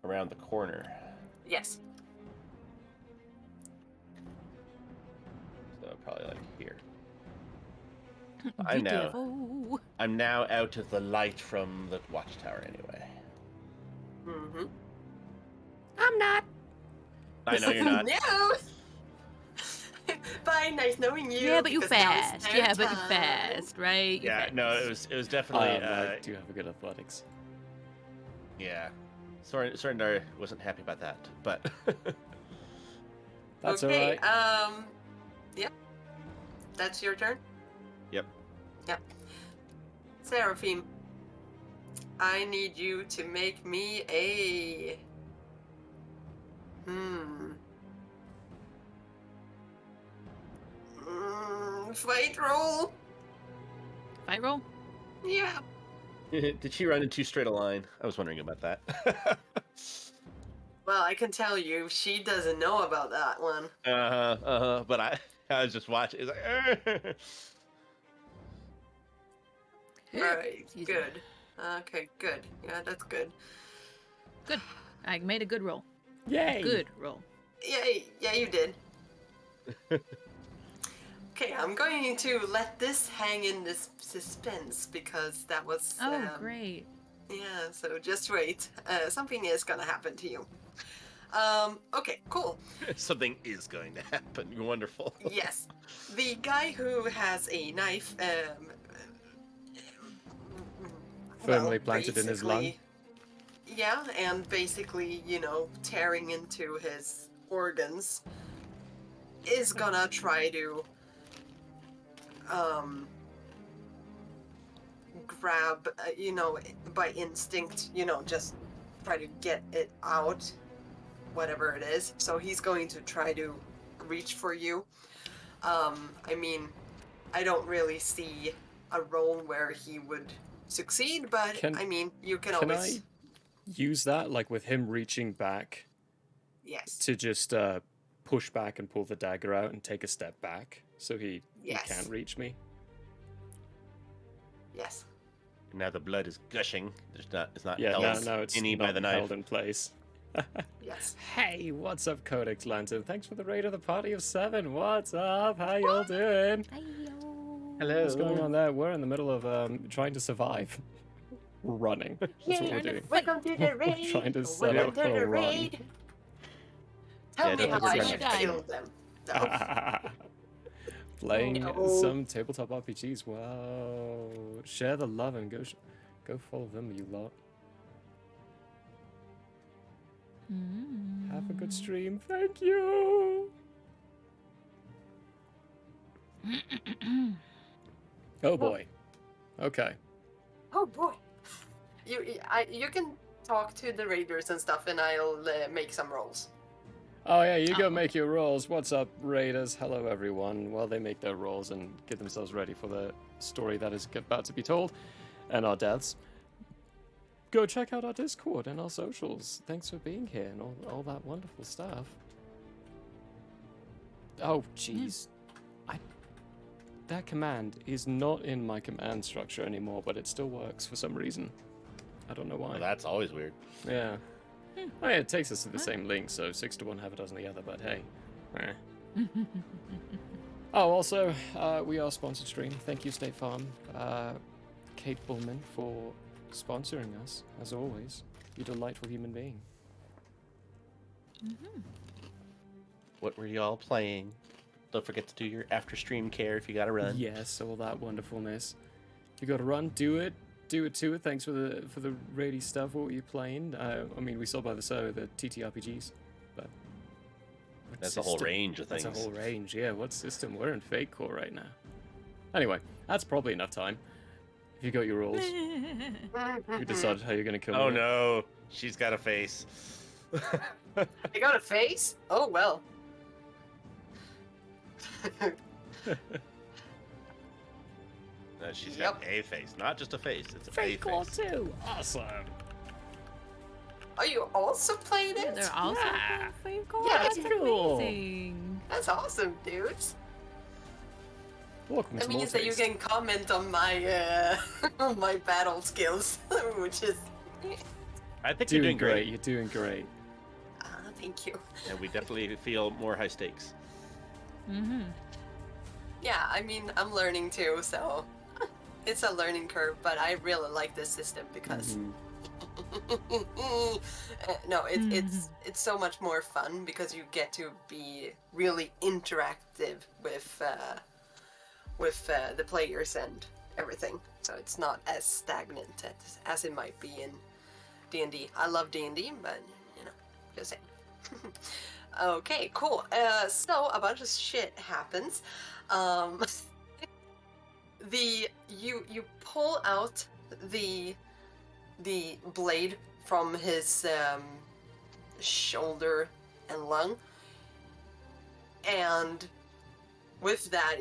around the corner. Yes. So probably like here. Be now- careful. I'm now out of the light from the watchtower anyway. Mm-hmm. I'm not. I know you're not. No. Bye. Nice knowing you. Yeah, but you because now it's fast. their Yeah, but you time. fast, right? You Yeah, fast. no, it was definitely I do have a good athletics. yeah. Sorendar wasn't happy about that, but That's okay. alright. Yep. That's your turn. Yep. Yep. Seraphim, I need you to make me a fight roll. Fight roll? Yeah. did she run in too straight a line? I was wondering about that. Well, I can tell you, she doesn't know about that one. But I was just watching. It's like, Alright, Excuse me. good. Okay, good. Yeah, that's good. Good. I made a good roll. Yay! Good roll. Yeah, you did. Okay, I'm going to let this hang in this suspense because that was. Oh, great. Yeah, so just wait. Something is gonna happen to you. Okay, cool. something is going to happen. Wonderful. Yes. The guy who has a knife, Firmly planted in his lung. basically- Yeah, and basically, tearing into his organs, is gonna try to, grab, by instinct, just try to get it out, whatever it is. So he's going to try to reach for you. I mean, I don't really see a role where he would succeed, but Can- I mean, you can Can always. I use that, like with him reaching back, Yes. to just push back and pull the dagger out and take a step back so he Yes. can't reach me? Yes. Now the blood is gushing. It's not Yeah, held no, it's any not by the held knife. in place. Yes. Hey, what's up, Codex Lantern? Thanks for the raid of the party of 7. What's up? How y'all doing? Hello. What's going on there? We're in the middle of trying to survive. We're running. That's what we're doing. Welcome to the raid. Trying to set up for a run. Tell Yeah, me don't how I forget should to kill them. No. Playing No. some tabletop RPGs. Wow. Share the love and go follow them, you lot. Have a good stream. Thank you. Oh boy. Okay. Oh boy. You can talk to the raiders and stuff, and I'll make some rolls. Oh yeah, you go Oh. make your rolls. What's up, raiders? Hello everyone. Well, they make their rolls and get themselves ready for the story that is about to be told, and our deaths. Go check out our Discord and our socials. Thanks for being here and all that wonderful stuff. Oh jeez, that command is not in my command structure anymore, but it still works for some reason. I don't know why. Well, that's always weird. Yeah. Oh, yeah, it takes us to the same link, so 6 to 1, half a dozen the other, but hey. Oh, also, we are sponsored stream. Thank you, State Farm. Kate Bullman for sponsoring us, as always. You delightful human being. What were y'all playing? Don't forget to do your after stream care if you gotta run. Yes, all that wonderfulness. If you gotta run, do it. Do it to it. Thanks for the raidy stuff. What were you playing? I mean, we saw by the server the TTRPGs, but what That's a whole system? range of things. That's a whole range. Yeah, what system? We're in Fate Core right now. Anyway, that's probably enough time. If you got your rolls, you decided how you're gonna kill me. Oh no, she's got a face. I got a face? Oh well. She's got a face, not just a face. It's a Fate Core face. 2. Awesome. Are you also playing it? They're also Yeah. playing Fate Core? Yeah, That's it's cool. amazing. That's awesome, dudes. Welcome That to means that you Mortaste. can comment on my on my battle skills, which is I think you're doing great, You're doing great. thank you. and we definitely feel more high stakes. Yeah, I mean I'm learning too, so it's a learning curve, but I really like this system because no, it's so much more fun because you get to be really interactive with the players and everything. So it's not as stagnant as it might be in D&D. I love D&D, but you know, just saying. Okay, cool. So a bunch of shit happens. You pull out the blade from his shoulder and lung, and with that,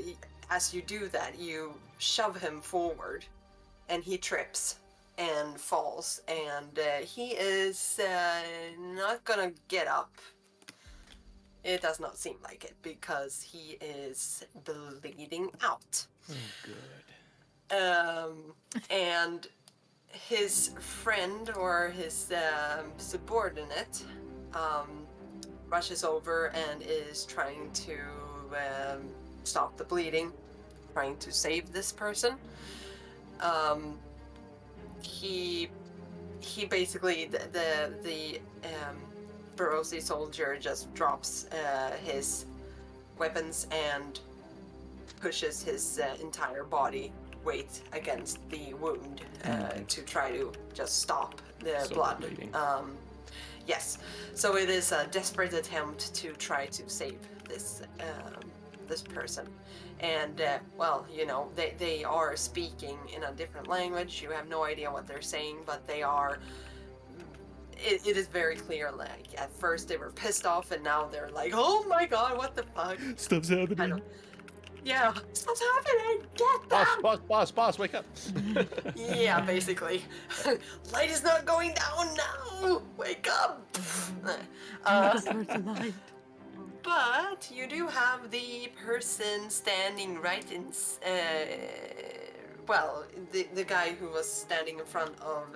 as you do that, you shove him forward, and he trips and falls, and he is not gonna get up. It does not seem like it because he is bleeding out. Oh, good. And his friend or his subordinate rushes over and is trying to stop the bleeding, trying to save this person. He basically the Barosi soldier just drops his weapons and pushes his entire body weight against the wound to try to just stop the Stop the blood. bleeding. Yes, so it is a desperate attempt to try to save this this person. And well, you know, they are speaking in a different language. You have no idea what they're saying, but they are. It is very clear. Like at first they were pissed off, and now they're like, "Oh my god, what the fuck?" Stuff's I happening. don't. Yeah, stuff's happening. Get them. Boss, wake up. Yeah, basically. Light is not going down now. Wake up. But you do have the person standing right in. Well, the guy who was standing in front of.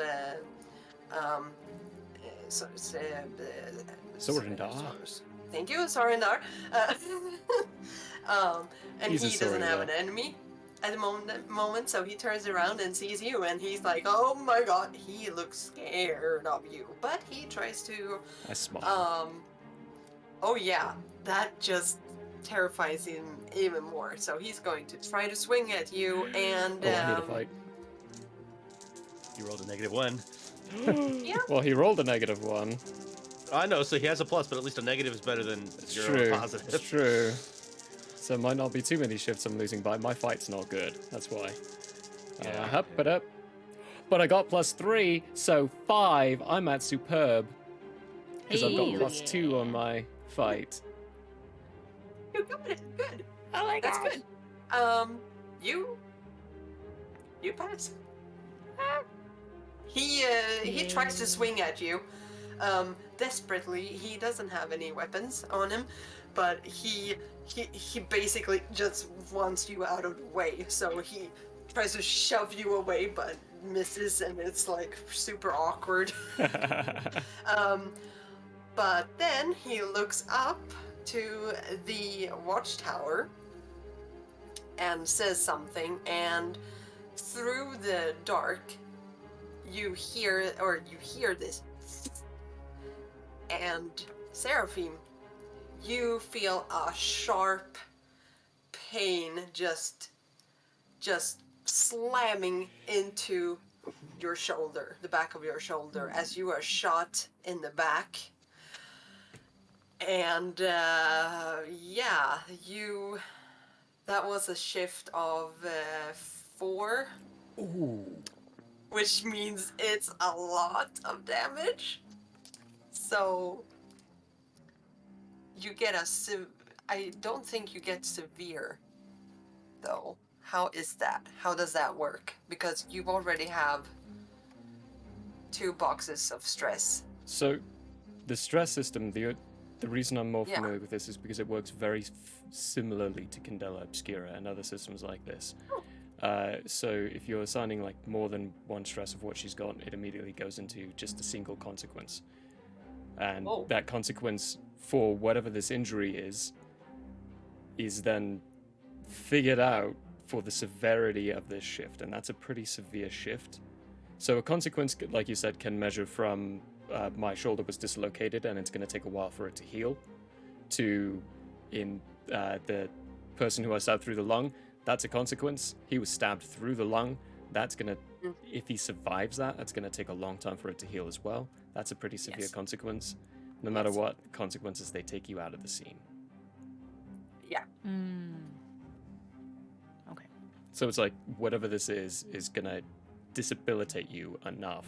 Sorindar. Thank you, Sorindar. And He's a he doesn't have Sorindar. an enemy at the moment, so he turns around and sees you, and he's like, "Oh my god!" He looks scared of you, but he tries to. I smile. Oh yeah, that just terrifies him even more. So he's going to try to swing at you, and Oh, I need a fight. You rolled a -1. Yeah. Well, he rolled a -1. I know, so he has a plus, but at least a negative is better than It's 0 true. or positive. It's true. So it might not be too many shifts I'm losing by. My fight's not good. That's why. Yeah. But I got +3, so 5. I'm at superb. Because I've got Hey, +2 on my fight. You got it. Good. Oh my That's gosh. good. You pass. He tries to swing at you, desperately. He doesn't have any weapons on him, but he basically just wants you out of the way. So he tries to shove you away, but misses, and it's like super awkward. But then he looks up to the watchtower and says something, and through the dark you hear this, and Seraphim, you feel a sharp pain just slamming into your shoulder, the back of your shoulder, as you are shot in the back. And yeah, that was a shift of 4. Ooh. Which means it's a lot of damage. So you get I don't think you get severe, though. How is that? How does that work? Because you already have 2 boxes of stress. So, the stress system, the reason I'm more Yeah. familiar with this is because it works very similarly to Candela Obscura and other systems like this. So if you're assigning like more than 1 stress of what she's got, it immediately goes into just a single consequence. And Oh. that consequence for whatever this injury is then figured out for the severity of this shift, and that's a pretty severe shift. So a consequence, like you said, can measure from my shoulder was dislocated and it's going to take a while for it to heal, to in the person who I stabbed through the lung, that's a consequence. He was stabbed through the lung. That's going to, if he survives that, that's going to take a long time for it to heal as well. That's a pretty severe Yes. consequence. No matter Yes. what consequences, they take you out of the scene. Yeah. Okay. So it's like whatever this is going to disabilitate you enough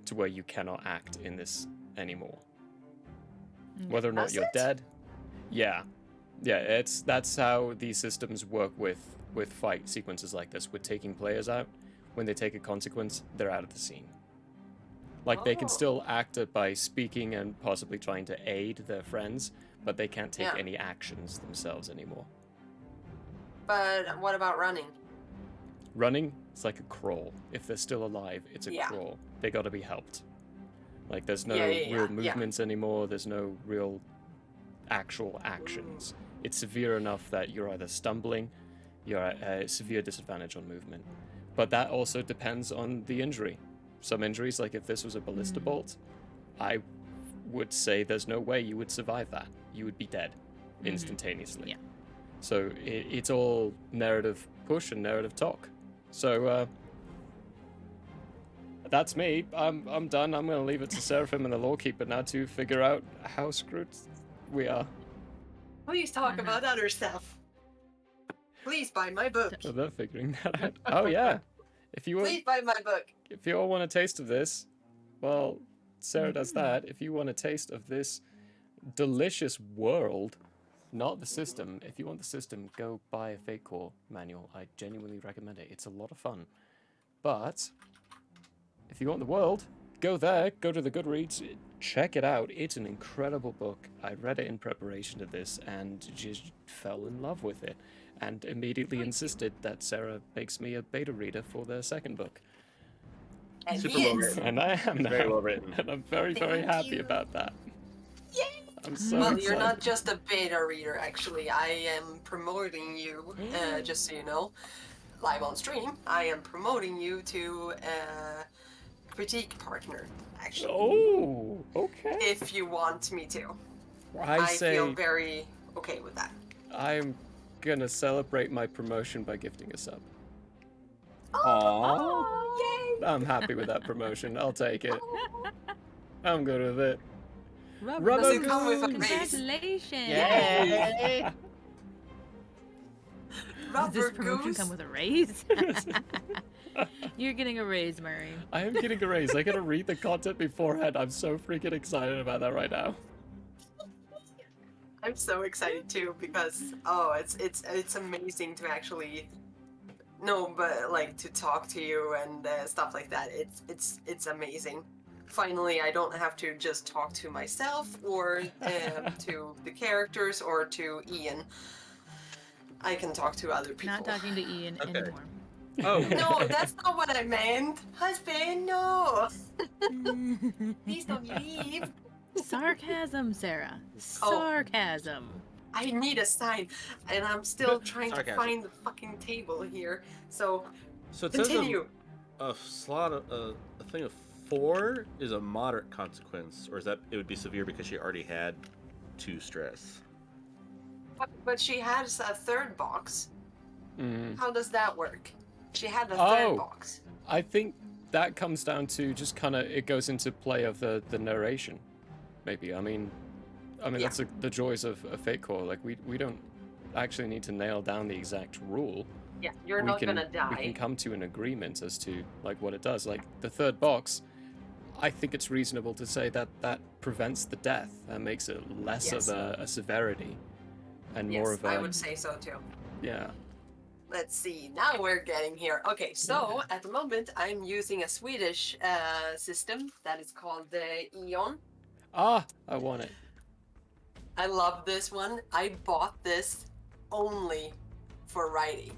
to where you cannot act in this anymore. Whether or not Does you're it? dead. Yeah. Yeah, that's how these systems work with fight sequences like this, with taking players out. When they take a consequence, they're out of the scene. Like they can Oh. still act it by speaking and possibly trying to aid their friends, but they can't take Yeah. any actions themselves anymore. But what about running? Running, it's like a crawl. If they're still alive, it's a Yeah. crawl. They gotta be helped. Like there's no Yeah, real yeah. movements anymore, there's no real actual actions. It's severe enough that you're either stumbling, you're at a severe disadvantage on movement. But that also depends on the injury. Some injuries, like if this was a ballista bolt, I would say there's no way you would survive that. You would be dead instantaneously. Yeah. So it's all narrative push and narrative talk. So that's me. I'm done. I'm gonna leave it to Seraphim and the Lawkeeper now to figure out how screwed we are. Please talk about other stuff. Please buy my book. So they're figuring that out. Oh yeah. If you Please buy my book. if you all want a taste of this, well, Sarah does that. If you want a taste of this delicious world, not the system. If you want the system, go buy a Fate Core manual. I genuinely recommend it. It's a lot of fun. But if you want the world, go there, go to the Goodreads, check it out. It's an incredible book. I read it in preparation to this and just fell in love with it, and immediately insisted that Sarah makes me a beta reader for the second book. And Super he well is. written. And I am now. Very well written. And I'm very, very Thank happy you. about that. Yay! I'm so Well, excited. you're not just a beta reader, actually. I am promoting you, just so you know, live on stream. I am promoting you to critique partner, actually, Oh, okay. if you want me to. I say feel very okay with that. I'm gonna celebrate my promotion by gifting a sub. Aww. Oh, yay! I'm happy with that promotion. I'll take it. I'm good with it. Rubber Does it come with a Goose, raise? Congratulations! Yay! Does Rubber this promotion Goose. come with a raise? You're getting a raise, Murray. I am getting a raise. I gotta read the content beforehand. I'm so freaking excited about that right now. I'm so excited too because it's amazing to actually but like to talk to you and stuff like that. It's amazing. Finally, I don't have to just talk to myself or to the characters or to Ian. I can talk to other people. Not talking to Ian Okay. anymore. Oh, No, that's not what I meant. Husband, no. Please don't leave. Sarcasm, Sarah. Oh. Sarcasm. I need a sign, and I'm still trying to Sarcasm. find the fucking table here. So so it says continue. a slot a thing of 4 is a moderate consequence, or is that it would be severe because she already had 2 stress? But she has a third box. Mm. How does that work? She had a Oh. third box. I think that comes down to just kind of it goes into play of the narration, maybe. I mean Yeah. that's the joys of Fate Core. Like we don't actually need to nail down the exact rule. Yeah, you're we not can gonna we can die. come to an agreement as to like what it does. Like the third box, I think it's reasonable to say that that prevents the death and makes it less Yes. of a severity and Yes, more of a I would say so too. yeah. Let's see. Now we're getting here. Okay, so at the moment I'm using a Swedish system that is called the Eon. Ah, I want it. I love this one. I bought this only for writing.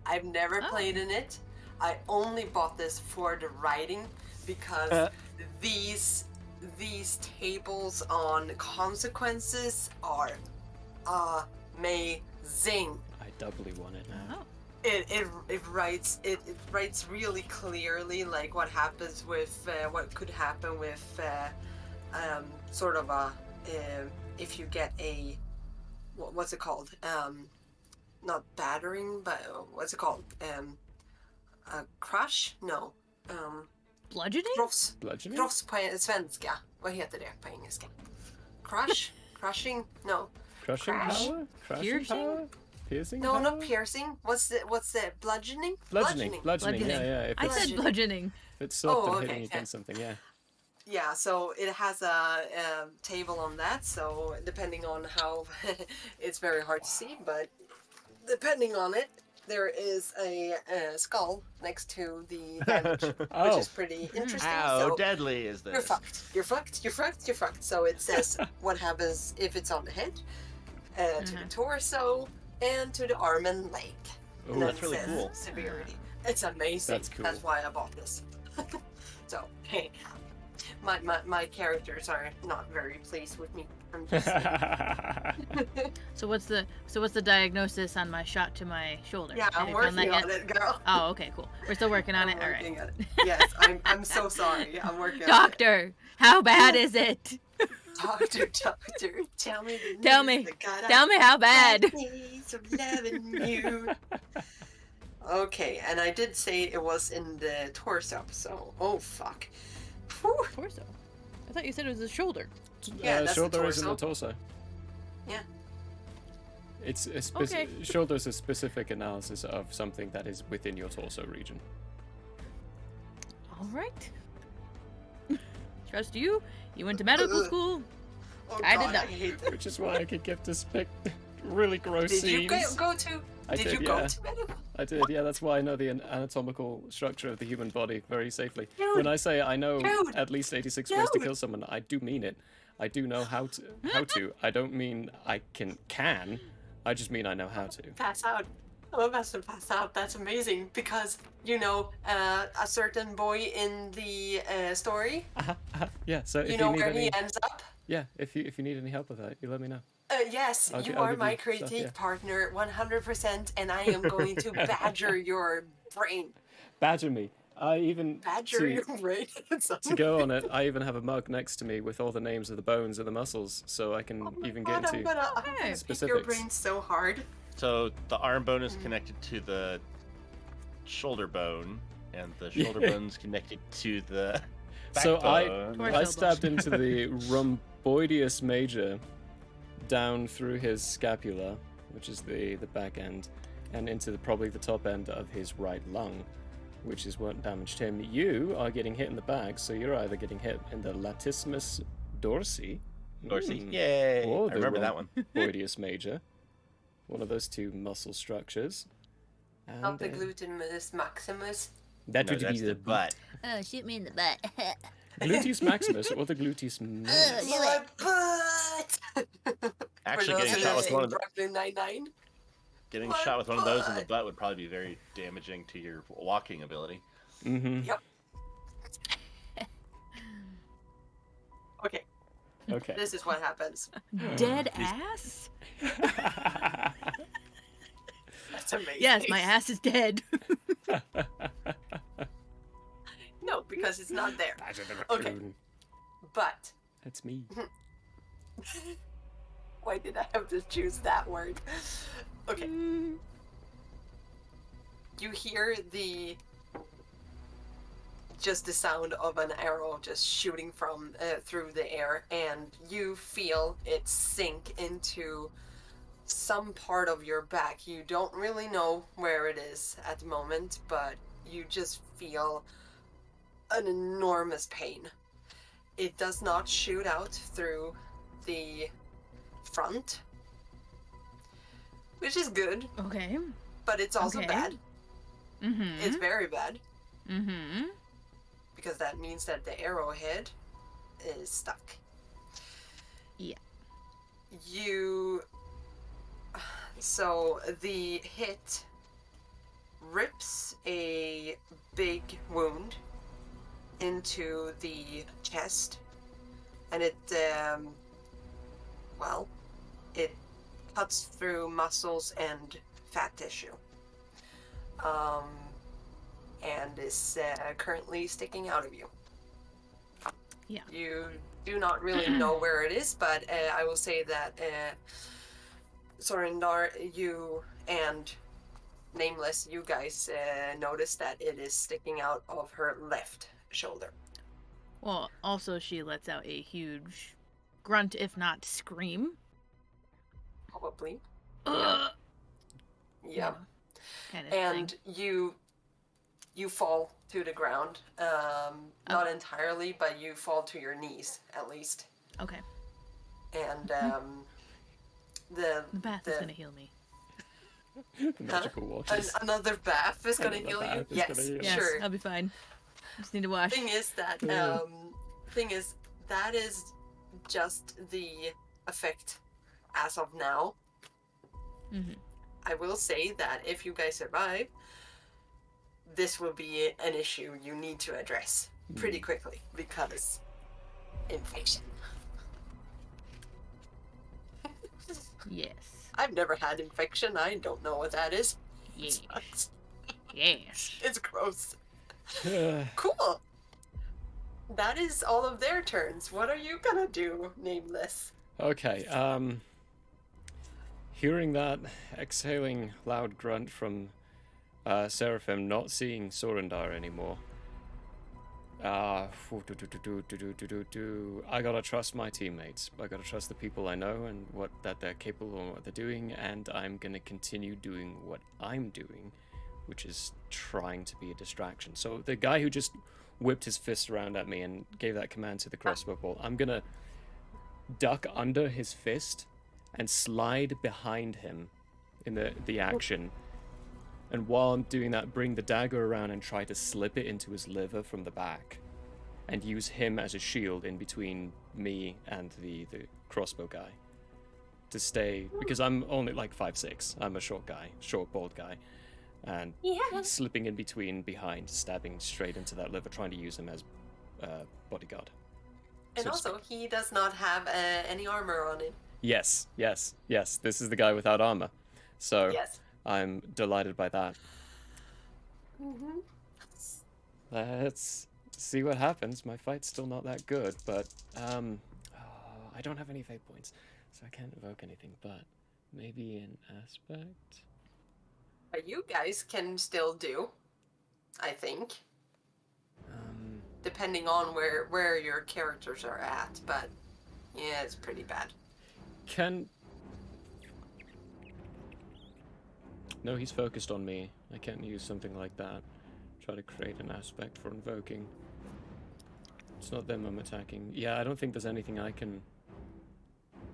I've never Oh. played in it. I only bought this for the writing because these tables on consequences are amazing. I doubly want it now. Oh. It writes really clearly like what happens with what could happen with sort of a if you get a what's it called not battering but what's it called a crush no Bludgeoning? Bludgeoning? Cross på svenska. Vad heter det på engelska? Crushing? No. Crushing Crash? power? Crushing Piercing? power? Piercing No, power? not piercing. What's the bludgeoning? Bludgeoning. Yeah, Bludgeoning. yeah. If I it's, said bludgeoning. if it's soft Oh, and okay, hitting yeah. against something, yeah. Yeah, so it has a table on that. So depending on how, it's very hard to see, but depending on it, there is a skull next to the damage, which Oh. is pretty interesting. How so deadly is this? you're fucked. You're fucked. You're fucked. You're fucked. So it says what happens if it's on the head, to the torso, and to the arm and leg. Ooh, And then that's it really says cool. Severity. It's amazing. That's cool. That's why I bought this. So hey, my characters are not very pleased with me. I'm just So what's the diagnosis on my shot to my shoulder? yeah, Have I'm you found that working on yet? it, girl. Oh, okay, cool. We're still working on I'm it. All right. working on it. Yes, I'm so sorry. I'm working on it. Doctor, how bad is it? Doctor, tell me the Tell news, me. the God Tell me how bad. needs of loving you. Okay, and I did say it was in the torso, so oh fuck. Whew. Torso. I thought you said it was the shoulder. Yeah, that's the shoulder is in the torso. torso. Yeah. It's a Okay. shoulder is a specific analysis of something that is within your torso region. All right. Trust you. You went to medical Ugh. school. Oh I did God, not. I hate that. Which is why I could get to pick really gross Did you scenes. go to? I Did did, you go yeah. to medical? I did, yeah. That's why I know the anatomical structure of the human body very safely. Dude, When I say I know dude, at least 86 ways to dude. kill someone, I do mean it. I do know how to. How to. I don't mean I can. I just mean I know how to. Pass out. I'm about to pass out. That's amazing because you know a certain boy in the story. Yeah. So if You know need where any, he ends up. yeah, if you need any help with that, you let me know. Yes, I'll you gi- I'll are give my you critique stuff, yeah. partner 100%, and I am going to badger your brain. Badger me. I even Badger your brain. to go on it, I even have a mug next to me with all the names of the bones and the muscles, so I can Oh my even God, get I'm into. gonna pick your specifics. brain so hard. So the arm bone is connected to the shoulder bone, and the shoulder Yeah. bone's connected to the So backbone. Torso I bone. stabbed into the rhomboideus major down through his scapula, which is the back end, and into probably the top end of his right lung, which is what damaged him. You are getting hit in the back, so you're either getting hit in the latissimus dorsi. Dorsey. Mm, Yay! or I the remember that one. rhomboideus major. One of those two muscle structures. And, Not the gluteus maximus. that No, would that's be the butt. Oh, shoot me in the butt. gluteus maximus or the gluteus minimus. My butt! Actually, For getting those shot who with have one seen of Brooklyn Nine-Nine. getting My shot with one of those in the butt. butt would probably be very damaging to your walking ability. Mm-hmm. Yep. Okay, Okay. this is what happens. Dead ass? That's amazing. Yes, my ass is dead. No, because it's not there. Badger the Okay. raccoon. But That's me. why did I have to choose that word? Okay. You hear just the sound of an arrow just shooting from through the air, and you feel it sink into some part of your back. You don't really know where it is at the moment, but you just feel an enormous pain. It does not shoot out through the front, which is good, Okay. but it's also Okay. bad. Mm-hmm. It's very bad Mm-hmm. because that means that the arrowhead is stuck. Yeah. So the hit rips a big wound into the chest, and it cuts through muscles and fat tissue, and is currently sticking out of you. Yeah. You do not really know where it is, but I will say that Sorindar, you and Nameless, you guys notice that it is sticking out of her left shoulder. Well, also she lets out a huge grunt, if not scream. Probably. Ugh. Yeah. Kind of And thing. you fall to the ground. Not entirely, but you fall to your knees at least. Okay. And the The bath is gonna heal me. The magical waters. another bath is gonna Another heal you. bath is Yes, gonna heal. Yes, sure. I'll be fine. Just need to wash. Thing is that that is just the effect as of now. Mhm. I will say that if you guys survive, this will be an issue you need to address pretty quickly because infection. Yes. I've never had infection. I don't know what that is. Yes. Sucks. Yes. It's gross. Cool. That is all of their turns. What are you gonna do, Nameless? Okay, hearing that exhaling loud grunt from Seraphim, not seeing Sorindar anymore. I gotta trust my teammates. I gotta trust the people I know and that they're capable of what they're doing, and I'm gonna continue doing what I'm doing, which is trying to be a distraction. So the guy who just whipped his fist around at me and gave that command to the crossbow bolt, I'm gonna duck under his fist and slide behind him in the action. And while I'm doing that, bring the dagger around and try to slip it into his liver from the back. And use him as a shield in between me and the crossbow guy. To stay, because I'm only like 5'6". I'm a short guy, short, bald guy. And slipping in between, behind, stabbing straight into that liver, trying to use him as bodyguard. And so to also, speak. he does not have any armor on him. Yes. This is the guy without armor. So Yes. I'm delighted by that. Mm-hmm. Let's see what happens. My fight's still not that good, but I don't have any fate points, so I can't evoke anything. But maybe an aspect. But you guys can still do, I think, depending on where your characters are at. But yeah, it's pretty bad. No, he's focused on me. I can't use something like that. Try to create an aspect for invoking. It's not them I'm attacking. Yeah, I don't think there's anything I can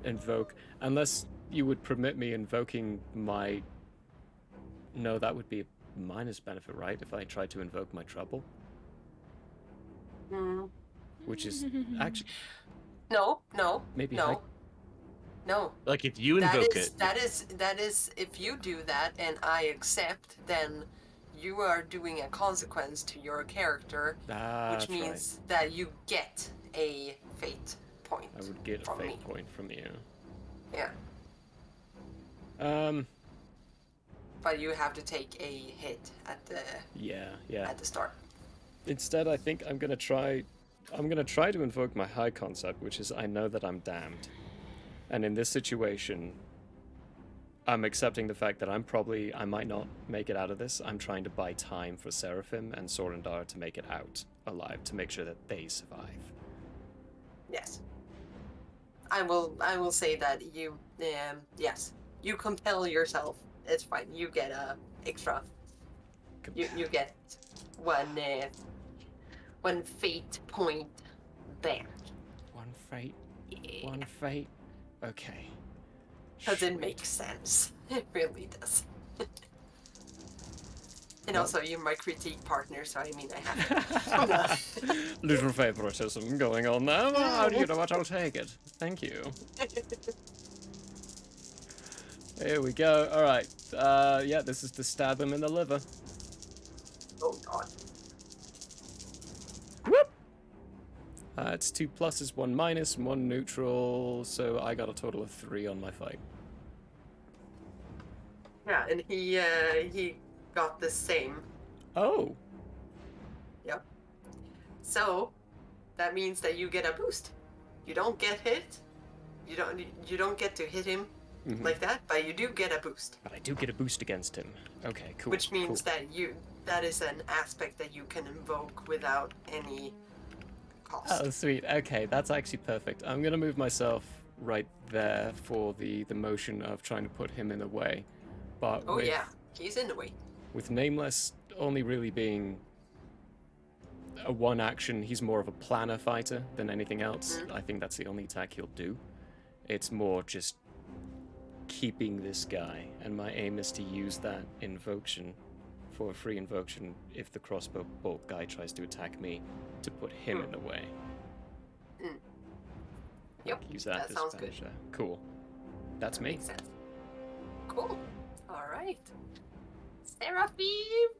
invoke. Unless you would permit me invoking my... No, that would be a minus benefit, right? If I tried to invoke my trouble. Which is actually... No. Maybe no. No. Like if you invoke it. That is if you do that and I accept, then you are doing a consequence to your character, which means that you get a fate point. I would get a fate point from you. Yeah. But you have to take a hit at the at the start. Instead, I think I'm gonna try to invoke my high concept, which is I know that I'm damned. And in this situation, I'm accepting the fact that I might not make it out of this. I'm trying to buy time for Seraphim and Sorendar to make it out alive, to make sure that they survive. Yes. I will say that you, yes, you compel yourself. It's fine. You get a extra. You get one fate point back. One fate. Yeah. One fate. Okay. Because it makes sense. It really does. And also, you're my critique partner, so I mean, I have to. Little favoritism going on there. Well, you know what? I'll take it. Thank you. Here we go. All right. Yeah, this is to stab him in the liver. Oh God. Whoop. It's 2 pluses, 1 minus, 1 neutral. So I got a total of 3 on my fight. Yeah, and he got the same. Oh. Yep. So that means that you get a boost. You don't get hit. You don't get to hit him like that, but you do get a boost. But I do get a boost against him. Okay, cool. Which means cool. that is an aspect that you can invoke without any cost. Oh, sweet. Okay, that's actually perfect. I'm gonna move myself right there for the motion of trying to put him in the way. But oh yeah, he's in the way. With Nameless only really being a one action, he's more of a planner fighter than anything else. I think that's the only attack he'll do. It's more just keeping this guy, and my aim is to use that invocation for a free invocation if the crossbow bolt guy tries to attack me, to put him in the way. Yep, Use that sounds good. Cool. That's me. Makes sense. Cool. All right. Seraphim,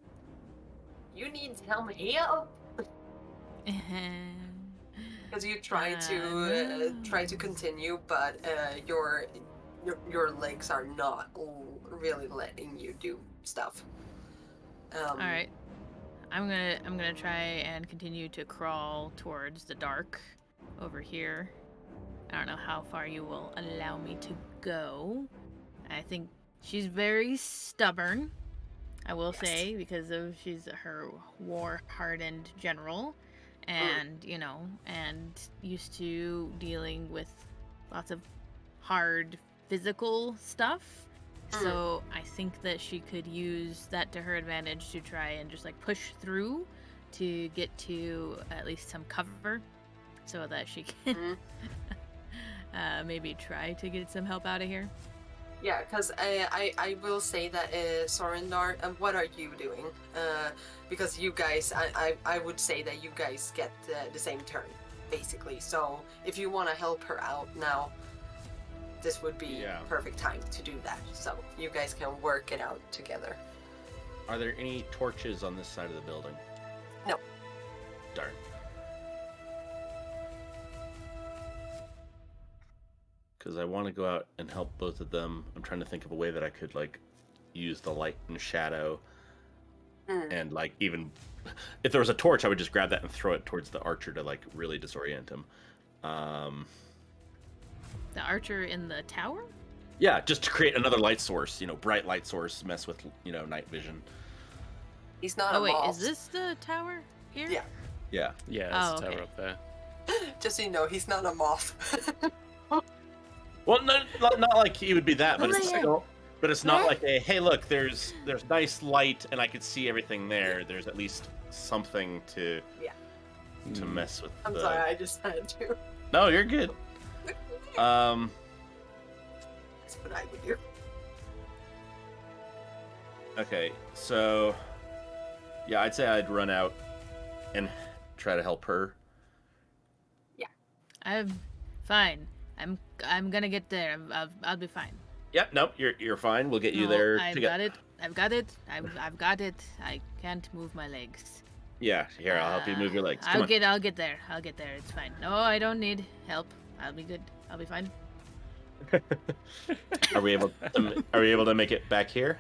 you need some help. Because you try to continue, but your legs are not really letting you do stuff. All right, I'm gonna try and continue to crawl towards the dark over here. I don't know how far you will allow me to go. I think she's very stubborn, I will say, because she's her war-hardened general, and and used to dealing with lots of hard physical stuff. So I think that she could use that to her advantage to try and just like push through to get to at least some cover, so that she can maybe try to get some help out of here. Yeah, because I will say that Sorendar, what are you doing? Because you guys, I would say that you guys get the same turn, basically. So if you want to help her out now, this would be perfect time to do that. So you guys can work it out together. Are there any torches on this side of the building? No. Darn. Because I want to go out and help both of them. I'm trying to think of a way that I could like use the light and shadow And like even if there was a torch, I would just grab that and throw it towards the archer to like really disorient him. The archer in the tower? Yeah, just to create another light source, bright light source, mess with, night vision. He's not Oh a wait, moth. is this the tower here? Yeah. Yeah. Yeah, Oh, there's a tower okay. up there. Just so you know, he's not a moth. Well, not like he would be that, but Oh, it's yeah. but it's not like a hey, look, there's nice light and I can see everything there. There's at least something to Hmm. mess with. I'm the... sorry, I just had to. No, you're good. That's what I would do. Okay, so yeah, I'd say I'd run out and try to help her. I'm fine. I'm gonna get there. I'll be fine. Yep, nope, you're fine. We'll get you No, there. I've got it. I've got it. I've got it. I can't move my legs. Yeah, here I'll help you move your legs. Come I'll on. get there. I'll get there. It's fine. No, I don't need help. I'll be good. I'll be fine. Are we able to make it back here?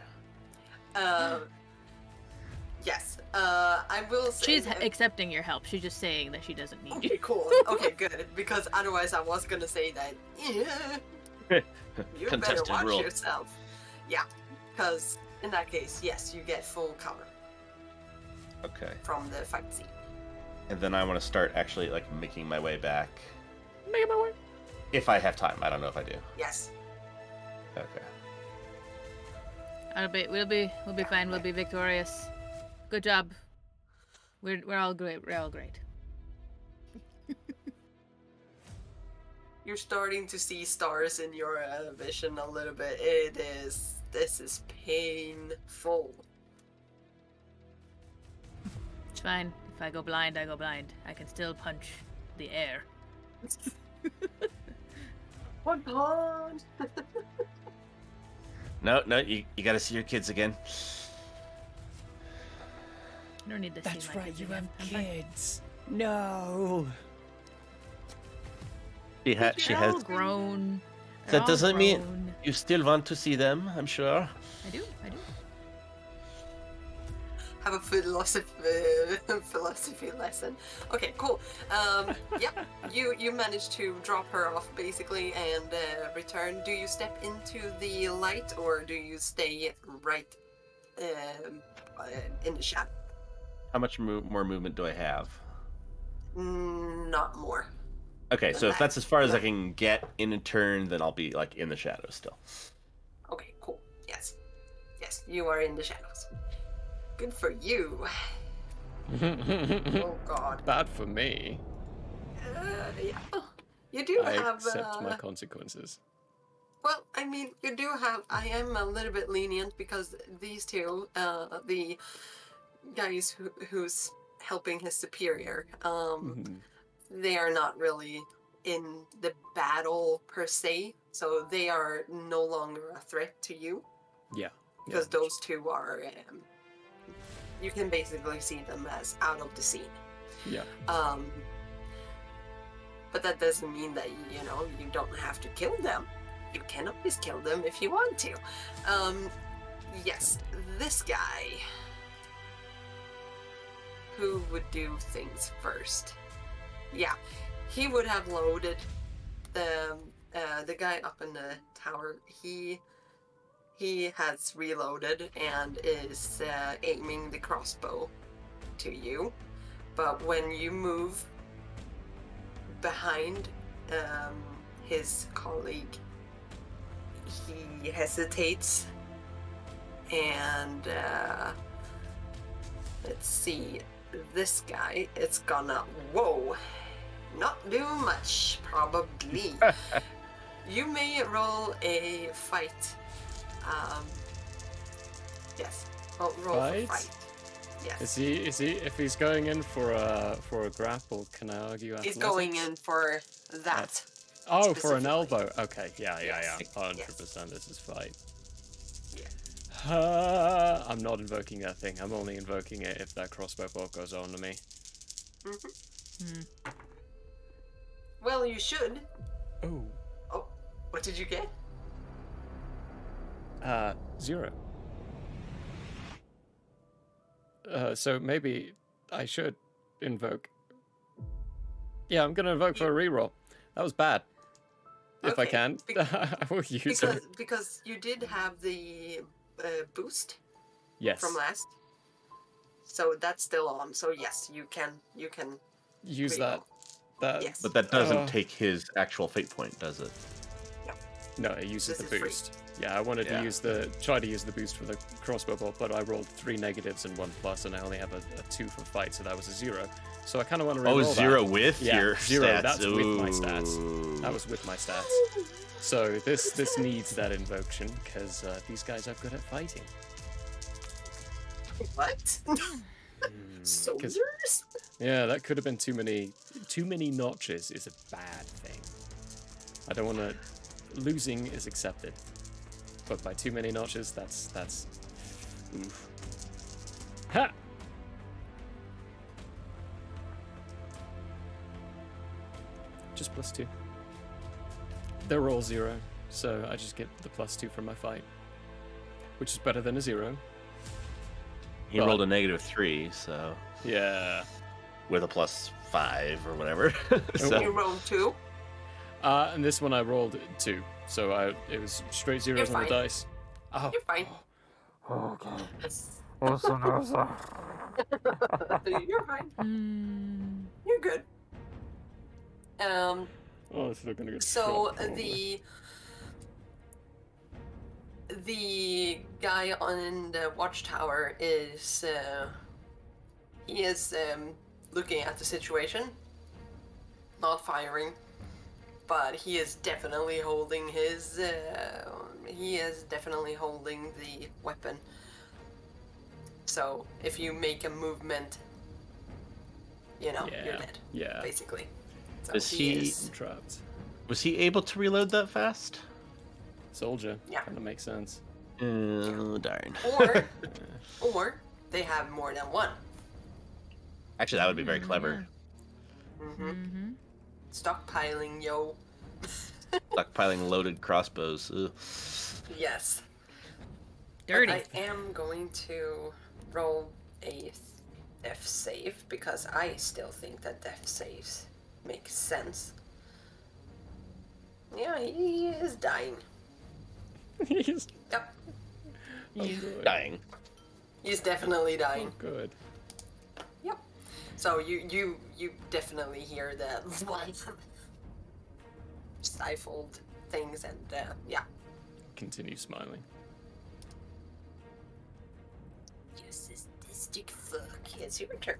Yes. I will say. She's accepting your help. She's just saying that she doesn't need you. Okay, cool. Okay, good. Because otherwise, I was gonna say that. Yeah, you better Contested watch rule. yourself. Yeah. Because in that case, yes, you get full cover Okay. from the fight scene. And then I want to start actually like making my way back. Make my way. If I have time. I don't know if I do. Yes. Okay. We'll be fine. We'll be victorious. Good job. We're all great. We're all great. You're starting to see stars in your vision a little bit. This is painful. It's fine. If I go blind, I go blind. I can still punch the air. What god? No, you got to see your kids again. I don't need to That's see my right, kids you again. have I'm fine. kids. No. She They're has. all grown. That They're all doesn't mean- grown. You still want to see them, I'm sure. I do. Have a philosophy lesson. Okay, cool. Yep. You managed to drop her off basically and return. Do you step into the light or do you stay right in the shadow? How much more movement do I have? Not more. Okay, so if that's as far as I can get in a turn, then I'll be like in the shadows still. Okay, cool. Yes, you are in the shadows. Good for you. Oh God. Bad for me. Yeah. You do I have. accept my consequences. Well, I mean, you do have. I am a little bit lenient because these two, the guys who's helping his superior, Mhm. they are not really in the battle per se, so they are no longer a threat to you Yeah. because those two are. You can basically see them as out of the scene. Yeah. But that doesn't mean that you don't have to kill them. You can always kill them if you want to. Yes, this guy. Who would do things first? Yeah, he would have loaded the guy up in the tower. He has reloaded and is aiming the crossbow to you. But when you move behind his colleague, he hesitates and let's see, this guy, it's gonna, whoa, not do much, probably. You may roll a fight. Yes, roll Fight? for fight. Yes. Is he? If he's going in for a grapple, can I argue athletics? He's going in for that. Oh, for an specifically. elbow. Okay. Yeah. Yes. 100%. This is fight. Yeah. I'm not invoking that thing. I'm only invoking it if that crossbow bolt goes on to me. Well, you should. Oh. Oh, what did you get? 0. So maybe I should invoke. Yeah, I'm gonna invoke for a reroll. That was bad. If I Okay, can, I will use it. because you did have the boost Yes. from last, so that's still on. So yes, you can Use reroll. that. Yes. But that doesn't Oh. take his actual fate point, does it? No, it uses This the is free. boost. Yeah, I wanted Yeah. to try to use the boost for the crossbow bolt, but I rolled 3 negatives and 1 plus, and I only have a 2 for fight, so that was a 0. So I kind of want to reroll Oh, that. 0 with Yeah, your 0, stats. that's with my stats. Ooh. That was with my stats. So this needs that invocation because these guys are good at fighting. What? Hmm, 'cause- Soldiers? yeah, that could have been too many. Too many notches is a bad thing. I don't want to. Losing is accepted, but by too many notches, that's oof. Ha! Just +2. They're all 0, so I just get the +2 from my fight, which is better than a 0. He Well- rolled a -3, so Yeah. with a +5 or whatever. You so rolled 2. And this one I rolled 2, so it was straight zeros on the fine. dice. Oh. You're fine. Okay. Yes. Also, You're fine. Mm, You're good. Oh, it's not gonna get So shot, probably. the guy on the watchtower is he is looking at the situation, not firing, but he is definitely holding his the weapon. So if you make a movement, you're Yeah. dead, Yeah. basically. So Is he- I'm trapped. was he able to reload that fast? Soldier. Yeah. Kind of makes sense. Darn. or they have more than one. Actually, that would be very clever. Mm-hmm. mm-hmm. Stockpiling, yo. Stockpiling loaded crossbows. Ugh. Yes. Dirty. But I am going to roll a death save because I still think that death saves make sense. Yeah, he is dying. He's Yep, good. Dying. he's definitely Oh, dying. good. Yep. So you definitely hear the stifled things and yeah. Continue smiling. You sadistic fuck. It's your turn.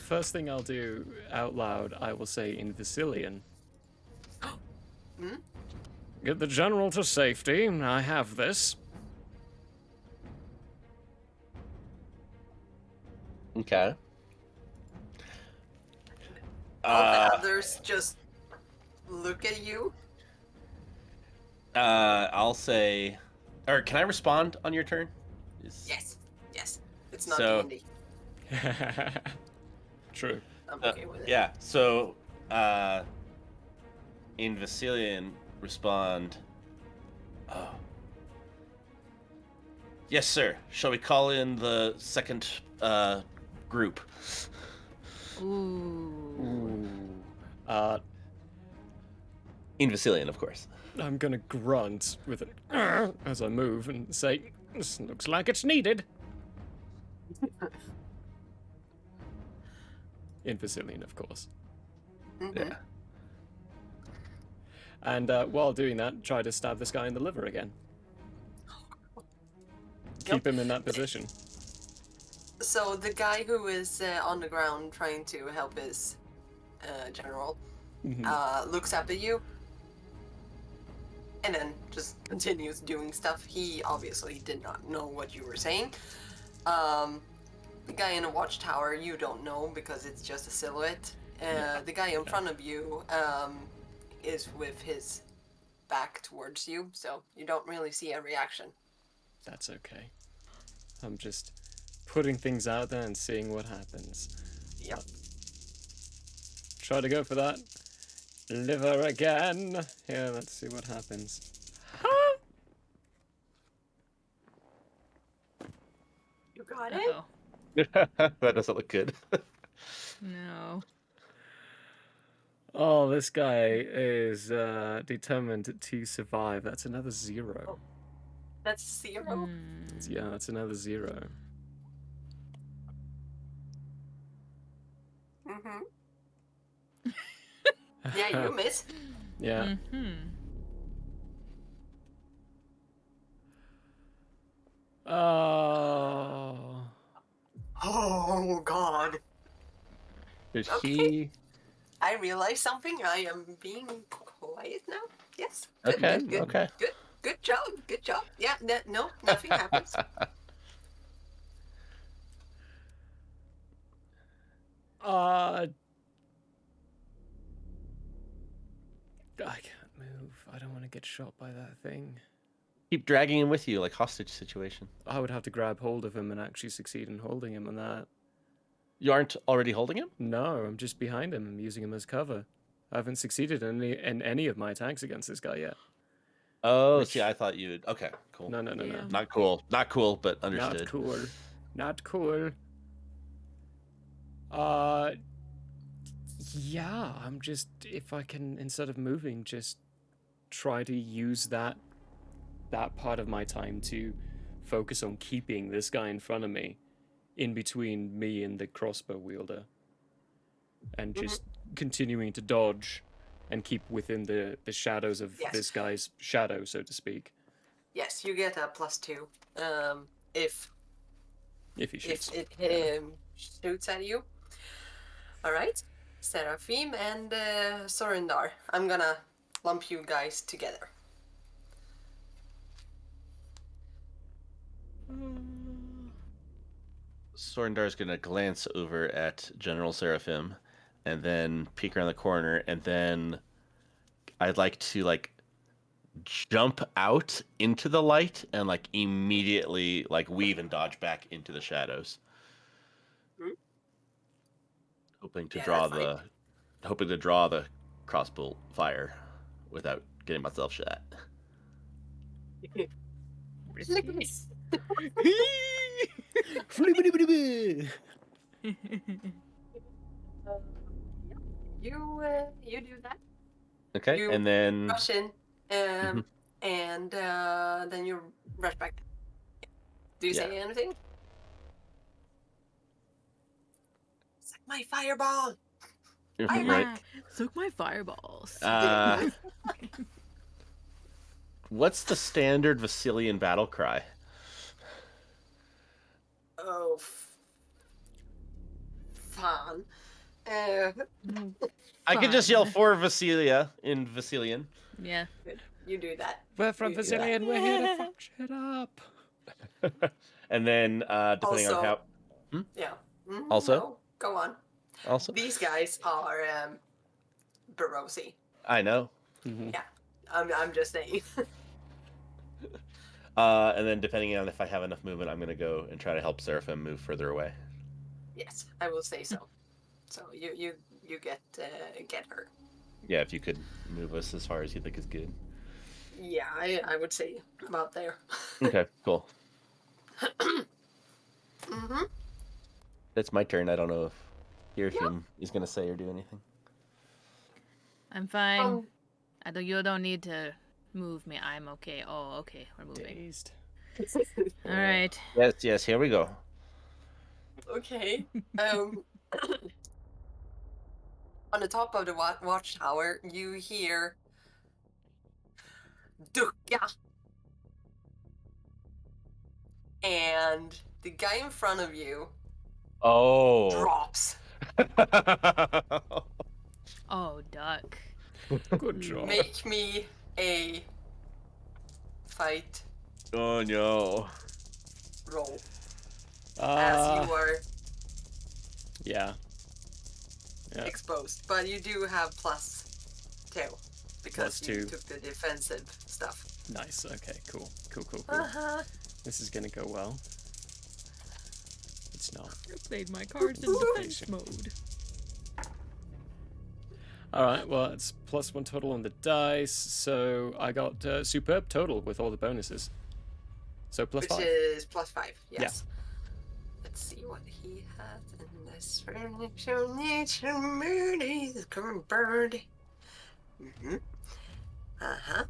First thing I'll do out loud, I will say in Vasilian. Hmm? Get the general to safety. I have this. Okay. All the others just look at you. I'll say, or can I respond on your turn? Yes. It's not So- D&D. True. I'm okay with it. Yeah. So, in Vasilian, respond. Oh. Yes, sir. Shall we call in the second group? Ooh. In Vasilian, of course. I'm gonna grunt with it as I move and say, "This looks like it's needed." In Vasilian, of course. Mhm. Yeah. And while doing that, try to stab this guy in the liver again. Keep him in that position. So the guy who is on the ground trying to help his general looks up at you and then just continues doing stuff. He obviously did not know what you were saying. The guy in the watchtower, you don't know because it's just a silhouette. The guy in front of you is with his back towards you, so you don't really see a reaction. That's okay. I'm just putting things out there and seeing what happens. Yep. Try to go for that liver again. Here, let's see what happens. You got it? Uh-oh. That doesn't look good. No. Oh, this guy is determined to survive. That's another 0. That's 0. Hmm. Yeah, that's another 0. Mm-hmm. Yeah, you miss. Yeah. Mm-hmm. Oh. Oh God. Did Okay. he? I realize something. I am being quiet now. Yes. Good, Okay. good, good, Okay. good. Good job. Good job. Yeah. No, nothing happens. I can't move. I don't want to get shot by that thing. Keep dragging him with you, like hostage situation. I would have to grab hold of him and actually succeed in holding him on that. You aren't already holding him? No, I'm just behind him. I'm using him as cover. I haven't succeeded in any of my attacks against this guy yet. Oh, Which- see, I thought you'd. Okay, cool. No. Yeah. Not cool. Not cool, but understood. Not cool. Not cool. Yeah, I'm just, if I can, instead of moving, just try to use that part of my time to focus on keeping this guy in front of me, in between me and the crossbow wielder, and just continuing to dodge and keep within the shadows of Yes. this guy's shadow, so to speak. Yes, you get a +2. If If he shoots. it shoots at you. All right, Seraphim and Sorindar. I'm gonna lump you guys together. Sorindar's gonna glance over at General Seraphim, and then peek around the corner, and then I'd like to jump out into the light and immediately weave and dodge back into the shadows. Hmm? Hoping to Yeah, that's draw the crossbow fire without getting myself shot. Risky. You do that. Okay, You and then rush in, and then you rush back. Do you say anything? It's like my fireball. right. Soak my fireballs. What's the standard Vasilian battle cry? Oh, fun. I could just yell Fun. for Vasilia in Vasilian. Yeah. Good. You do that. We're from You do Vasilian, we're here to fuck shit up. And then depending on Also- how Yeah. Mhm, Also? no, go on. also These guys are Barosi. I know. Yeah. I'm just saying. And then depending on if I have enough movement, I'm gonna go and try to help Seraphim move further away. Yes, I will say so. So you get her. Yeah, if you could move us as far as you think is good. Yeah, I would say about there. Okay, cool. Mm-hmm. That's my turn. I don't know if Hirthim is gonna say or do anything. I'm fine. Um, You don't need to move me. I'm okay. Oh, okay. We're moving. Dazed. All right. Yes, here we go. Okay. On the top of the watchtower, you hear Ducka. And the guy in front of you Oh. drops. Oh, duck. Good job. Make me a fight Oh no. roll. As you are Yeah. Yeah. exposed. But you do have +2. Because you +2. took the defensive stuff. Nice. Okay. Cool. Cool. Uh-huh. This is gonna go well. It's not. Played my cards in defense mode. All right. Well, it's +1 total on the dice. So I got superb total with all the bonuses. So +5. Which is +5, yes. he has in this furniture nature moody the current bird. Mm-hmm. Uh-huh.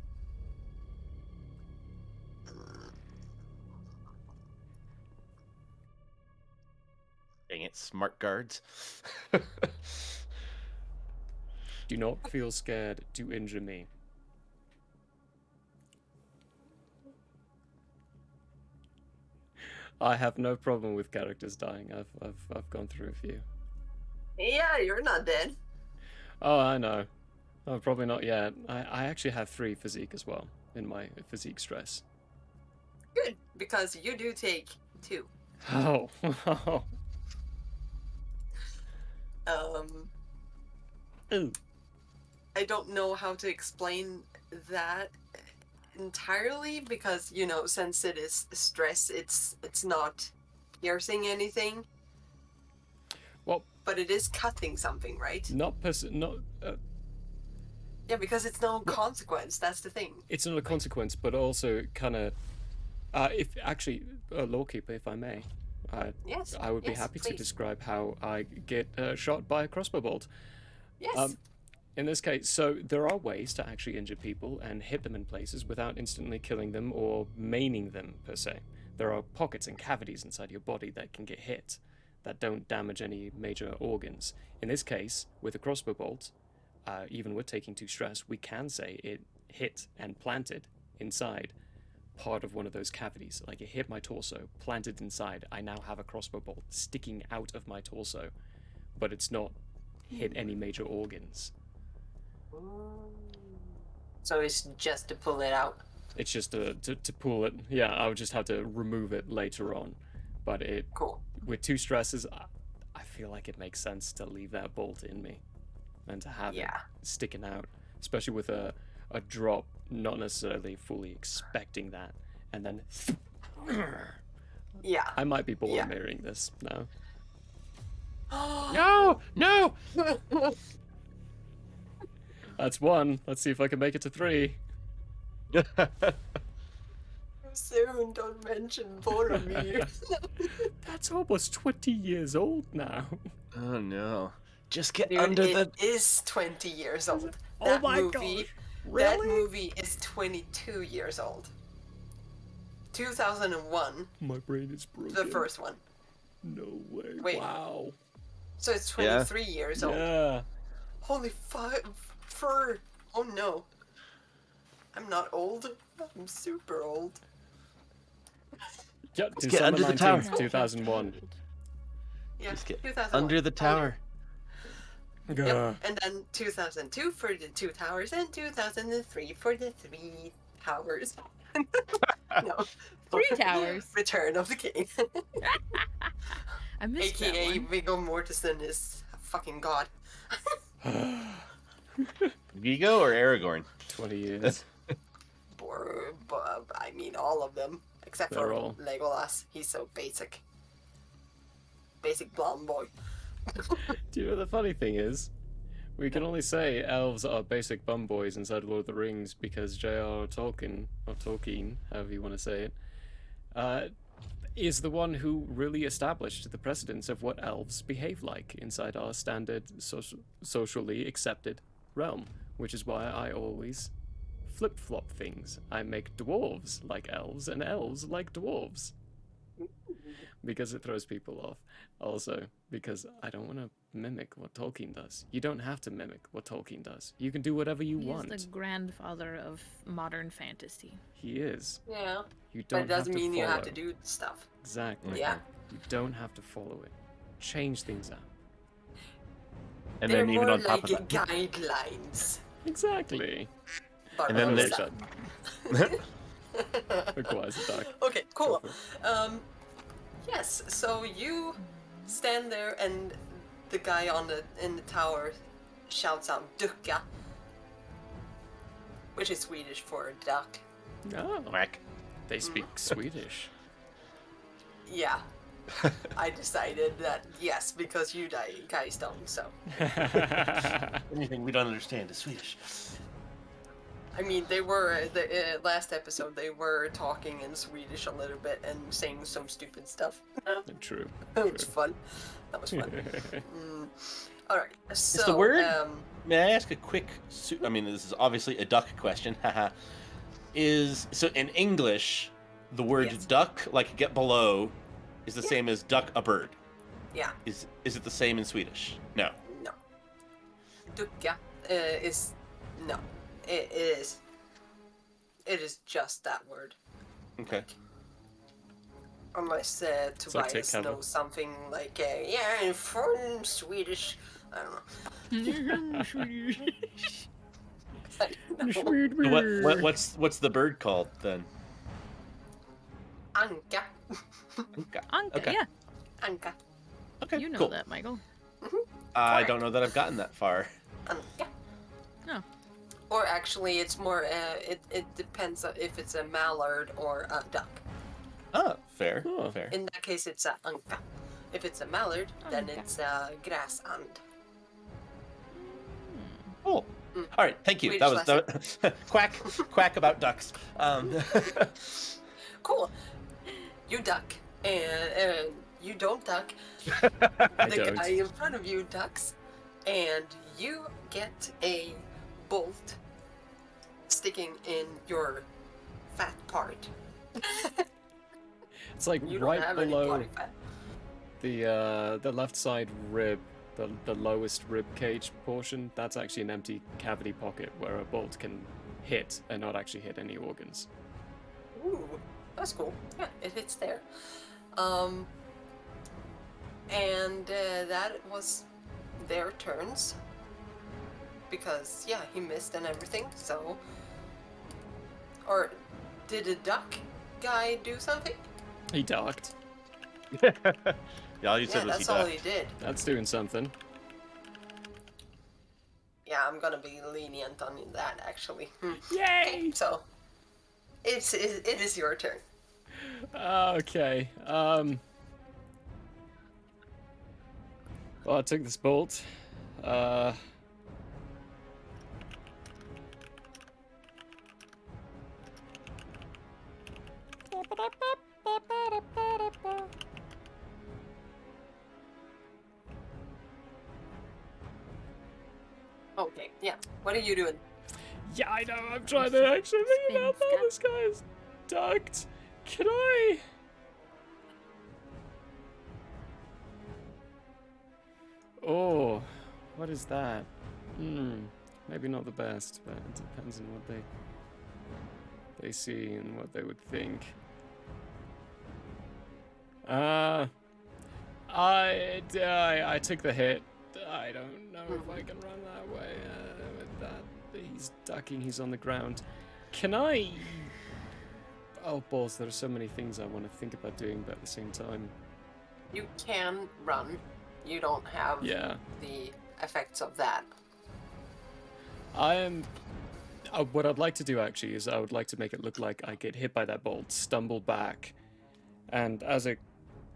Dang it, smart guards. Do not feel scared to injure me. I have no problem with characters dying. I've gone through a few. Yeah, you're not dead. Oh, I know. Oh, probably not yet. I actually have 3 physique as well in my physique stress. Good, because you do take 2. Oh. Ooh. I don't know how to explain that entirely because, you know, since it is stress, it's not piercing anything. Well, but it is cutting something, right? not. Yeah, because it's no consequence. That's the thing. It's not a consequence, but also kind of. If actually, Lawkeeper, if I may, Yes. I would be yes, happy to please. describe how I get shot by a crossbow bolt. Yes. In this case, so there are ways to actually injure people and hit them in places without instantly killing them or maiming them, per se. There are pockets and cavities inside your body that can get hit that don't damage any major organs. In this case, with a crossbow bolt, even with taking 2 stress, we can say it hit and planted inside part of one of those cavities. Like, it hit my torso, planted inside. I now have a crossbow bolt sticking out of my torso, but it's not hit any major organs. So it's just to pull it out. It's just to pull it. Yeah, I would just have to remove it later on. But it, Cool. with 2 stresses, I feel like it makes sense to leave that bolt in me and to have it Yeah. sticking out, especially with a drop, not necessarily fully expecting that, and then Yeah. I might be bored Yeah. mirroring this now. No! No! That's 1. Let's see if I can make it to 3. Soon, don't mention Boromir. That's almost 20 years old now. Oh no. Just get Dude, under it the. is 20 years old. Oh That my movie, gosh. That Really? movie is 22 years old. 2001, My brain is broken. the first one. No way. Wait. Wow. So it's Yeah. 23 years old. Yeah. Holy fur. Oh no. I'm not old. I'm super old. Yep, get December under the tower. 19th, 2001. Yeah, Just get 2001. under the tower. Gah. Yep. And then 2002 for the 2 towers, and 2003 for the 3 towers. No. 3 towers. Return of the King. I missed that AKA one. Viggo Mortensen is a fucking god. Vigo or Aragorn? 20 years. I mean, all of them. Except They're for all- Legolas. He's so basic. Basic blonde boy. Do you know the funny thing is? We can only say elves are basic bum boys inside Lord of the Rings because J.R. Tolkien, or Tolkien, however you want to say it, is the one who really established the precedence of what elves behave like inside our standard socially accepted realm, which is why I always flip-flop things. I make dwarves like elves and elves like dwarves. Because it throws people off. Also, because I don't want to mimic what Tolkien does. You don't have to mimic what Tolkien does. You can do whatever you He's want. the grandfather of modern fantasy. He is. Yeah. You But don't it doesn't have to mean you have to follow. do stuff. Exactly. Yeah. You don't have to follow it. Change things up. And They're then even more on top like of that. guidelines. Exactly. But And then I there's- like that. Requires a duck. Okay, cool. Go for it. Yes, so you stand there and the guy in the tower shouts out ducka, which is Swedish for duck. Oh, Whack. they speak Swedish. Yeah. I decided that yes, because you guys don't, so Anything we don't understand is Swedish. I mean, they were the last episode. They were talking in Swedish a little bit and saying some stupid stuff. True. It was fun. That was fun. All right. So, Is the word? May I ask a quick? I mean, this is obviously a duck question. Haha. Is so in English, the word Yes. duck, like get below, is the Yeah. same as duck a bird. Yeah. Is it the same in Swedish? No. No. Ducka is no. It is. It is just that word. Okay. Unless like Tobias take cover. knows something like yeah, from Swedish. I don't know. I don't know. So what's the bird called then? Anka. Okay. Anka, Okay. yeah. Anka. Okay. You know cool. that, Michael. I don't know that I've gotten that far. Anka. No. Or actually, it's more. It depends on if it's a mallard or a duck. Oh, fair. Oh. Fair. In that case, it's a anka. If it's a mallard, then Anka. it's a gräsand. Cool. Mm. All right. Thank you. Swedish That was quack about ducks. Cool. You duck, and you don't duck. I The don't. guy in front of you ducks, and you get a bolt sticking in your fat part. It's like You don't right have any below body fat. the left side rib, the lowest rib cage portion. That's actually an empty cavity pocket where a bolt can hit and not actually hit any organs. Ooh, that's cool. Yeah, it hits there. And that was their turns. Because, yeah, he missed and everything, so... Or did a duck guy do something? He ducked. Yeah, all you Yeah, said was he that's all ducked. he did. That's doing something. Yeah, I'm gonna be lenient on that, actually. Yay! So, it is your turn. Okay. Well, I took this bolt. Okay, yeah. What are you doing? Yeah, I know. I'm trying to actually think Spin about that. stuff. This guy is ducked. Can I? Oh, what is that? Maybe not the best, but it depends on what they see and what they would think. I took the hit. I don't know if I can run that way with that. He's ducking. He's on the ground. Can I? Oh balls! There are so many things I want to think about doing, but at the same time, You can run. You don't have yeah. the effects of that. I am. What I'd like to do actually is I would like to make it look like I get hit by that bolt, stumble back, and as a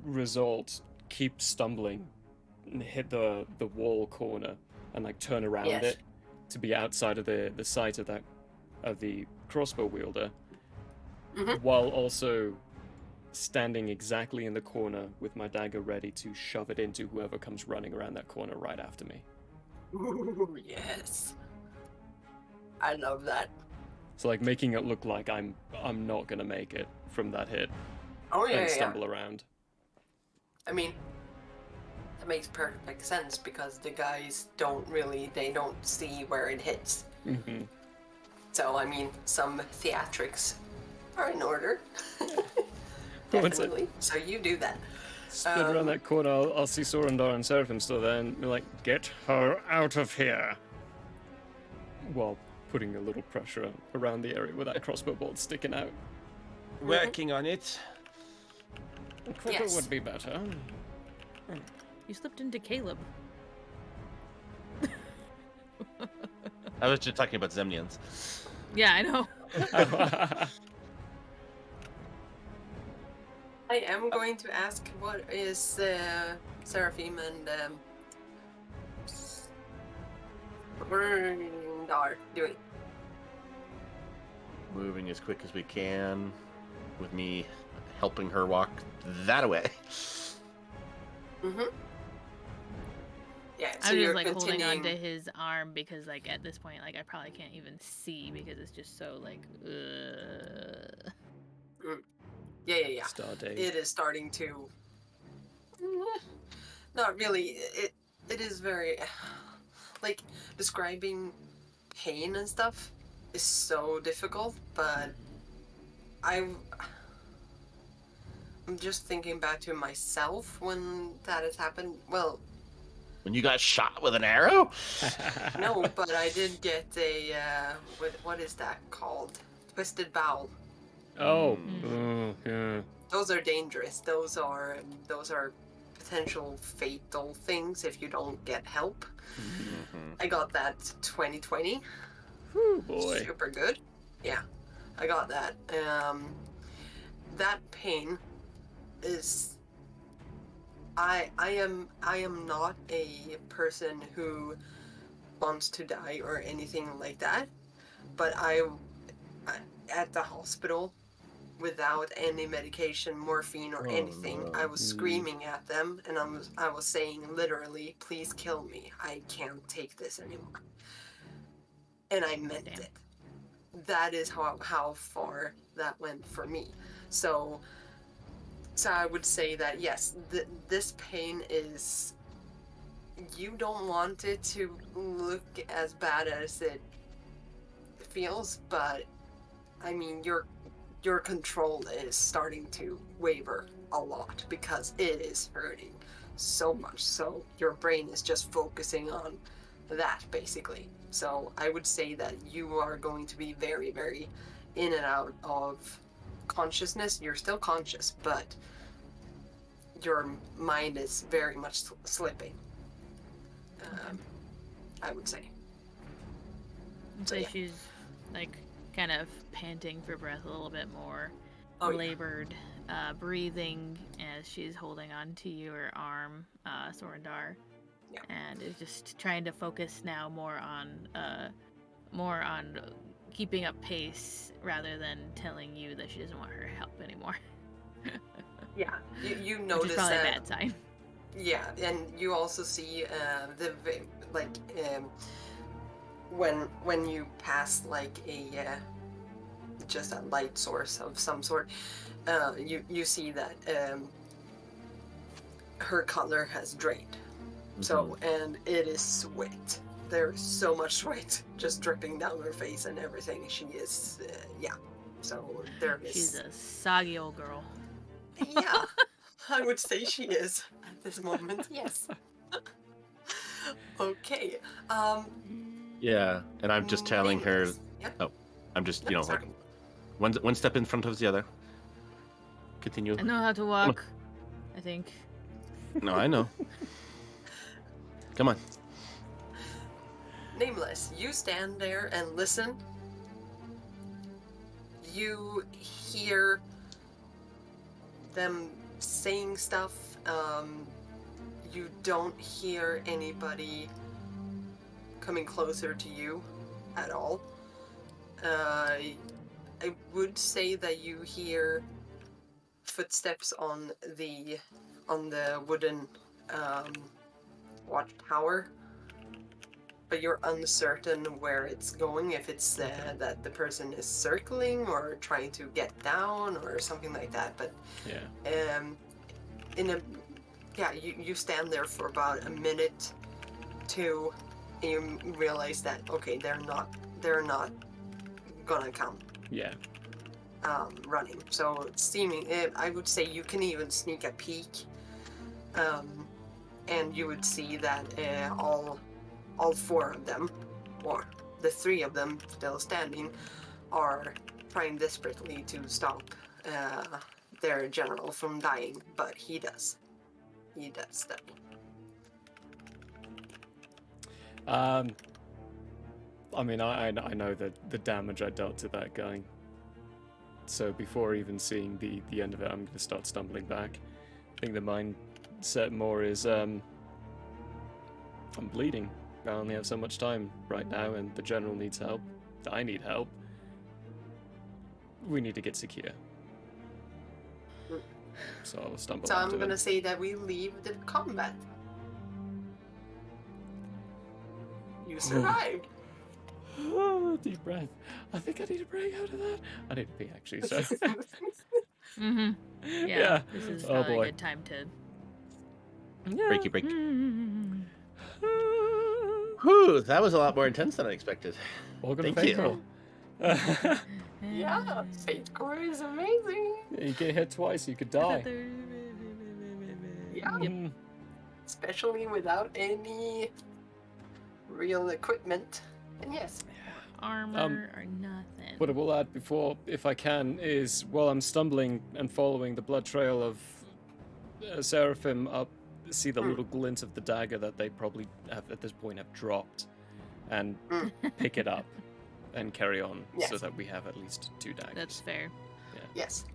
result, keep stumbling, and hit the wall corner, and like turn around Yes. it to be outside of the sight of the crossbow wielder, Mhm. while also standing exactly in the corner with my dagger ready to shove it into whoever comes running around that corner right after me. Ooh, yes. I love that. So like making it look like I'm not gonna make it from that hit Oh yeah, and yeah. stumble around. I mean, that makes perfect sense because the guys don't see where it hits. Mm-hmm. So I mean, some theatrics are in order. Once I Definitely. So you do that. spin around that corner, I'll see Sorendar and Seraphim still there, and be like, "Get her out of here!" While putting a little pressure around the area where that crossbow bolt's sticking out. Working on it. Quicker Yes. would be better. You slipped into Caleb. I was just talking about Zemnians. Yeah, I know. I am going to ask what is Seraphim and Sorendar doing? moving as quick as we can, with me helping her walk that way. Mm-hmm. Yeah, so I'm you're just like holding continuing. on to his arm because like at this point like I probably can't even see because it's just so like Yeah. Stardate. It is starting to. Not really. It is very like describing pain and stuff is so difficult, but I'm just thinking back to myself when that has happened. Well, When you got shot with an arrow? no, but I did get a what is that called? Twisted bowel. Oh. Mm. Yeah. Those are dangerous. Those are potential fatal things if you don't get help. Mhm. I got that 2020. Whew, boy. Super good. Yeah, I got that. That pain is. I am not a person who wants to die or anything like that, but I at the hospital without any medication, morphine or Oh, anything. no. I was screaming at them and I was saying literally, please kill me. I can't take this anymore. And I meant Damn. it. That is how far that went for me. So I would say that yes, this pain is, you don't want it to look as bad as it feels, but I mean your control is starting to waver a lot because it is hurting so much. So your brain is just focusing on that basically. So I would say that you are going to be very, very in and out of consciousness. You're still conscious, but your mind is very much slipping. I would say. So yeah. she's like kind of panting for breath a little bit more, Oh, yeah. labored, breathing as she's holding on to your arm, Sorendar, Yeah. and is just trying to focus now more on keeping up pace rather than telling you that she doesn't want her help anymore. Yeah, you Which notice is probably that. a bad sign. Yeah, and you also see when you pass like a just a light source of some sort, you see that her color has drained. So and it is sweat. There is so much sweat just dripping down her face and everything. She is yeah. So there is. She's a soggy old girl. Yeah, I would say she is at this moment. Yes. Okay. Yeah, and I'm just telling her. Nameless. Yeah. Oh, I'm just, No, like sorry. one step in front of the other. Continue. I know how to walk, I think. No, I know. Come on. Nameless, you stand there and listen. You hear them saying stuff. You don't hear anybody coming closer to you at all. I would say that you hear footsteps on the wooden watchtower, but you're uncertain where it's going, if it's that the person is circling or trying to get down or something like that. But Yeah. you stand there for about a minute, two, and you realize that okay, they're not gonna come Yeah. running. So I would say you can even sneak a peek, and you would see that all four of them, or the three of them still standing, are trying desperately to stop their general from dying, but he does that. I mean, I know the damage I dealt to that guy. So before even seeing the end of it, I'm going to start stumbling back. I think the mindset more is, I'm bleeding. I only have so much time right now, and the general needs help. I need help. we need to get secure. So I'll stumble So I'm onto gonna it. say that we leave the combat. You survived. Deep breath. I think I need to break out of that. I need to pee actually. So Mm-hmm. Yeah. This is Oh probably boy. a good time to. Yeah. Breaky break. Mm-hmm. Whew, that was a lot more intense than I expected. Welcome to Thank you. Faithful. Yeah, Fate Core is amazing. You get hit twice, you could die. Yeah. Mm. Especially without any real equipment. And yes, Armor or nothing. What I will add before, if I can, is while I'm stumbling and following the blood trail of Seraphim up, see the little glint of the dagger that they probably have at this point have dropped, and pick it up and carry on so Yes. that we have at least 2 daggers. That's fair. yes.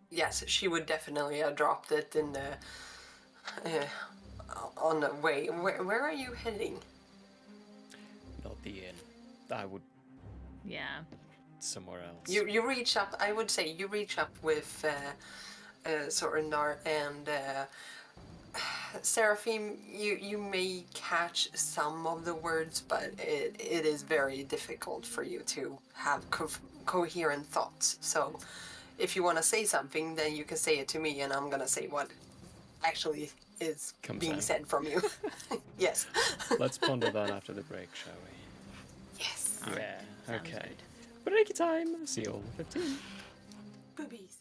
Yes, she would definitely have dropped it in the on the way. Where are you heading? Not the inn. I would Yeah. somewhere else. You reach up. I would say you reach up with Sorindar and Seraphim. You may catch some of the words, but it is very difficult for you to have coherent thoughts. So, if you want to say something, then you can say it to me, and I'm gonna say what actually is Comes being out. said from you. Yes. Let's ponder that after the break, shall we? Yes. Yeah. Sounds Okay. good. Break time. See you all in 15. Boobies.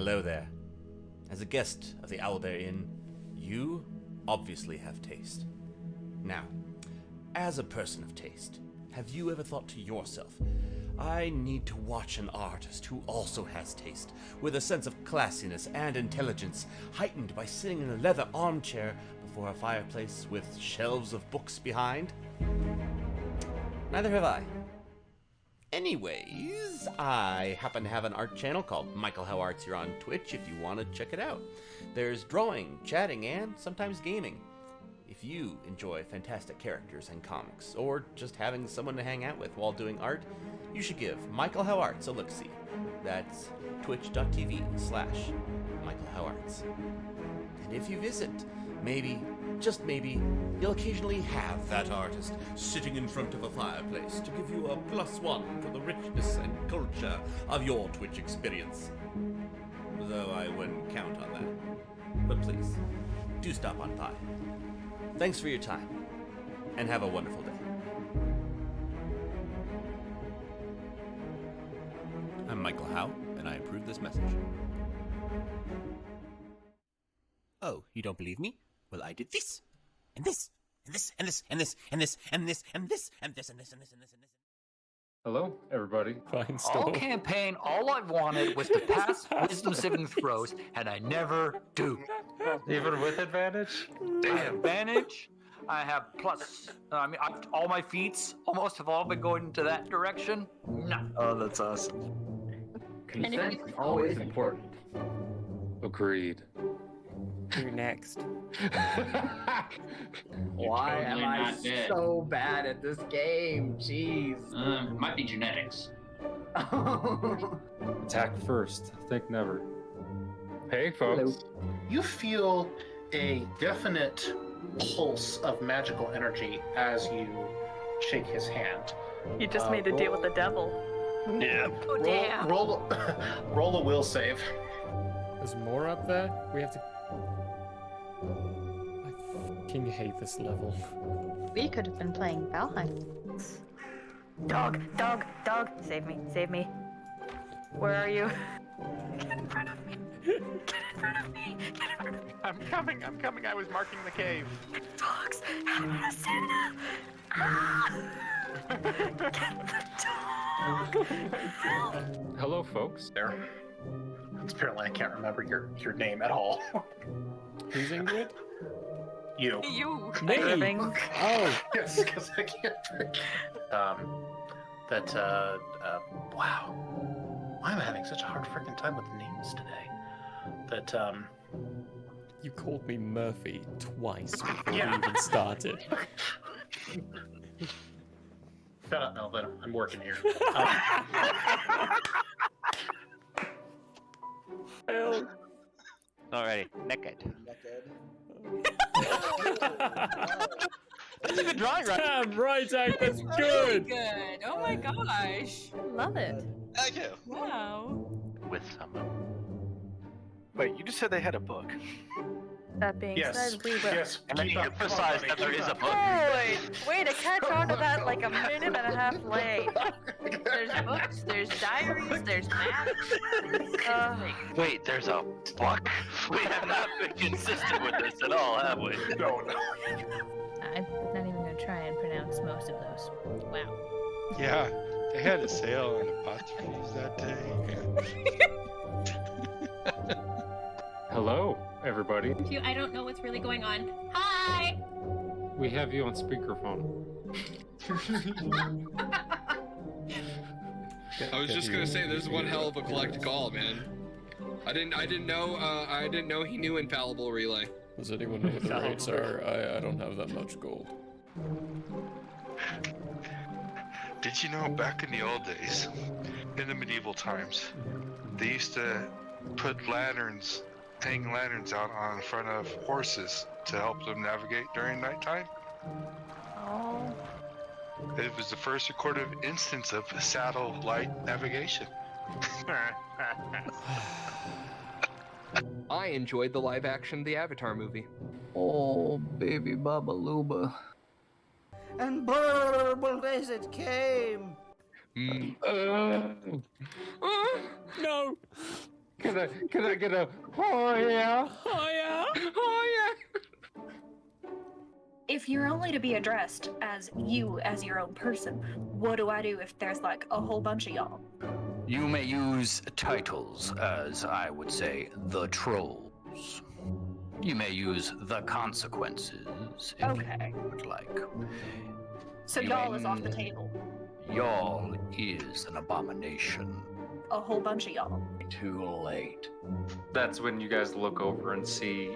Hello there. As a guest of the Owlbear Inn, you obviously have taste. Now, as a person of taste, have you ever thought to yourself, I need to watch an artist who also has taste, with a sense of classiness and intelligence, heightened by sitting in a leather armchair before a fireplace with shelves of books behind? Neither have I. Anyways, I happen to have an art channel called Michael How Arts here on Twitch if you want to check it out. There's drawing, chatting, and sometimes gaming. If you enjoy fantastic characters and comics, or just having someone to hang out with while doing art, you should give Michael How Arts a look-see. That's twitch.tv/Michael How Arts. And if you visit, maybe, just maybe, you'll occasionally have that artist sitting in front of a fireplace to give you a +1 for the richness and culture of your Twitch experience. Though I wouldn't count on that. But please, do stop on by. Thanks for your time, and have a wonderful day. I'm Michael Howe, and I approve this message. Oh, you don't believe me? Well, I did this, and this, and this, and this, and this, and this, and this, and this, and this, and this, and this, and this, and this. Hello, everybody. Fine, All still. campaign, all I wanted was to pass wisdom saving throws, and I never do. Even with advantage? I have advantage. I have plus. All my feats almost have all been going into that direction. No. Oh, that's awesome. Consent is always important. Agreed. You're next. Why am totally I not dead. so bad at this game? Jeez. Might be genetics. Attack first. Think never. Hey, folks. You feel a definite pulse of magical energy as you shake his hand. You just made a deal with the devil. Yeah. Oh, damn. Roll a will save. There's more up there? We have to... I fucking hate this level. We could have been playing Valheim. Dog, save me, save me. Where are you? Get in front of me. Get in front of me. Get in front of me. I'm coming. I was marking the cave. Dogs, have you seen them? Get the dog. Help. Hello, folks. There. Apparently, I can't remember your name at all. Who's Ingrid? You. Me? Oh. Yes, because I can't think. Wow. Why am I having such a hard freaking time with names today? You called me Murphy twice before we Yeah. even started. No, but I'm working here. Alrighty, naked. That's a good drawing, right? Damn right, Hank, that's Really good. good. Oh my gosh. Love it. Thank you. Wow. With someone. Wait, you just said they had a book. That being Yes. said, we will. Yes. And then you emphasized that there is a book. Holy! Way to catch on to that like a minute and a half late. There's books, there's diaries, there's maps. Wait, there's a book? We have not been consistent with this at all, have we? No. I'm not even gonna try and pronounce most of those. Wow. Yeah, they had a sale on apostrophes that day. Hello, everybody. I don't know what's really going on. Hi! We have you on speakerphone. I was just gonna say, this is one hell of a collect call, man. I didn't know he knew Infallible Relay. Does anyone know what the rates are? I don't have that much gold. Did you know back in the old days, in the medieval times, they used to put hang lanterns out on front of horses to help them navigate during nighttime? Oh. It was the first recorded instance of satellite navigation. I enjoyed the live action The Avatar movie. Oh, baby Baba Luba. And burble as it came. No! Can I get a oh yeah? Oh yeah? Oh yeah. If you're only to be addressed as you as your own person, what do I do if there's like a whole bunch of y'all? You may use titles as, I would say, the trolls. You may use the consequences if Okay. you would like. So You y'all may- is off the table. Y'all is an abomination. A whole bunch of y'all. Too late. That's when you guys look over and see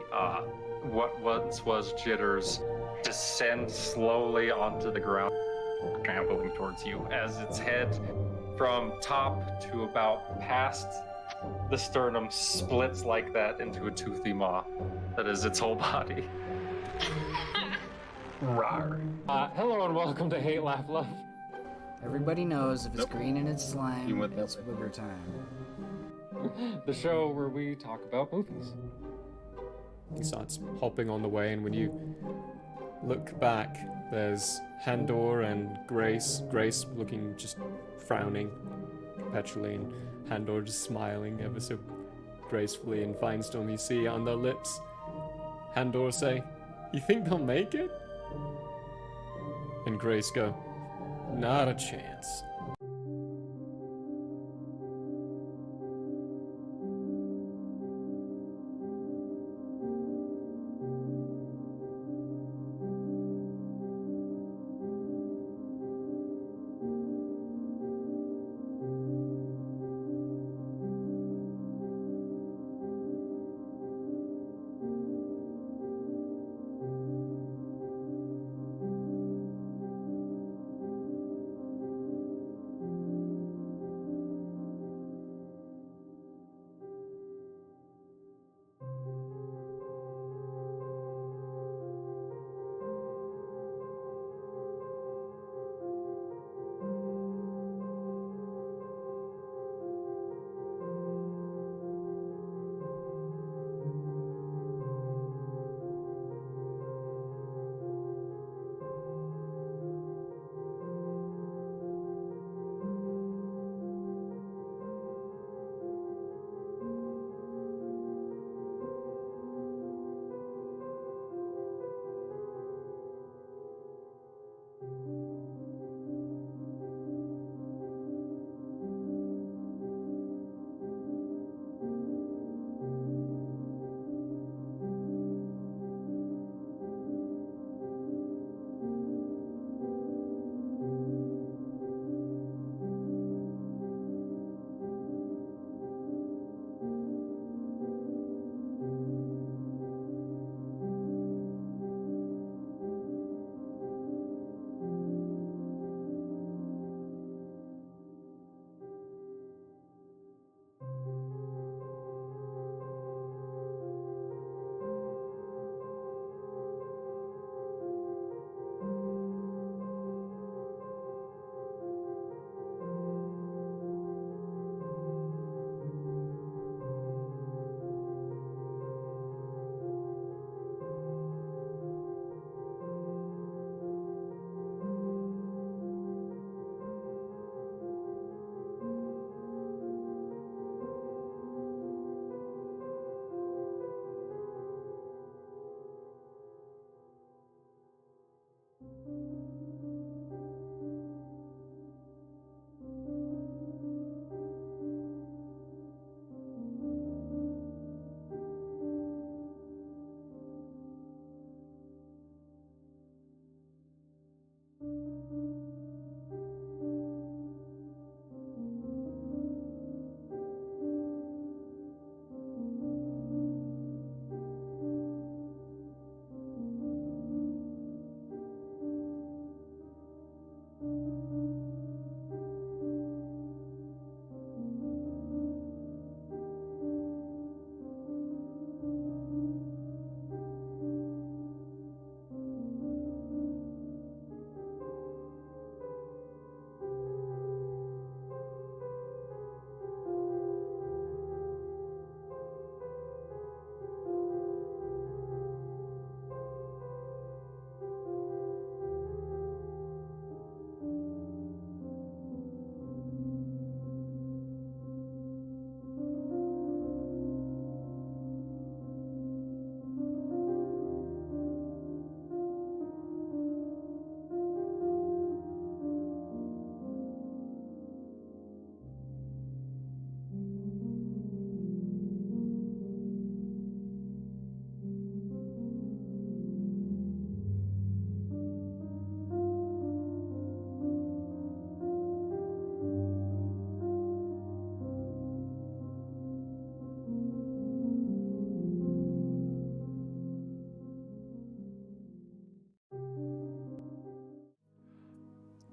what once was Jitters descend slowly onto the ground, trampling towards you as its head from top to about past the sternum splits like that into a toothy maw that is its whole body. Rawr. Hello and welcome to Hate, Laugh, Love. Everybody knows if it's green and it's slime, You went that it's booger time. The show where we talk about movies. He starts hopping on the way, and when you look back, there's Handor and Grace. Grace looking just frowning perpetually, and Handor just smiling ever so gracefully. And Finestorm, you see on their lips, Handor say, "You think they'll make it?" And Grace go, "Not a chance."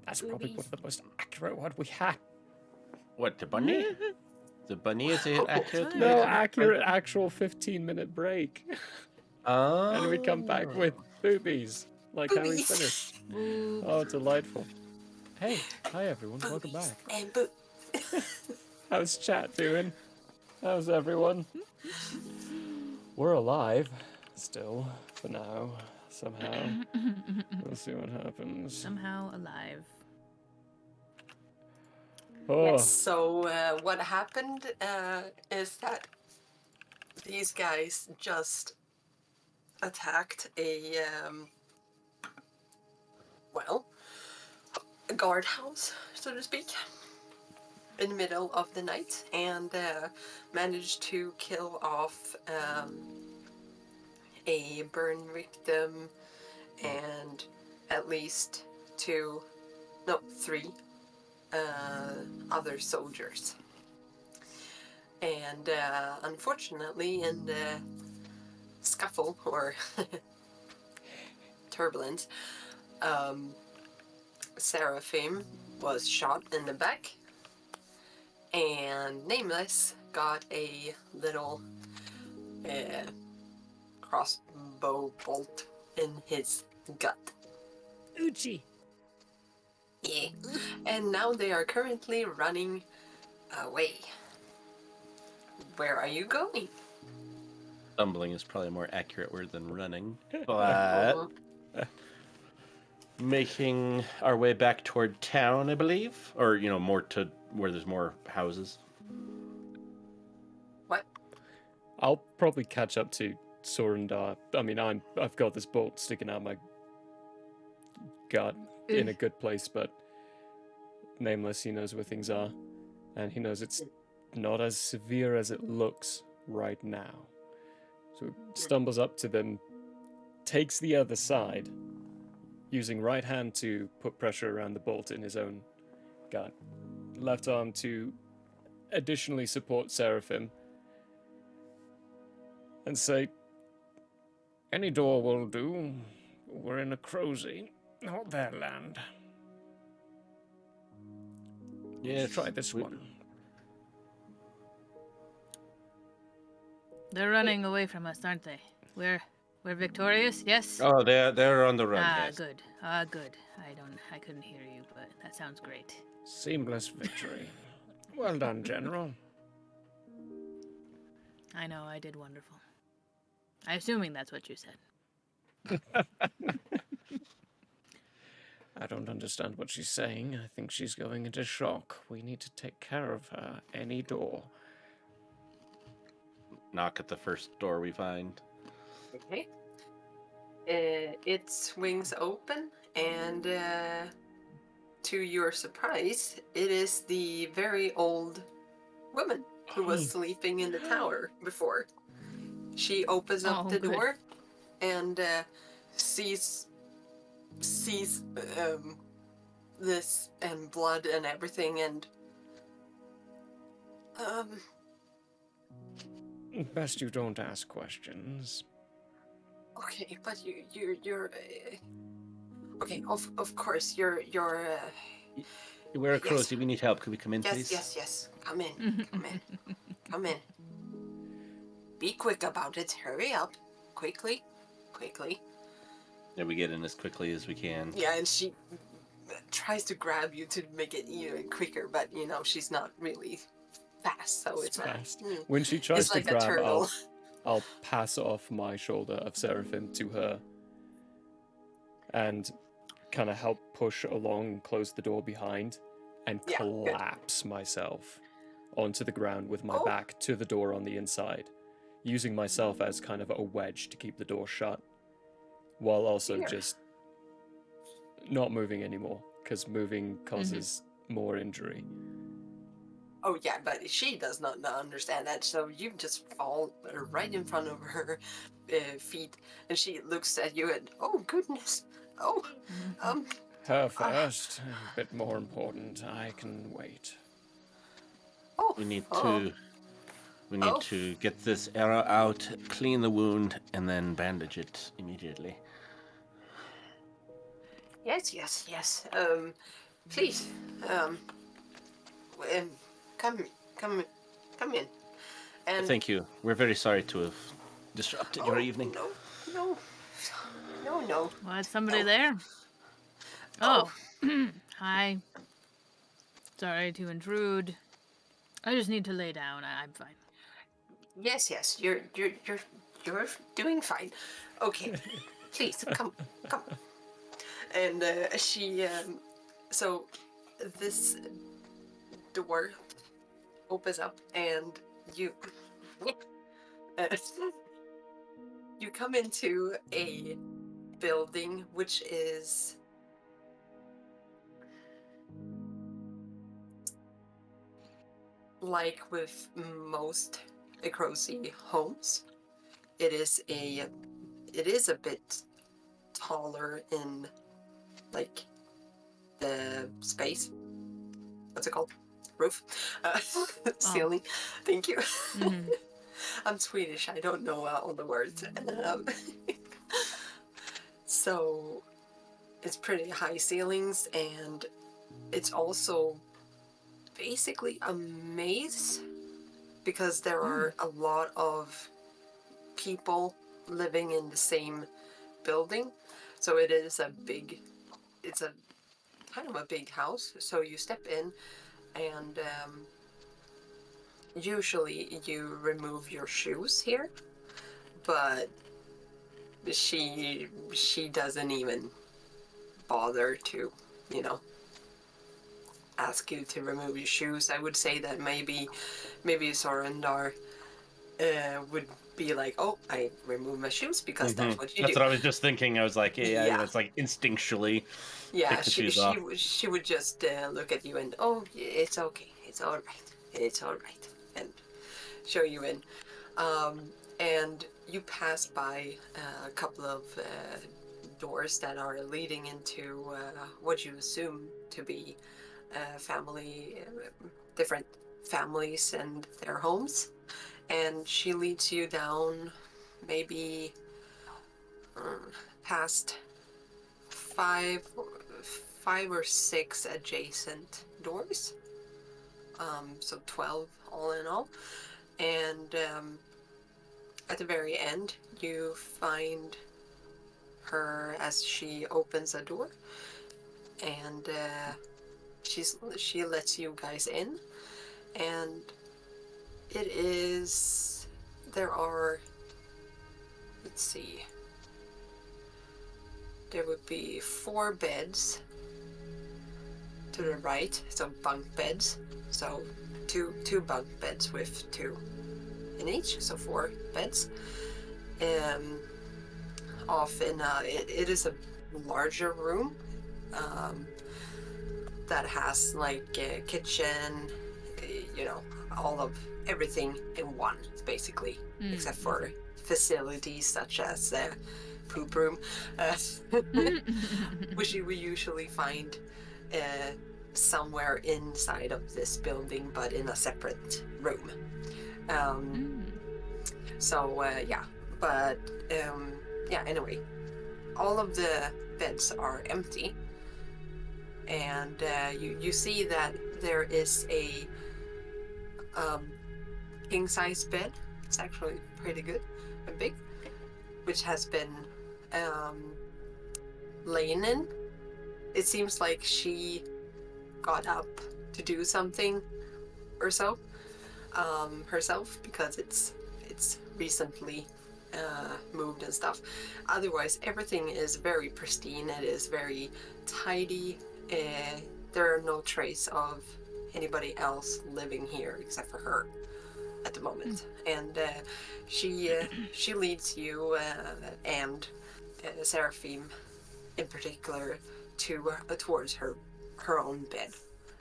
That's probably one of the most accurate one we had. What, the bunny? The bunny is it accurate? No, accurate actual 15-minute break. Oh. And we come back with boobies, like how we finished. Oh, delightful. Hey, hi everyone, welcome back. And How's chat doing? How's everyone? We're alive, still, for now, somehow. We'll see what happens. Somehow alive. Oh. Yes, so what happened is that these guys just attacked a guardhouse, so to speak, in the middle of the night, and managed to kill off a burn victim and at least three other soldiers. And unfortunately, in the scuffle or turbulence, Seraphim was shot in the back, and Nameless got a little crossbow bolt in his gut. Uchi. Yeah. And now they are currently running away. Where are you going? Stumbling is probably a more accurate word than running, but making our way back toward town, I believe, or more to where there's more houses. What? I'll probably catch up to Sorundar. I mean, I've got this bolt sticking out my gut in a good place, but Nameless, he knows where things are, and he knows it's not as severe as it looks right now. So he stumbles up to them, takes the other side, using right hand to put pressure around the bolt in his own gut. Left arm to additionally support Seraphim, and say, any door will do. We're in a Crozey, not their land. Yeah, try this one. They're running away from us, aren't they? We're victorious, yes? Oh, they're on the run. Yes. Good. Good. I couldn't hear you, but that sounds great. Seamless victory. Well done, General. I know, I did wonderful. I'm assuming that's what you said. I don't understand what she's saying. I think she's going into shock. We need to take care of her. Any door. Knock at the first door we find. Okay. It swings open, and to your surprise, it is the very old woman who was sleeping in the tower before. She opens up the door and sees this and blood and everything, and Best you don't ask questions. okay, but you're okay. Of course, you're We're a Crozey. We need help. Could we come in, please? Yes. Come in. Come in. Be quick about it. Hurry up. Quickly. Yeah, we get in as quickly as we can. Yeah, and she tries to grab you to make it even quicker, but she's not really fast, so it's fast. Not, When she tries it's to like a grab, turtle. I'll pass off my shoulder of Seraphim to her and kind of help push along and close the door behind and collapse myself onto the ground with my back to the door on the inside, using myself as kind of a wedge to keep the door shut, while also just not moving anymore, because moving causes more injury. Oh yeah, but she does not understand that, so you just fall right in front of her feet, and she looks at you and, oh goodness, Her first, a bit more important. I can wait. We need to get this arrow out, clean the wound, and then bandage it immediately. Yes. please, come in. And Thank you. We're very sorry to have disrupted your evening. No. What? Somebody there? Oh. Hi. Sorry to intrude. I just need to lay down. I'm fine. Yes, you're doing fine. Okay, please come. And she, so this door opens up, and you you come into a building which is like with most Ecrosi homes. It is a bit taller in like the space. What's it called? Roof? Ceiling. Thank you. Mm-hmm. I'm Swedish. I don't know all the words. So it's pretty high ceilings, and it's also basically a maze because there are a lot of people living in the same building. So it's a kind of a big house. So you step in, and usually you remove your shoes here, but she doesn't even bother to, ask you to remove your shoes. I would say that maybe Sorendar would be like, oh, I remove my shoes because that's what you do. That's what I was just thinking. I was like, yeah. It's like instinctually Yeah, take the shoes off. she would just look at you and, oh, it's okay, it's all right, and show you in. And you pass by a couple of doors that are leading into what you assume to be different families and their homes. And she leads you down maybe past five or six adjacent doors. So 12 all in all. And at the very end, you find her as she opens a door, and she lets you guys in, and there are, let's see, there would be 4 beds to the right, so bunk beds, so two bunk beds with 2 in each, so 4 beds. Often it is a larger room that has like a kitchen, all of everything in one, basically, except for facilities such as poop room, which you will usually find somewhere inside of this building, but in a separate room. Anyway, all of the beds are empty, and you see that there is a king-size bed. It's actually pretty good and big, which has been lain in. It seems like she got up to do something or so herself, because it's recently moved and stuff. Otherwise, everything is very pristine. It is very tidy. There are no trace of anybody else living here except for her at the moment. And she leads you and Seraphim in particular towards her own bed,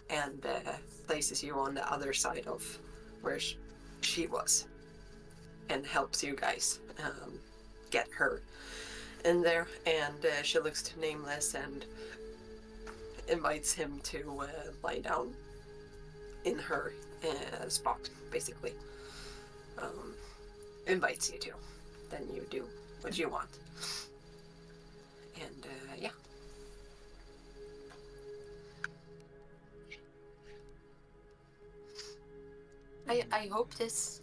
and places you on the other side of where she was, and helps you guys get her in there. And she looks to Nameless and invites him to lie down in her spot, basically. Invites you to. Then you do what you want. And I hope this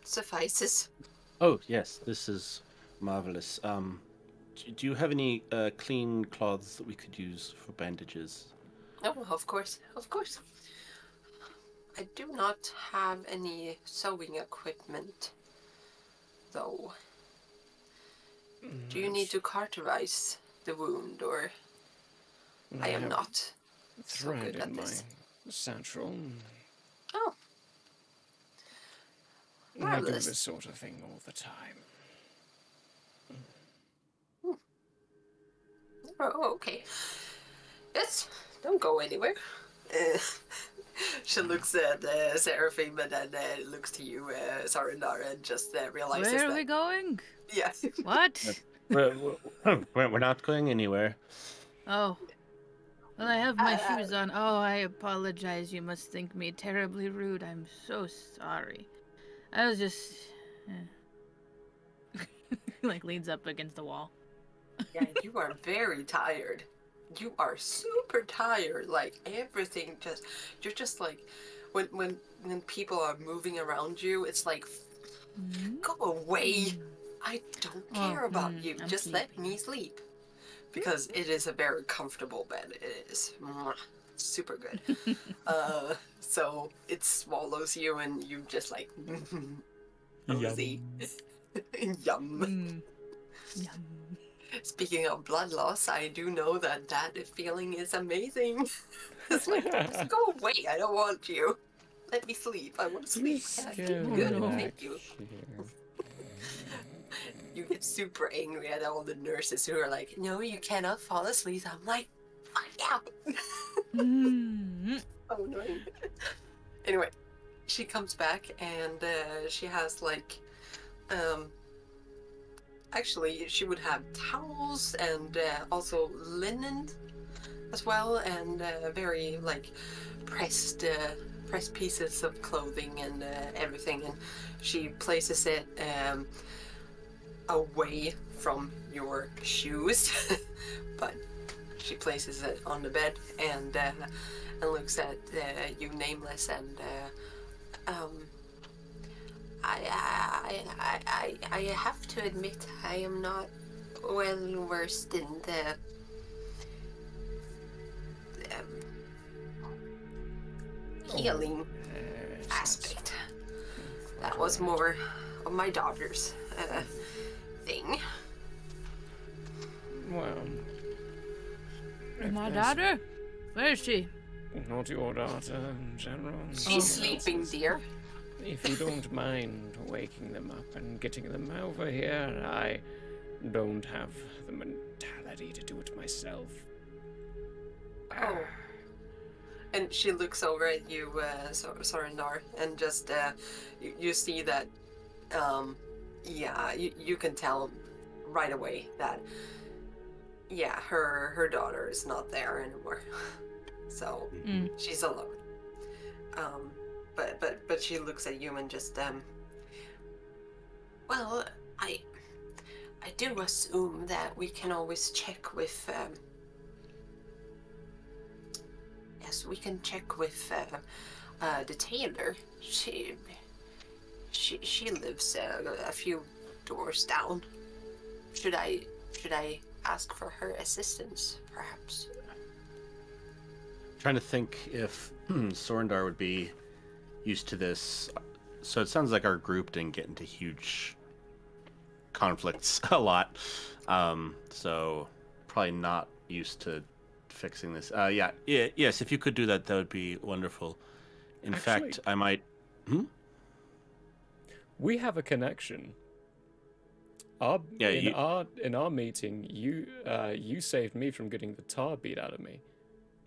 suffices. Oh yes, this is marvelous. Do you have any clean cloths that we could use for bandages? Oh, of course, of course. I do not have any sewing equipment, though. Do you need to cauterize the wound, or I am not so Thread good in at my this? satchel. Oh, I do marvelous. this sort of thing all the time. Oh, okay. Yes, don't go anywhere. She looks at Seraphim and then looks to you, Sarandara, and just realizes Where are that... we going? Yeah. What? We're not going anywhere. Oh. Well, I have my shoes on. Oh, I apologize. You must think me terribly rude. I'm so sorry. I was just... like, leans up against the wall. Yeah, you are very tired. You are super tired. Like, everything just... You're just like... When people are moving around you, it's like... Go away! I don't care about you. I'm Just let sleeping. me sleep. Because it is a very comfortable bed. It is. Mwah. Super good. So it swallows you and you just like... cozy. Yum. Yum. Speaking of blood loss, I do know that feeling is amazing. It's like, just go away, I don't want you. Let me sleep, I want to sleep. Yeah, sleep good, thank you. You get super angry at all the nurses who are like, no, you cannot fall asleep. I'm like, fuck out. So annoying. Anyway, she comes back and she has like, actually, she would have towels and also linen as well, and very like pressed pieces of clothing and everything. And she places it away from your shoes, but she places it on the bed and looks at you, Nameless, and I have to admit I am not well versed in the healing aspect. That was more of my daughter's thing. Well, My daughter? Where is she? Not your daughter in general. She's sleeping, dear. If you don't mind waking them up and getting them over here, I don't have the mentality to do it myself. Oh. And she looks over at you, Sorindar, and just, you see that, yeah, you can tell right away that, yeah, her daughter is not there anymore. So, she's alone. But she looks at you and just, well, I do assume that we can always check with, yes, we can check with the tailor. She lives a few doors down. Should I ask for her assistance, perhaps? Trying to think if Sorindar would be used to this. So it sounds like our group didn't get into huge conflicts a lot. So probably not used to fixing this. Yes, if you could do that, that would be wonderful. In Actually, fact, I might... We have a connection. In our meeting, you saved me from getting the tar beat out of me.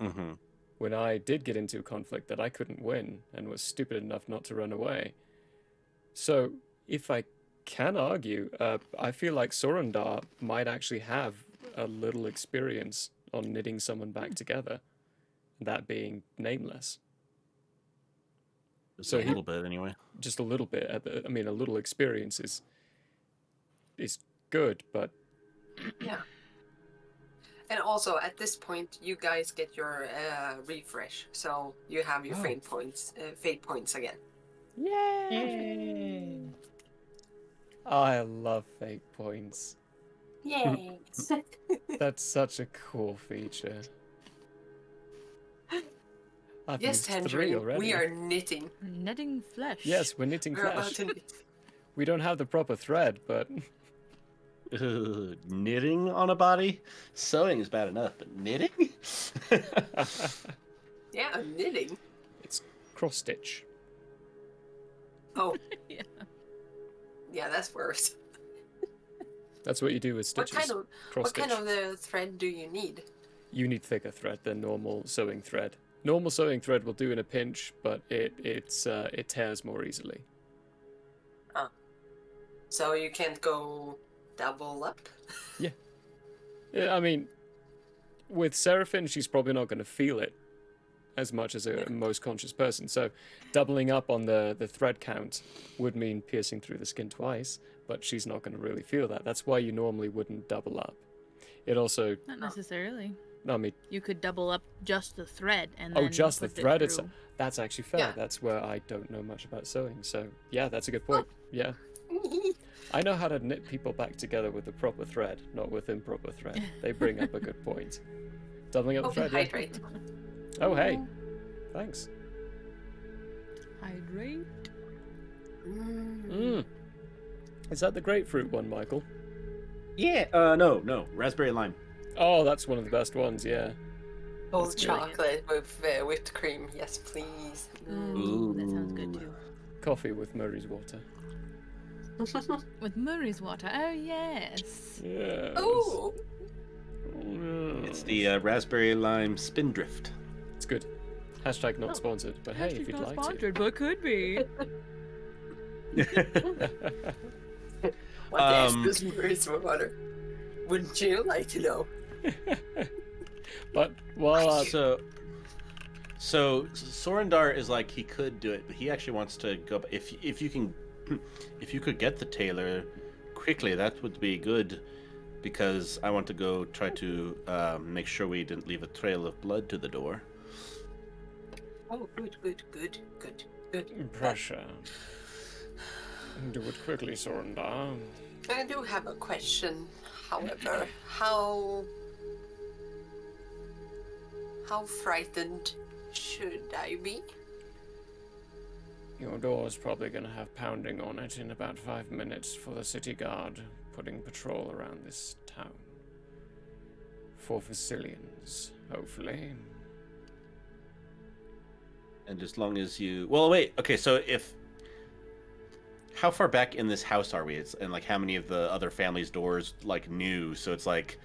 Mm-hmm. When I did get into a conflict that I couldn't win and was stupid enough not to run away. So, if I can argue, I feel like Sorindar might actually have a little experience on knitting someone back together, that being Nameless. Just a little bit, anyway. Just a little bit. I mean, a little experience is good, but yeah. And also, at this point, you guys get your refresh, so you have your fate points again. Yay! I love fate points. Yay! That's such a cool feature. I've Yes, used 3 Tangerine, already. we are knitting. Knitting flesh. Yes, we're knitting We're about flesh. to knit. We don't have the proper thread, but knitting on a body? Sewing is bad enough, but knitting? Yeah, knitting. It's cross stitch. Oh. Yeah. Yeah, that's worse. That's what you do with What stitches. kind of cross what kind stitch. of thread do you need? You need thicker thread than normal sewing thread. Normal sewing thread will do in a pinch, but it tears more easily. Oh. So you can't go double up? Yeah, I mean, with Seraphine, she's probably not going to feel it as much as a most conscious person. So doubling up on the thread count would mean piercing through the skin twice, but she's not going to really feel that. That's why you normally wouldn't double up. It also... Not necessarily. No, I mean... You could double up just the thread and then just the put it thread through. itself. That's actually fair. Yeah. That's where I don't know much about sewing. So, yeah, that's a good point. Yeah. I know how to knit people back together with the proper thread, not with improper thread. They bring up a good point. Doubling up the thread. Yeah. Hydrate. Oh, hey. Thanks. Hydrate. Mm. Is that the grapefruit one, Michael? Yeah. No. Raspberry lime. Oh, that's one of the best ones, yeah. Old That's good. chocolate with whipped cream. Yes, please. Ooh, that sounds good too. Coffee with Murray's water. With Murray's water. Oh yes. Yeah. Oh. It's the raspberry lime spindrift. It's good. Hashtag not sponsored, but hey, if you'd Not like sponsored, but could be. What is this Murray's water? Wouldn't you like to know? But while So Sorendar is like, he could do it, but he actually wants to go. If you could get the tailor quickly, that would be good, because I want to go try to make sure we didn't leave a trail of blood to the door. Oh, good. pressure. Do it quickly, Sorendar. I do have a question, however. How frightened should I be? Your door's probably gonna have pounding on it in about 5 minutes for the city guard putting patrol around this town. For Vasilians, hopefully. And as long as you... Well, wait. Okay, so if... How far back in this house are we? And like how many of the other families' doors like new? So it's like...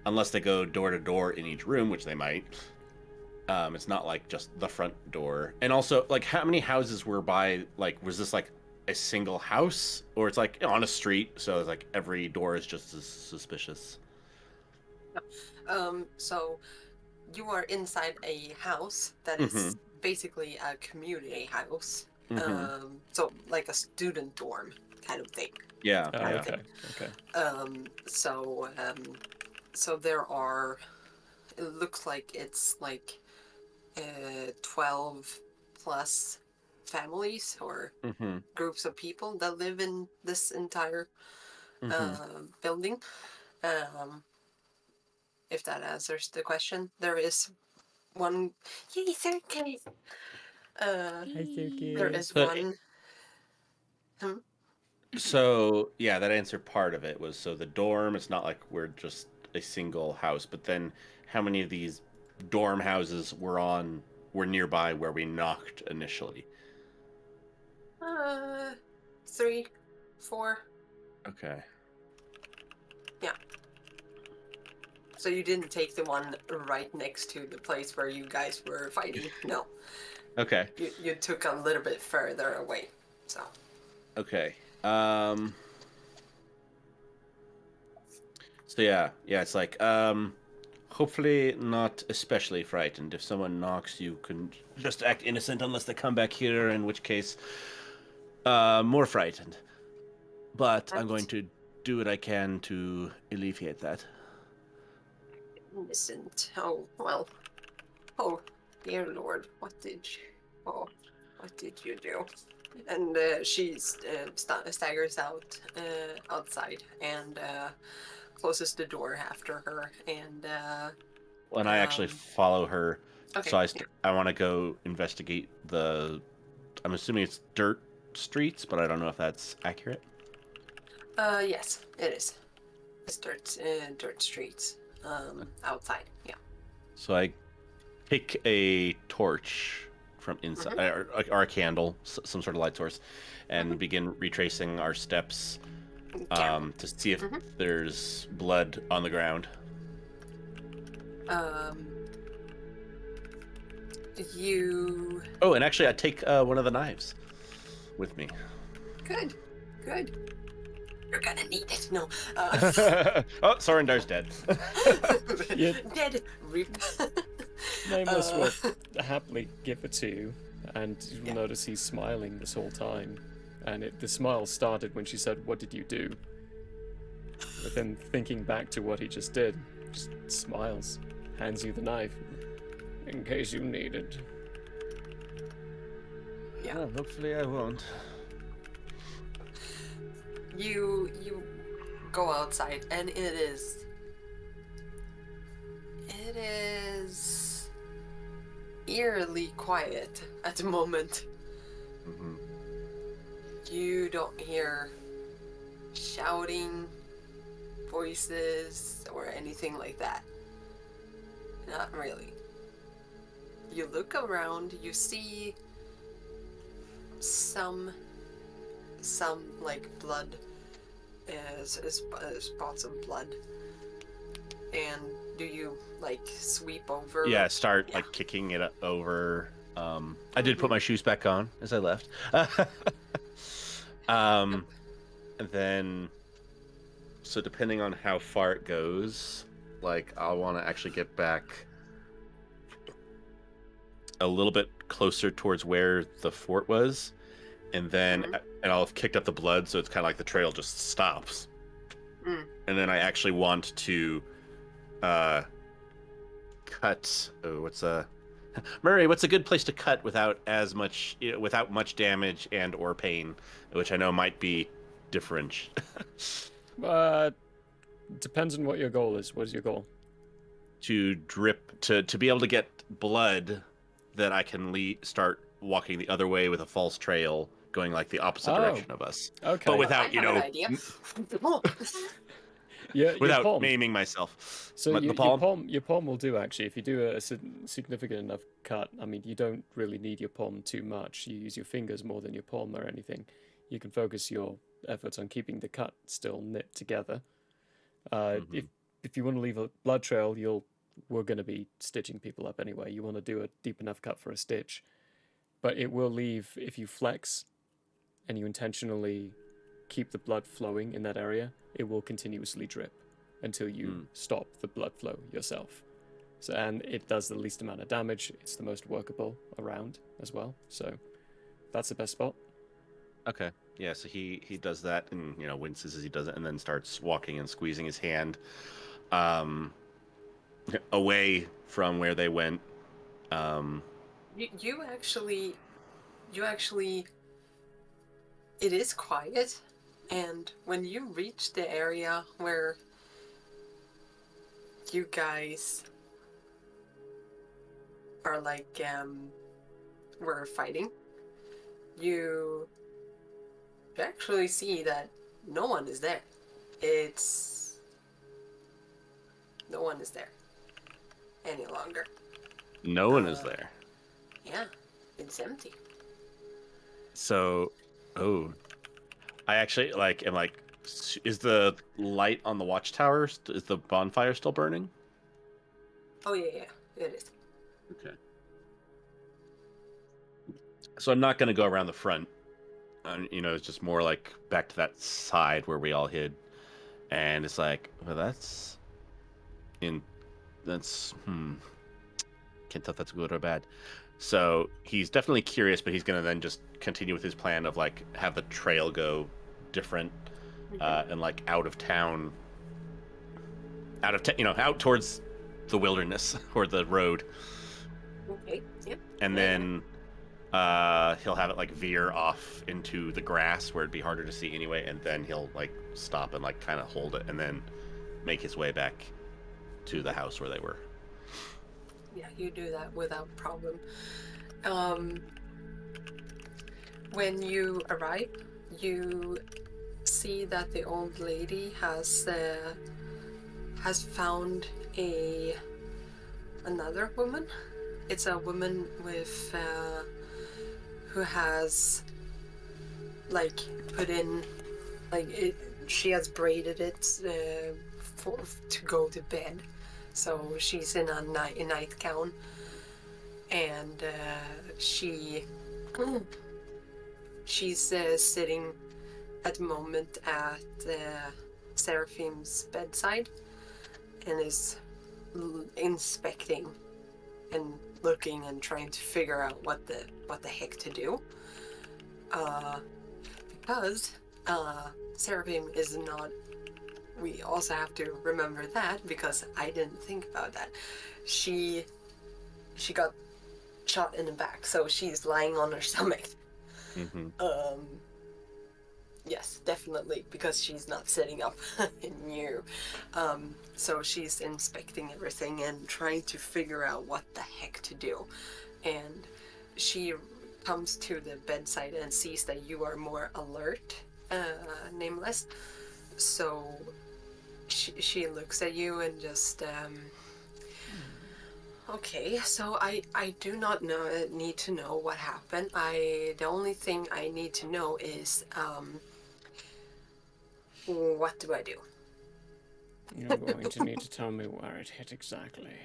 Unless they go door to door in each room, which they might. It's not like just the front door. And also, like, how many houses were by... Like, was this like a single house? Or it's like on a street, so it's like every door is just as suspicious? So you are inside a house that is basically a community house. So like a student dorm kind of thing. Yeah. Okay. So there are, it looks like it's like 12 plus families or groups of people that live in this entire building. If that answers the question, there is one. Yay, circus! There is So- one. So yeah, that answered part of it. Was so the dorm, it's not like we're just a single house, but then how many of these dorm houses were nearby where we knocked initially? 3, 4. Okay. Yeah. So you didn't take the one right next to the place where you guys were fighting? No. Okay. You took a little bit further away. So. Okay. So yeah, it's like hopefully not especially frightened. If someone knocks, you can just act innocent unless they come back here, in which case more frightened. But I'm going to do what I can to alleviate that. Innocent. Oh, well. Oh, dear Lord, what did you do? And she staggers out outside and closes the door after her. And When I actually follow her, okay, so I want to go investigate the. I'm assuming it's dirt streets, but I don't know if that's accurate. yes, it is. It's dirt streets outside. Yeah. So I take a torch from inside, or a candle, some sort of light source, and begin retracing our steps to see if there's blood on the ground. You. Oh, and actually, I take one of the knives with me. Good. You're gonna need it. No. Oh, Sorendar's dead. Dead. Rip. Nameless will happily give it to you, and you'll notice he's smiling this whole time. And the smile started when she said, "What did you do?" With him thinking back to what he just did, just smiles, hands you the knife, in case you need it. Yeah. Well, hopefully I won't. You go outside, and it is eerily quiet at the moment. You don't hear shouting, voices, or anything like that. Not really. You look around, you see some like blood, spots of blood. And do you like sweep over? Yeah, start like kicking it over. I did put my shoes back on as I left. And then, so depending on how far it goes, like I'll want to actually get back a little bit closer towards where the fort was, and then and I'll have kicked up the blood, so it's kind of like the trail just stops. And then I actually want to cut. Murray, what's a good place to cut without much damage and or pain, which I know might be different. Depends on what your goal is. What is your goal? To be able to get blood that I can start walking the other way with a false trail, going like the opposite direction of us. Okay. But without, Yeah, without maiming myself. So the palm? your palm will do, actually. If you do a significant enough cut, I mean, you don't really need your palm too much. You use your fingers more than your palm or anything. You can focus your efforts on keeping the cut still knit together. If you want to leave a blood trail, we're going to be stitching people up anyway. You want to do a deep enough cut for a stitch. But it will leave, if you flex and you intentionally keep the blood flowing in that area, it will continuously drip until you stop the blood flow yourself. So, and it does the least amount of damage. It's the most workable around as well. So that's the best spot. Okay. Yeah, so he does that and winces as he does it, and then starts walking and squeezing his hand away from where they went. You actually it is quiet, and when you reach the area where you guys are like were fighting, you actually see that no one is there. No one is there any longer. No one is there. Yeah, it's empty. So, I actually am like, is the light on the watchtower, is the bonfire still burning? Oh yeah, it is. Okay. So I'm not going to go around the front. It's just more like back to that side where we all hid. And it's like, well, can't tell if that's good or bad. So he's definitely curious, but he's going to then just continue with his plan of like have the trail go different and like out towards the wilderness or the road, Okay. Yep. and then he'll have it like veer off into the grass where it'd be harder to see anyway, and then he'll like stop and like kind of hold it, and then make his way back to the house where they were. Yeah, you do that without problem. When you arrive, you see that the old lady has found another woman. It's a woman with who has like put in like it. She has braided it to go to bed, so she's in a nightgown, and she's sitting at the moment at Seraphim's bedside and is inspecting and looking and trying to figure out what the heck to do. Because Seraphim is not. We also have to remember that, because I didn't think about that. She got shot in the back, so she's lying on her stomach. Mm-hmm. Yes, definitely, because she's not sitting up in you. So she's inspecting everything and trying to figure out what the heck to do. And she comes to the bedside and sees that you are more alert, Nameless. So she looks at you and just, okay, so I do not need to know what happened. The only thing I need to know is, what do I do? You're going to need to tell me where it hit exactly.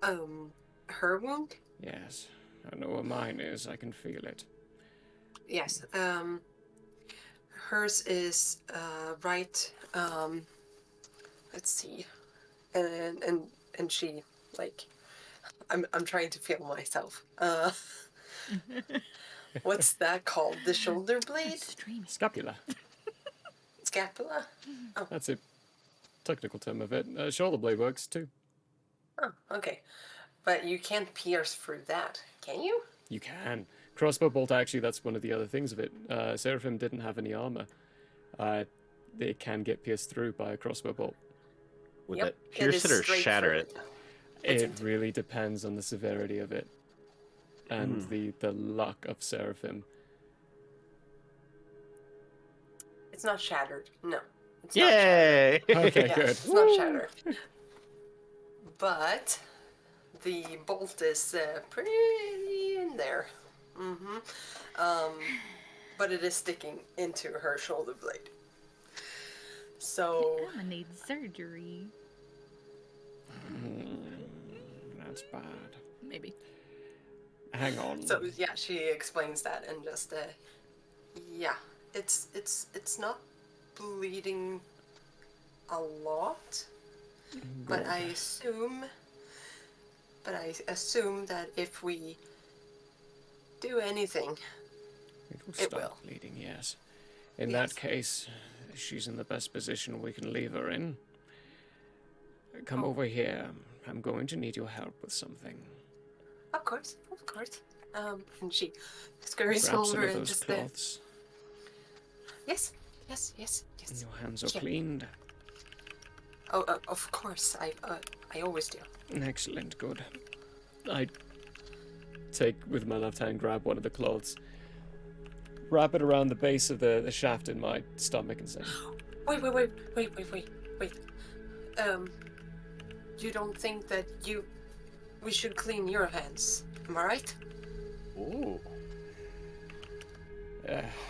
Her wound? Yes, I know where mine is. I can feel it. Yes. Hers is right. Let's see. And she like. I'm trying to feel myself. What's that called? The shoulder blade? Scapula. Scapula? Oh. That's a technical term of it. Shoulder blade works too. Oh, okay. But you can't pierce through that, can you? You can. Crossbow bolt, actually, that's one of the other things of it. Seraphim didn't have any armor. They can get pierced through by a crossbow bolt. Would that pierce it or shatter it? It really depends on the severity of it. And the luck of Seraphim. It's not shattered. No. It's Yay! not shattered. Okay, Yeah, good. It's not shattered. But the bolt is pretty in there. But it is sticking into her shoulder blade. So I need surgery. That's bad. Maybe. Hang on. So yeah, she explains that and just yeah, it's not bleeding a lot, but I assume that if we do anything, it will. Bleeding, yes. In that case, she's in the best position we can leave her in. Come over here. I'm going to need your help with something. Of course. And she scurries Grab some over of and those just cloths. Yes. Your hands are cleaned. Oh, of course. I always do. Excellent, good. I take with my left hand, grab one of the cloths, wrap it around the base of the shaft in my stomach, and say, Wait. You don't think that we should clean your hands, am I right? Ooh.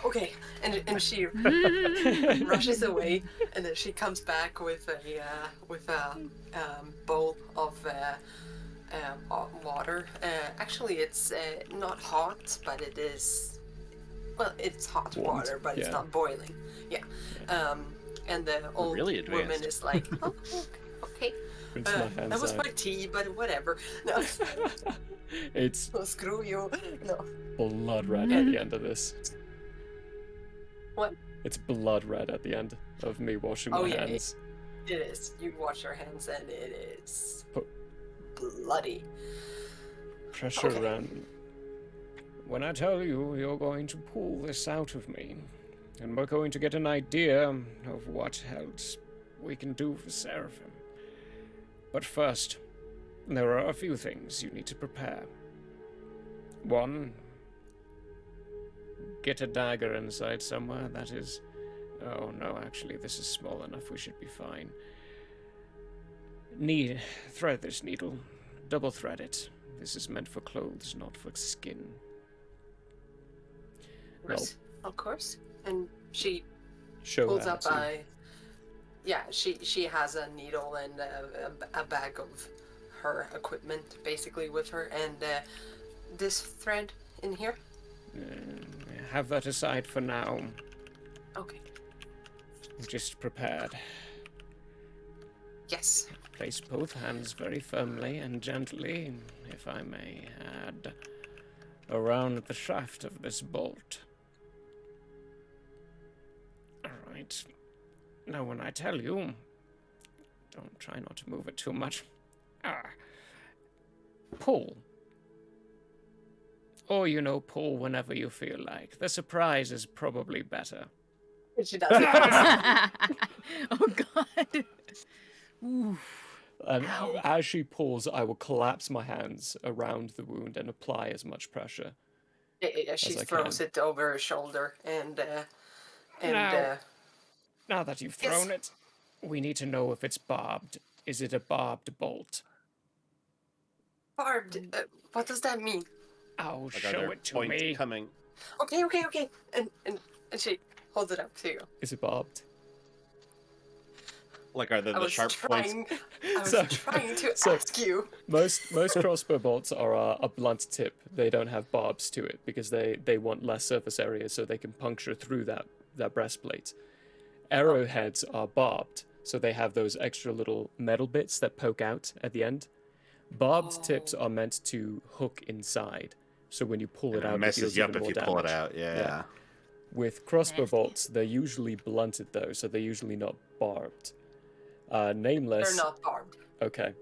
Okay, and she rushes away, and then she comes back with a bowl of water. Actually, it's not hot, but it is. Well, it's hot Warmed, water, but it's yeah. not boiling. Yeah. And the old really woman advanced. is like, oh, okay. Rinse my hands That was out. my tea, but whatever. No. It's Oh, screw you. No. blood red at the end of this. What? It's blood red at the end of me washing Oh, my yeah, hands. It is. You wash your hands and it is Put bloody. pressure Okay. around. When I tell you you're going to pull this out of me, and we're going to get an idea of what else we can do for Seraphim. But first, there are a few things you need to prepare. One, get a dagger inside somewhere. That is... Oh no, actually, this is small enough. We should be fine. Thread this needle. Double thread it. This is meant for clothes, not for skin. Of course. And she Show pulls her up how to. yeah, she has a needle and a bag of her equipment basically with her, and this thread in here. Have that aside for now. Okay. Just prepared. Yes. Place both hands very firmly and gently, if I may add, around the shaft of this bolt. Alright. Now when I tell you, don't try not to move it too much. Pull. Or, pull whenever you feel like. The surprise is probably better. She does. Oh god. Oof. And as she pulls, I will collapse my hands around the wound and apply as much pressure. Yeah, she as I throws can. it over her shoulder and Now that you've Yes. thrown it, we need to know if it's barbed. Is it a barbed bolt? barbed. What does that mean? I'll Like, are show there it to points me. coming? Okay. And she holds it up to you. Is it barbed? Like, are there I the was sharp points? I was trying to ask you. Most crossbow bolts are a blunt tip. They don't have barbs to it because they want less surface area so they can puncture through that breastplate. Arrowheads are barbed, so they have those extra little metal bits that poke out at the end. Barbed tips are meant to hook inside, so when you pull it And it out, messes it deals you up even if more you pull it damage. out, yeah. With crossbow bolts, they're usually blunted though, so they're usually not barbed. Nameless. They're not barbed. Okay.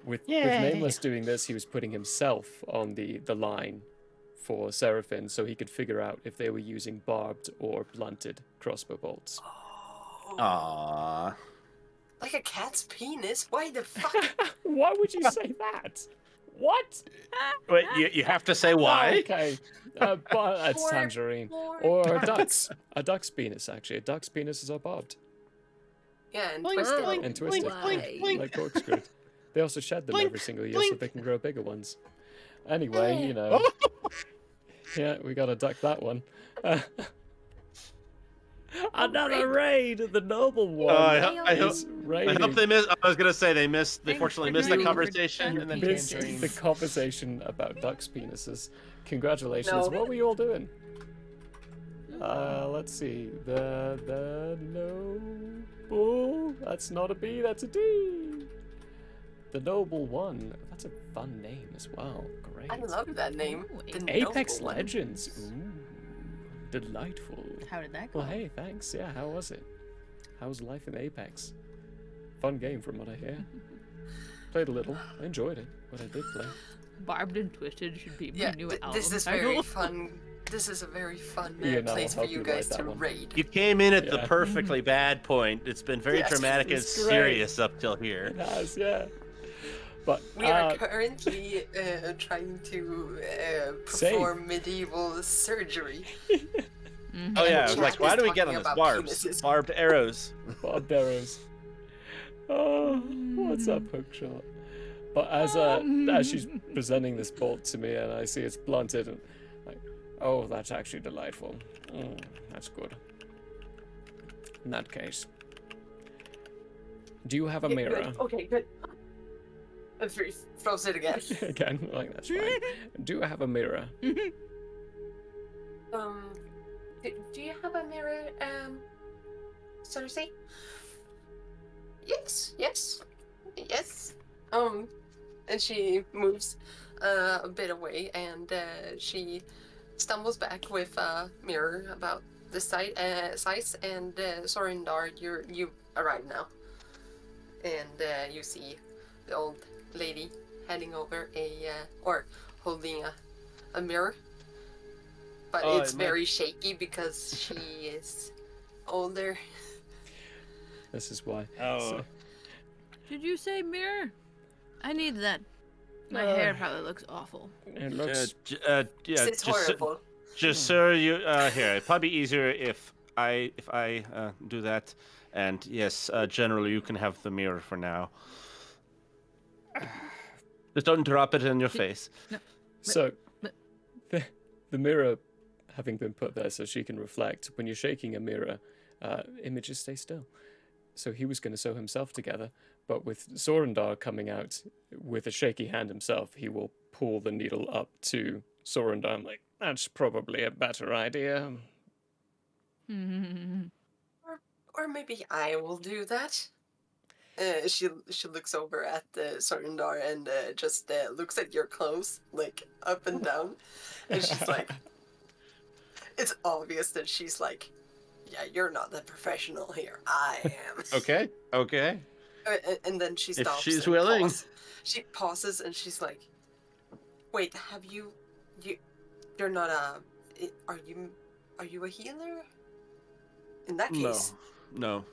With Yay. Nameless doing this, he was putting himself on the line for Seraphim, so he could figure out if they were using barbed or blunted crossbow bolts. Aww. Like a cat's penis? Why the fuck? Why would you say that? What? Wait, you have to say why? Okay. But it's For- tangerine. for Or a ducks. duck's penis, actually. A duck's penises are barbed. Yeah, and Blink, twisted. blink, And twisted. blink, blink. Like corkscrew. They also shed them Blink, every single year so blink. they can grow bigger ones. Anyway, Yeah, we gotta duck that one. Another raid! The noble one I hope is raiding. they missed. I was gonna say they fortunately missed the raiding for conversation and then Missed entering. the conversation about ducks' penises. Congratulations. No. What were you all doing? Let's see. The noble. That's not a B, that's a D. The noble one. That's a fun name as well. Great. I love that name. The Apex Noble One. Legends. Ooh, delightful. How did that go? Well, hey, thanks. Yeah, how was it? How was life in Apex? Fun game from what I hear. Played a little. I enjoyed it, but I did play. Barbed and Twisted should be my Yeah, new album this is title. very fun. This is a very fun Ian, I'll place for help you you guys write to that one. raid. You came in at the Yeah. perfectly bad point. It's been very Yes, dramatic and it's great. serious up till here. It has, yeah. But We are currently trying to Save. perform medieval surgery. Oh yeah, I was Jack like, why is do we get talking on this about barbs? penises. Barbed arrows. Bob Arrows. Oh, what's up, Hookshot? But as she's presenting this bolt to me and I see it's blunted and like, oh, that's actually delightful. That's good. In that case, do you have a Yeah, mirror? good. Okay, good. And throws it again. Again, like that's fine. Do you have a mirror? Do you have a mirror, Cersei? Yes. And she moves a bit away, and she stumbles back with a mirror about this size, and Sorindar, you arrive now. and you see the old lady heading over or holding a mirror, but Oh, it's it might- very shaky because she is older. This is why. Oh. Did you say mirror? I need that. My hair probably looks awful. It looks. Yeah, It's horrible. Just sir, you here. It'd probably be easier if I do that. And yes, General, you can have the mirror for now. Just don't drop it in your face. No. So, the mirror having been put there so she can reflect, when you're shaking a mirror, images stay still. So he was going to sew himself together, but with Sorendar coming out with a shaky hand himself, he will pull the needle up to Sorendar. I'm like, that's probably a better idea. Or maybe I will do that. She looks over at Sorendar and just looks at your clothes, like up and down, and she's like, it's obvious that she's like, yeah, you're not the professional here. I am. Okay. And then she If stops. she's and willing. She pauses and she's like, wait, have you're not are you a healer? In that case, No.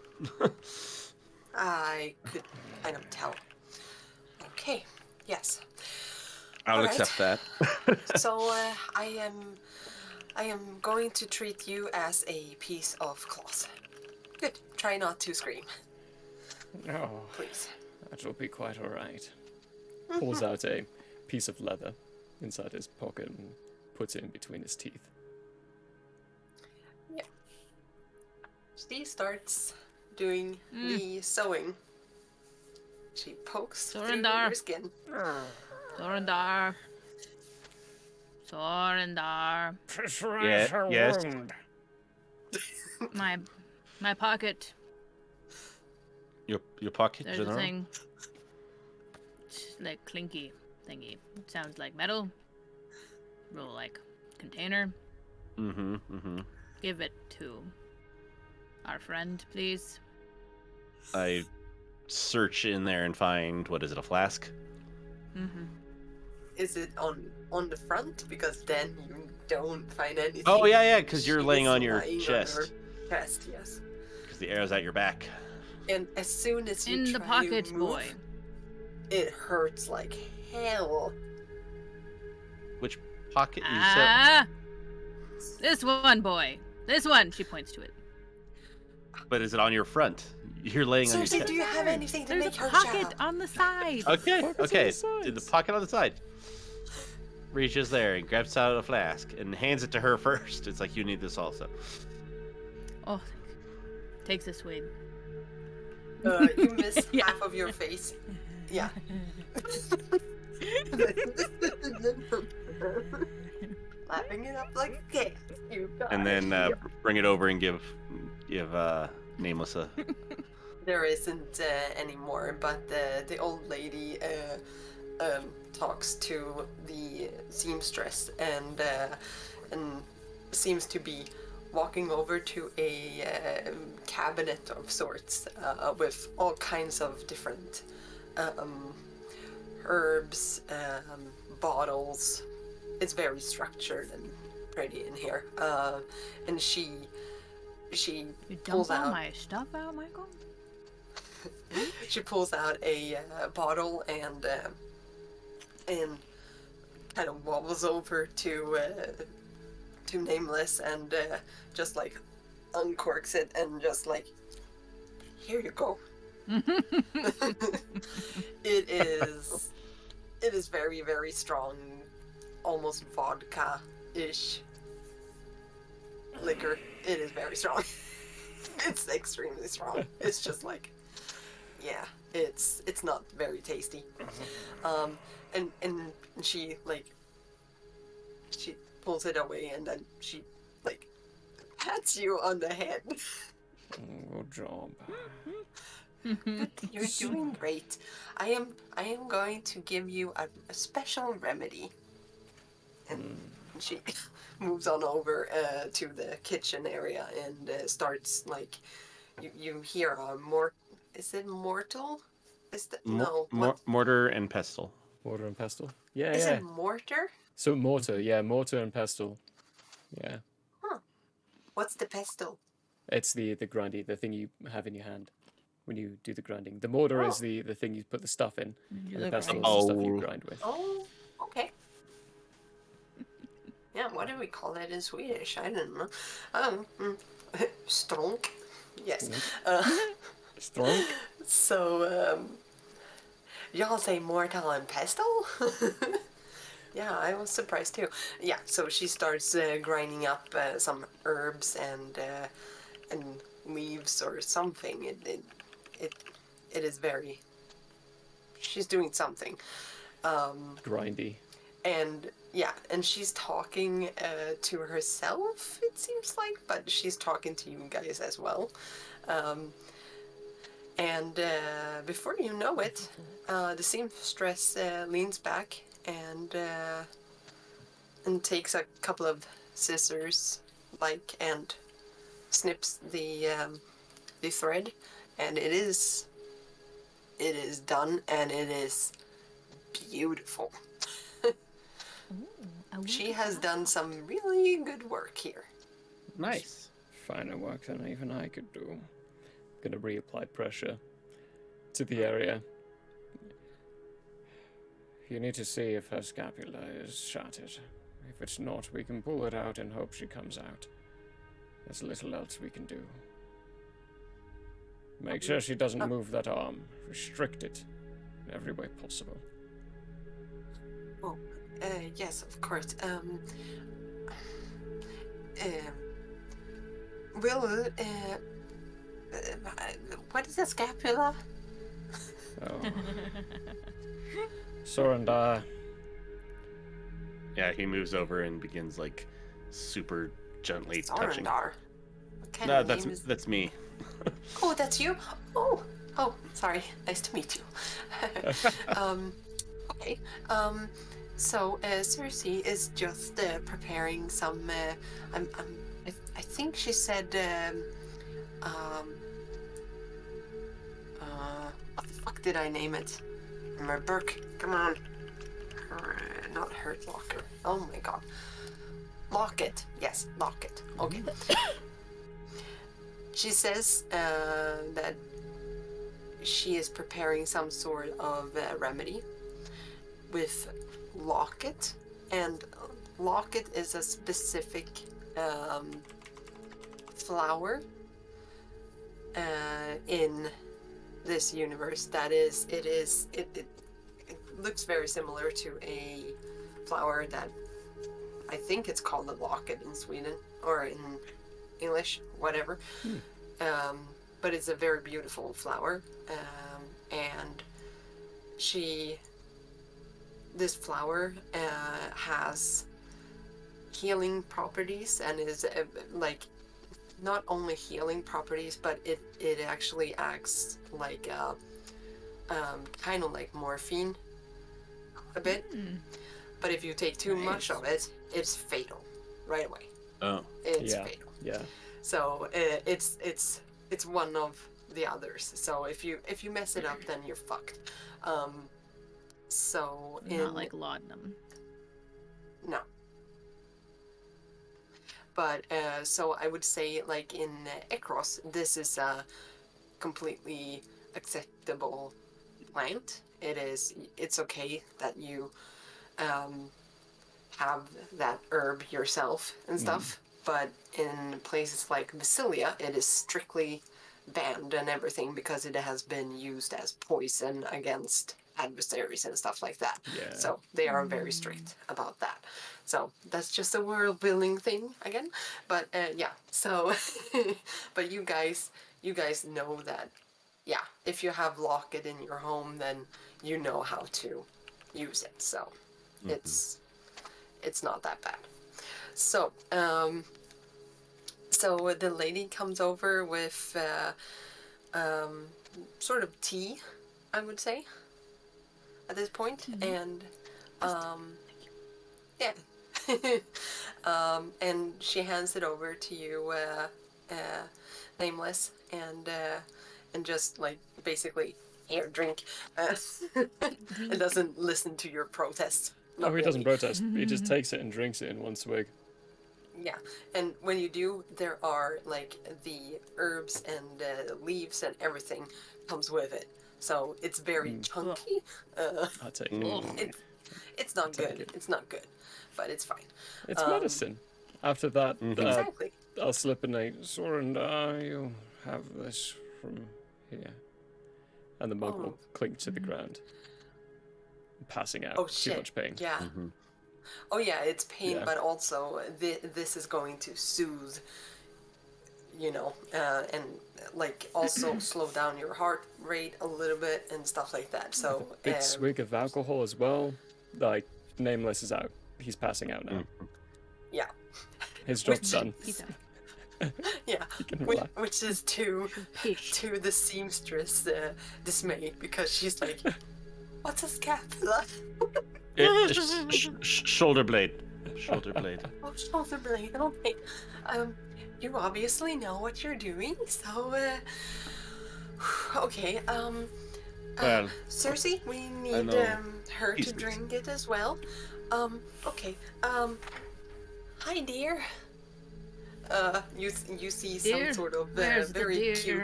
I could kind of tell. Okay, yes. I'll All right. accept that. So I am going to treat you as a piece of cloth. Good. Try not to scream. Oh, please. That'll be quite all right. Pulls out a piece of leather inside his pocket and puts it in between his teeth. Yeah. She starts doing the sewing. She pokes through Sorendar. your skin. Sorendar. Sorendar. Yeah, yes. My pocket. Your pocket, There's a General? thing. It's like clinky thingy. It sounds like metal. Real like container. Mm-hmm. Give it to our friend, please. I search in there and find, what is it, a flask? Mm-hmm. Is it on the front? Because then you don't find anything. Oh, yeah, because you're She laying is on your lying on chest. her chest, yes. Because the arrow's at your back. And as soon as you In the try to pocket, move, boy. it hurts like hell. Which pocket you Ah! This one, boy. This one. She points to it. But is it on your front? You're laying on your Seriously, chest. do you have anything to There's make a her pocket shout? on the side. Okay, Pocket's okay. on the In the sides. pocket on the side. Reaches there and grabs out a flask and hands it to her first. It's like, you need this also. Oh, takes a swig. You miss half of your face. Yeah. Lapping it up like a cat. You got And then it. bring it over and give Nameless a... There isn't any more, but the old lady talks to the seamstress and seems to be walking over to a cabinet of sorts with all kinds of different herbs, bottles. It's very structured and pretty in here. And she You dump pulls all out. my stuff out, Michael? She pulls out a bottle and kind of wobbles over to Nameless and just like uncorks it and just like, here you go. It is very, very strong, almost vodka-ish liquor. It is very strong. It's extremely strong. It's just like, yeah, it's not very tasty. And she pulls it away and then she like pats you on the head. Good job. You're doing great. I am going to give you a special remedy. And she moves on over to the kitchen area and starts like you hear a is it mortal? Is that no? Mortar and pestle. Mortar and pestle. Yeah, Is yeah. it mortar? So mortar, yeah, mortar and pestle. Yeah. Huh. What's the pestle? It's the grindy, the thing you have in your hand when you do the grinding. The mortar is the thing you put the stuff in. And the pestle is the stuff you grind with. Oh, okay. Yeah, what do we call that in Swedish? I don't know. Stronk. Yes. Stronk. So, y'all say mortar and pestle? Yeah, I was surprised too. Yeah, so she starts grinding up some herbs and leaves or something. It is very. She's doing something. Grindy. And yeah, and she's talking to herself, it seems like, but she's talking to you guys as well. And before you know it, the seamstress leans back and takes a couple of scissors, and snips the thread, and it is done, and it is beautiful. She has done some really good work here. Nice. Finer work than even I could do. Gonna reapply pressure to the area. You need to see if her scapula is shattered. If it's not, we can pull it out and hope she comes out. There's little else we can do. Make sure she doesn't move that arm. Restrict it in every way possible. Oh, yes, of course. What is a scapula? Oh. Sorandar. Yeah, he moves over and begins super gently touching. Sorandar. No, that's me. Oh, that's you? Oh, sorry. Nice to meet you. Okay. So Cersei is just preparing some. I think she said. What the fuck did I name it? Remember, Burke? Come on. Not Hurt Locker. Oh my god. Locket. Yes, Locket. Okay. She says that she is preparing some sort of remedy with Locket, and Locket is a specific flower in this universe that it looks very similar to a flower that I think it's called a locket in Sweden or in English, whatever. But it's a very beautiful flower, and this flower has healing properties and is not only healing properties, but it actually acts like kind of like morphine a bit. But if you take too much of it, it's fatal right away. Oh, it's fatal. Yeah. So it's one of the others. So if you mess it up, then you're fucked. So not like laudanum. No. But so I would say, in Ekros, this is a completely acceptable plant. It's okay that you have that herb yourself and stuff. But in places like Basilia, it is strictly banned and everything because it has been used as poison against adversaries and stuff like that. Yeah. So they are very strict about that. So that's just a world building thing again. But yeah, so but you guys know that, yeah, if you have Locket in your home, then you know how to use it. So it's not that bad. So so the lady comes over with sort of tea, I would say, at this point, and yeah. And she hands it over to you, Nameless, and just basically here, drink. It doesn't listen to your protest. Oh, he doesn't really. protest. He just takes it and drinks it in one swig. Yeah, and when you do, there are like the herbs and leaves and everything comes with it. So it's very chunky. I'll take it. It's not good. It's not good, but it's fine. It's medicine. After that, Exactly. I'll slip a note. Soren, you have this from here. And the mug will clink to the ground. Passing out. Oh Too shit! much pain. Yeah. Oh yeah, it's pain, Yeah. but also this is going to soothe. You know, and like also slow down your heart rate a little bit and stuff like that. So Big swig of alcohol as well. Like, Nameless is out. He's passing out now. yeah, His job's done. yeah, He can which, relax. which is to the seamstress dismay because she's like, what's a scapula? Shoulder blade. Shoulder blade. Oh, shoulder blade. Okay. You obviously know what you're doing, so okay. Well, Cersei, we need know. her to He's- drink it as well. Okay. Hi, dear. You see some Dear? sort of Where's the very deer? cute.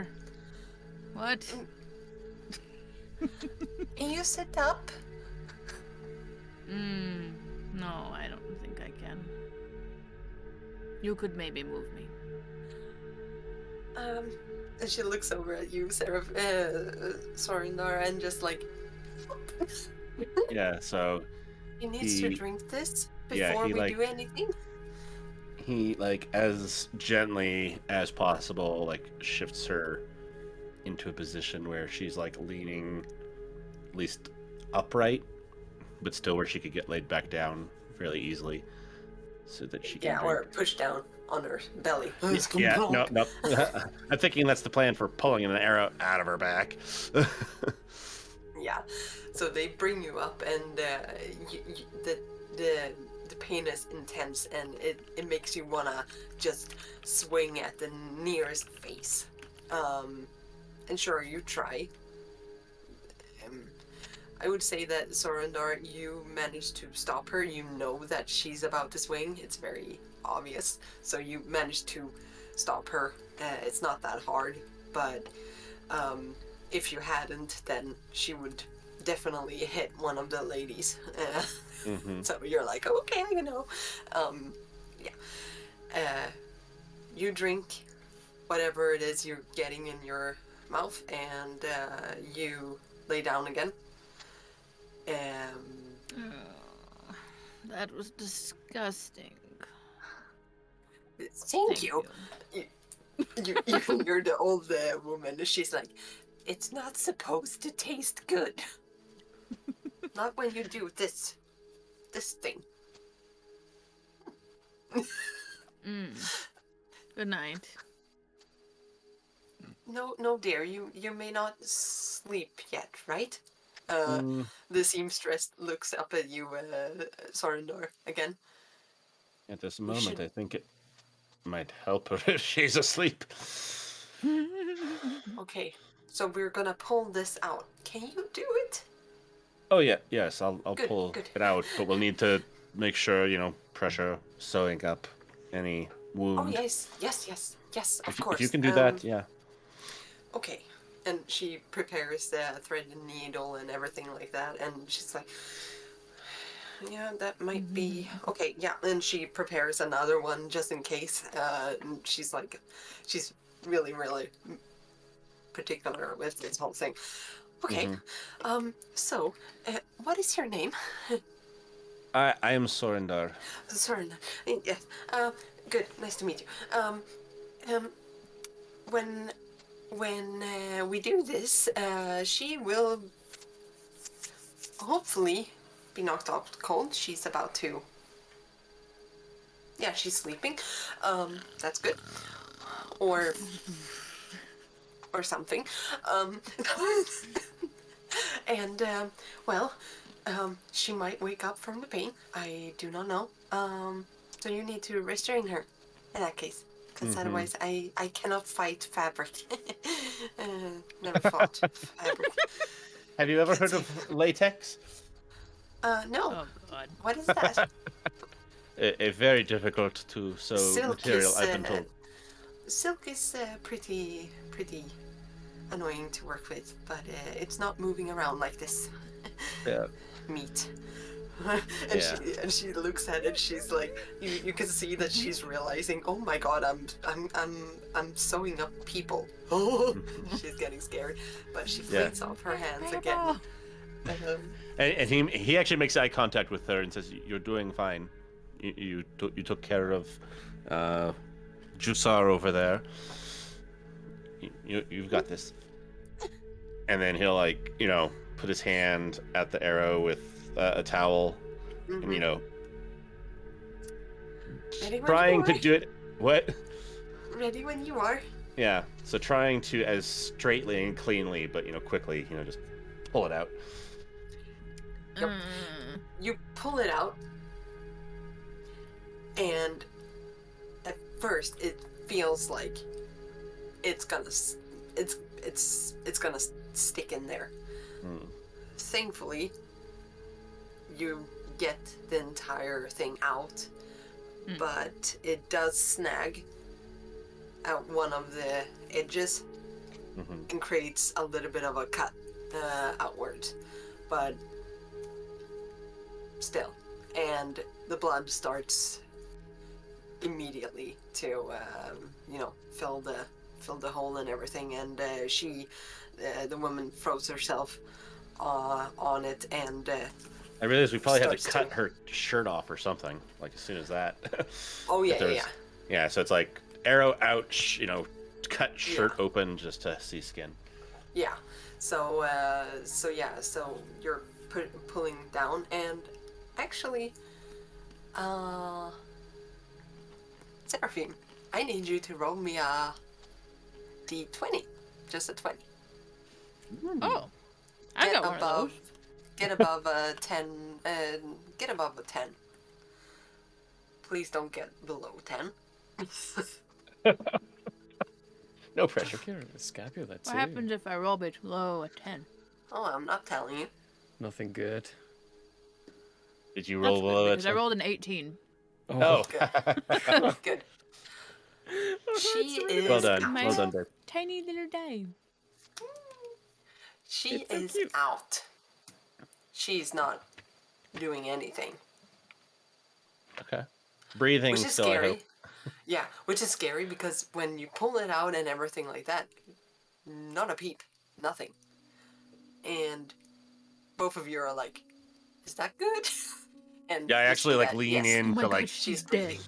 What? Can you sit up? No, I don't think I can. You could maybe move me. And she looks over at you, Sarah, Sorindar, and just like, Yeah, so he needs to He- drink this yeah, before he, we like- do anything. he, like, as gently as possible, like, shifts her into a position where she's, like, leaning at least upright, but still where she could get laid back down fairly easily so that she can Yeah, drink. or push down on her belly. Yeah, no. I'm thinking that's the plan for pulling an arrow out of her back. Yeah, so they bring you up, and the pain is intense, and it makes you wanna just swing at the nearest face. And sure, you try. I would say that Sorindar, you managed to stop her. You know that she's about to swing. It's very obvious. So you managed to stop her. It's not that hard, but if you hadn't, then she would definitely hit one of the ladies. So you're like, okay, you know. Yeah. You drink whatever it is you're getting in your mouth, and you lay down again. That was disgusting. Thank you. You're the old woman. She's like, it's not supposed to taste good. Not when you do this thing. Good night. No, dear. You may not sleep yet, right? The seamstress looks up at you, Sorindor, again. At this moment, I think it might help her if she's asleep. Okay, so we're gonna pull this out. Can you do it? Oh yeah, yes, I'll Good, pull good. it out, but we'll need to make sure, pressure sewing up any wound. Oh yes, of course. If you can do that, yeah. Okay, and she prepares the thread and needle and everything like that, and she's like, yeah, that might be okay. Yeah, and she prepares another one just in case. And she's really, really particular with this whole thing. Okay, so what is your name? I am Sorindar. Sorry, yes. Good, nice to meet you. When we do this, she will hopefully be knocked off cold. She's about to. Yeah, she's sleeping. That's good. Or something. And well, she might wake up from the pain. I do not know. So you need to restrain her in that case, because otherwise I cannot fight fabric. Never fought fabric. Have you ever heard of latex? No. Oh God. What is that? A very difficult to sew material, I've been told. Silk is pretty annoying to work with, but it's not moving around like this. Yeah. Meat. and she looks at it. She's like, you can see that she's realizing, oh my God, I'm sewing up people. Oh, she's getting scared, but she flings off her hands again. And he actually makes eye contact with her and says, "You're doing fine. You took care of Jusar over there. You've got this." And then he'll put his hand at the arrow with a towel, and trying to do it. What? Ready when you are. Yeah. So trying to as straightly and cleanly, but quickly, just pull it out. Yep. You pull it out, and at first it feels like it's gonna stick in there. Thankfully, you get the entire thing out, but it does snag at one of the edges and creates a little bit of a cut outwards, but still, and the blood starts immediately to fill the hole and everything, and the woman throws herself on it, and I realize we probably had to cut her shirt off or something, like as soon as that. Oh yeah. Yeah, so it's like arrow out, cut shirt open just to see skin. Yeah. So you're pulling down, and actually, Seraphim, I need you to roll me a d20, just a 20. Oh, I got one of those. Get above a 10. Get above a 10. Please don't get below 10. No pressure. The scapula too. What happens if I roll below a 10? Oh, I'm not telling you. Nothing good. Did you roll below because I rolled an 18. Oh. Good. She is well done. Well done, babe. Tiny little dame. She is out. She's not doing anything. Okay. Breathing Which is still, scary. I hope. Yeah, which is scary because when you pull it out and everything like that, not a peep, nothing. And both of you are like, is that good? And Yeah, I actually lean in to God, she's breathing.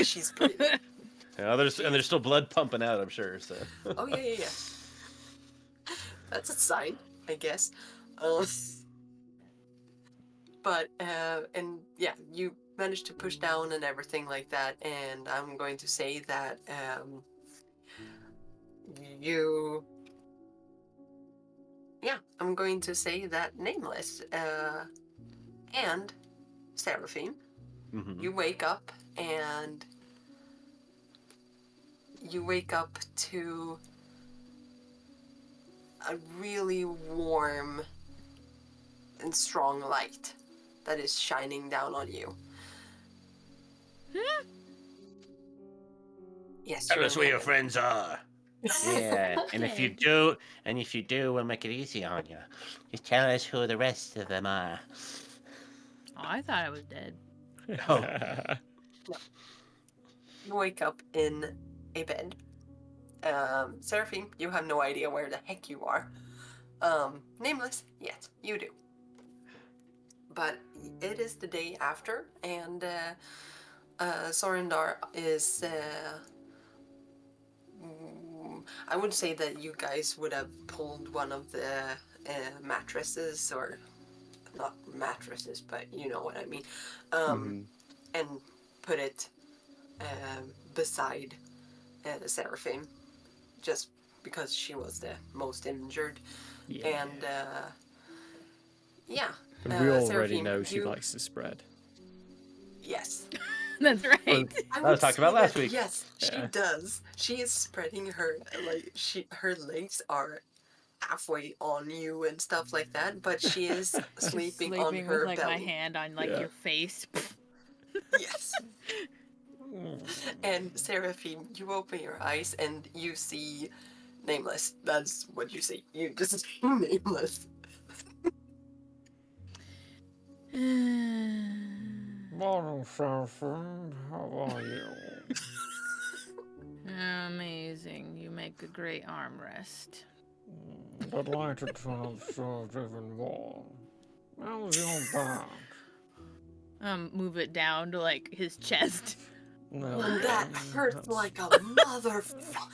She's breathing. Yeah, there's still blood pumping out, I'm sure. So. Oh yeah. That's a sign, I guess. But and yeah, you managed to push down and everything like that, and I'm going to say that I'm going to say that Nameless and Seraphim, you wake up, and you wake up to a really warm and strong light that is shining down on you. Yes. Tell us where your friends are. Yeah, and if you do, we'll make it easy on you. Just tell us who the rest of them are. Oh, I thought I was dead. Oh. No. You wake up in a bed. Seraphim, you have no idea where the heck you are. Nameless, yes, you do. But it is the day after, and Sorindar is... I would say that you guys would have pulled one of the mattresses, or not mattresses, but you know what I mean, and put it beside Seraphim, just because she was the most injured. Yeah. And yeah, And we already Seraphim, know she you- likes to spread. Yes. That's right. That was talked about last week. Yes, she does. She is spreading her her legs are halfway on you and stuff like that, but she is sleeping on Sleeping her with like belly. my hand on like your face. Yes. And Seraphine, you open your eyes and you see Nameless. That's what you see. You just see Nameless. Morning, Seraphine. How are you? Amazing. You make a great armrest. Delighted to have served even more. How's your back? Move it down to like his chest. No. That hurts like a motherfucker.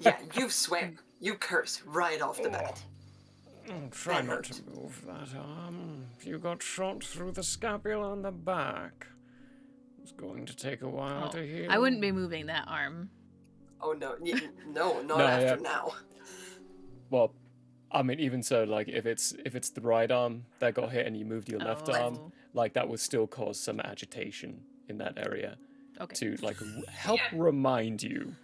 Yeah, you swear. You curse right off the bat. Try That not hurt. to move that arm. You got shot through the scapula on the back. It's going to take a while to heal. I wouldn't be moving that arm. Oh no, no, not No, after yeah. now. Well, I mean, even so, like if it's the right arm that got hit and you moved your left arm, Oh. like that would still cause some agitation in that area. Okay. To like help remind you.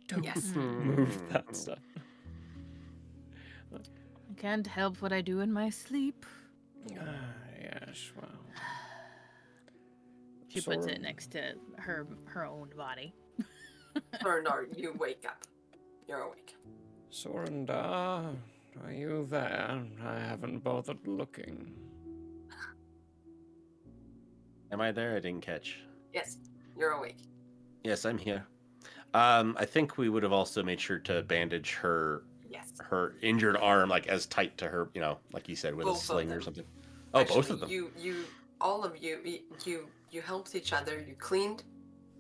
Don't Yes. move that stuff. I can't help what I do in my sleep. Yes, well. She puts it next to her own body. Bernard, you wake up. You're awake. Sorenda, are you there? I haven't bothered looking. Am I there? I didn't catch. Yes, you're awake. Yes, I'm here. I think we would have also made sure to bandage her Yes. her injured arm like as tight to her, like you said, with Both a of sling or them. something. Oh, both of them. All of you helped each other. You cleaned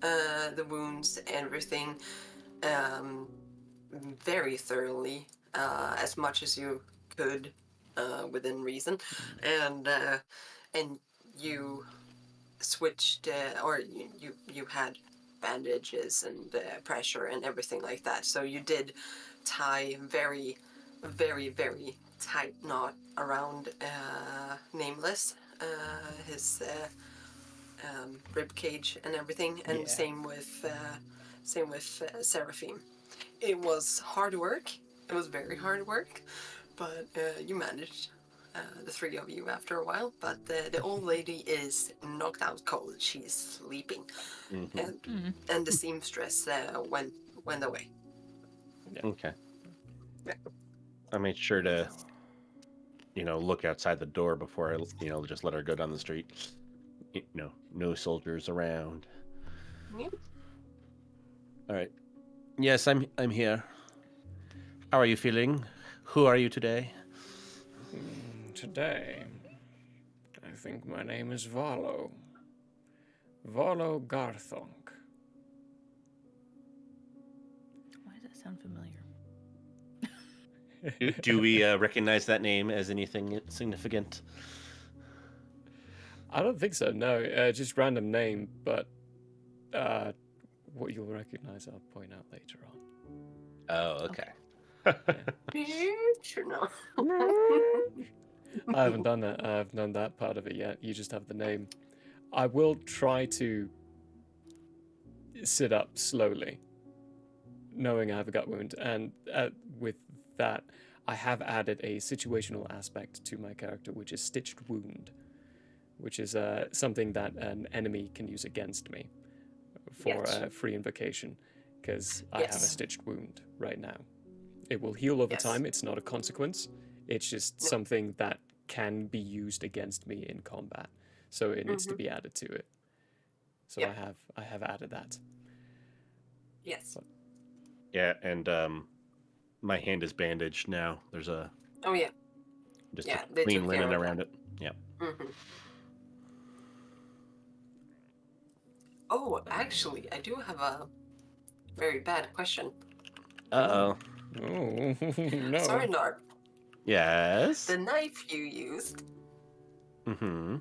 the wounds, everything, very thoroughly, as much as you could, within reason, and you switched, or you had bandages and pressure and everything like that. So you did tie very, very, very tight knot around Nameless, his rib cage and everything, and Yeah. same with Seraphine. It was hard work. It was very hard work, but you managed. The three of you after a while, but the old lady is knocked out cold. She's sleeping, and the seamstress went away. Okay. I made sure to, look outside the door before I, just let her go down the street. No soldiers around. Yep. All right. Yes, I'm here. How are you feeling? Who are you today? Today, I think my name is Valo. Valo Garthonk. Why does that sound familiar? Do we recognize that name as anything significant? I don't think so, no. Just random name, but what you'll recognize I'll point out later on. Oh, okay. Sure, no. I haven't done that. I haven't done that part of it yet. You just have the name. I will try to sit up slowly, knowing I have a gut wound, and with that, I have added a situational aspect to my character, which is Stitched Wound, which is something that an enemy can use against me for free invocation, because I have a Stitched Wound right now. It will heal over time. It's not a consequence. It's just something that can be used against me in combat. So it needs to be added to it. So I have added that. Yes. Yeah, and my hand is bandaged now. There's a Oh yeah. just Yeah, a they clean took care linen of around that. it. Yeah. Oh, actually, I do have a very bad question. Uh-oh. Oh, no. Sorry, Narp. Yes. The knife you used, Mm-hmm.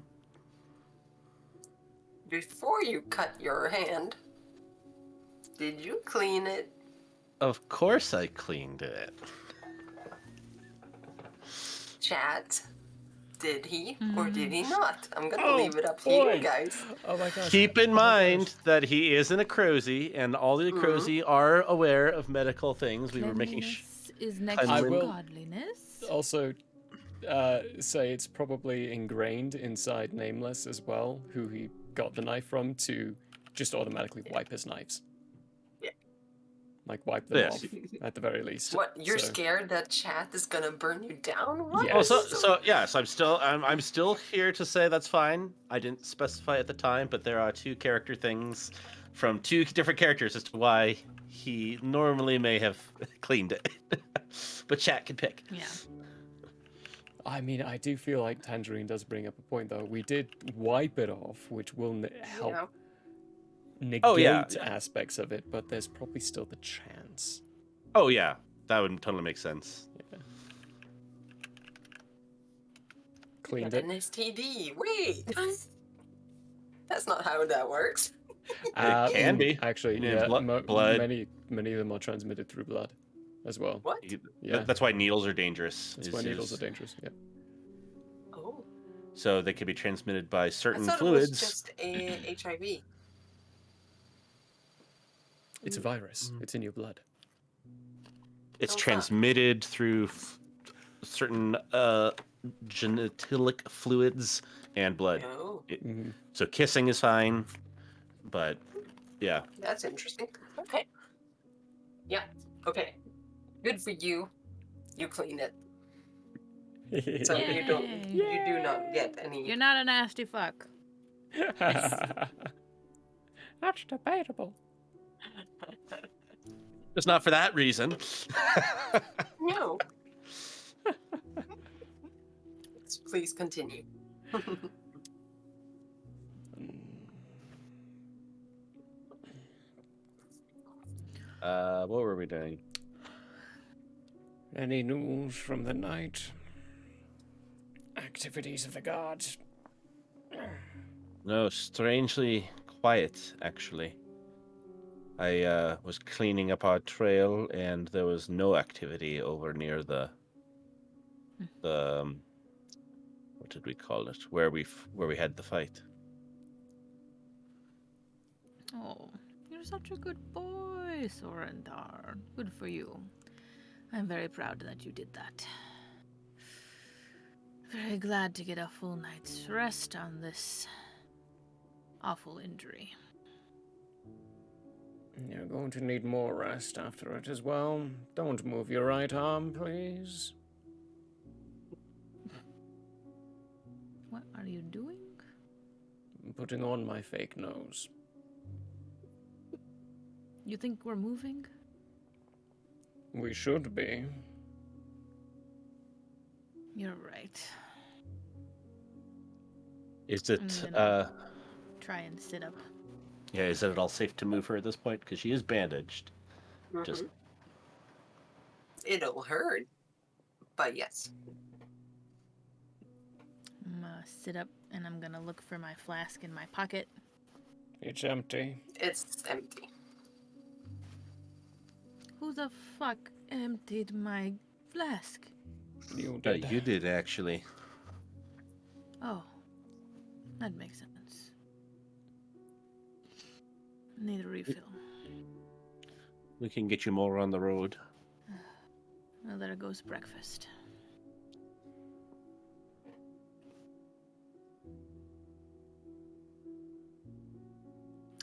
before you cut your hand, did you clean it? Of course I cleaned it. Chat. Did he or did he not? I'm gonna Oh, leave it up to boy. you guys. Oh my gosh. Keep in mind that he is an Acrozy, and all the Acrozy are aware of medical things. We were making Cleanliness is next I to will godliness. also say it's probably ingrained inside Nameless as well, who he got the knife from, to just automatically wipe his knives. Yeah. Like wipe them Yes. off at the very least. What? You're So- scared that chat is gonna burn you down? What? Oh, so I'm still here to say that's fine. I didn't specify at the time, but there are 2 character things from 2 different characters as to why he normally may have cleaned it. But chat can pick. Yeah. I mean, I do feel like Tangerine does bring up a point, though. We did wipe it off, which will help Yeah. negate Oh, yeah. aspects of it, but there's probably still the chance. Oh yeah, that would totally make sense. Yeah. Got Cleaned an it. STD. Wait. That's not how that works. It can be. Actually, Yeah, yeah. blood. Many of them are transmitted through blood as well. What? Yeah. That's why needles are dangerous. That's why needles are dangerous. Yeah. Oh. So they can be transmitted by I certain thought fluids. it was just a HIV. It's a virus. It's in your blood. It's Oh, fuck. transmitted through certain genitalic fluids and blood. Oh. So kissing is fine, but yeah. That's interesting. Okay. Yeah. Okay. Good for you. You clean it. So you do not get any. You're not a nasty fuck. That's debatable. Just not for that reason. No. Please continue. What were we doing? Any news from the night? Activities of the gods? No, strangely quiet, actually. I was cleaning up our trail, and there was no activity over near the what did we call it? Where we had the fight. Oh, you're such a good boy, Sorendar. Good for you. I'm very proud that you did that. Very glad to get a full night's rest on this awful injury. You're going to need more rest after it as well. Don't move your right arm, please. What are you doing? I'm putting on my fake nose. You think we're moving? We should be. You're right. Is I'm it gonna try and sit up. yeah, is it at all safe to move her at this point? Because she is bandaged. Just It'll hurt, but yes. I'm gonna sit up and I'm gonna look for my flask in my pocket. It's empty. It's empty. Who the fuck emptied my flask? You did. you did actually. Oh, that makes sense. Need a refill. We can get you more on the road. Well, there goes breakfast.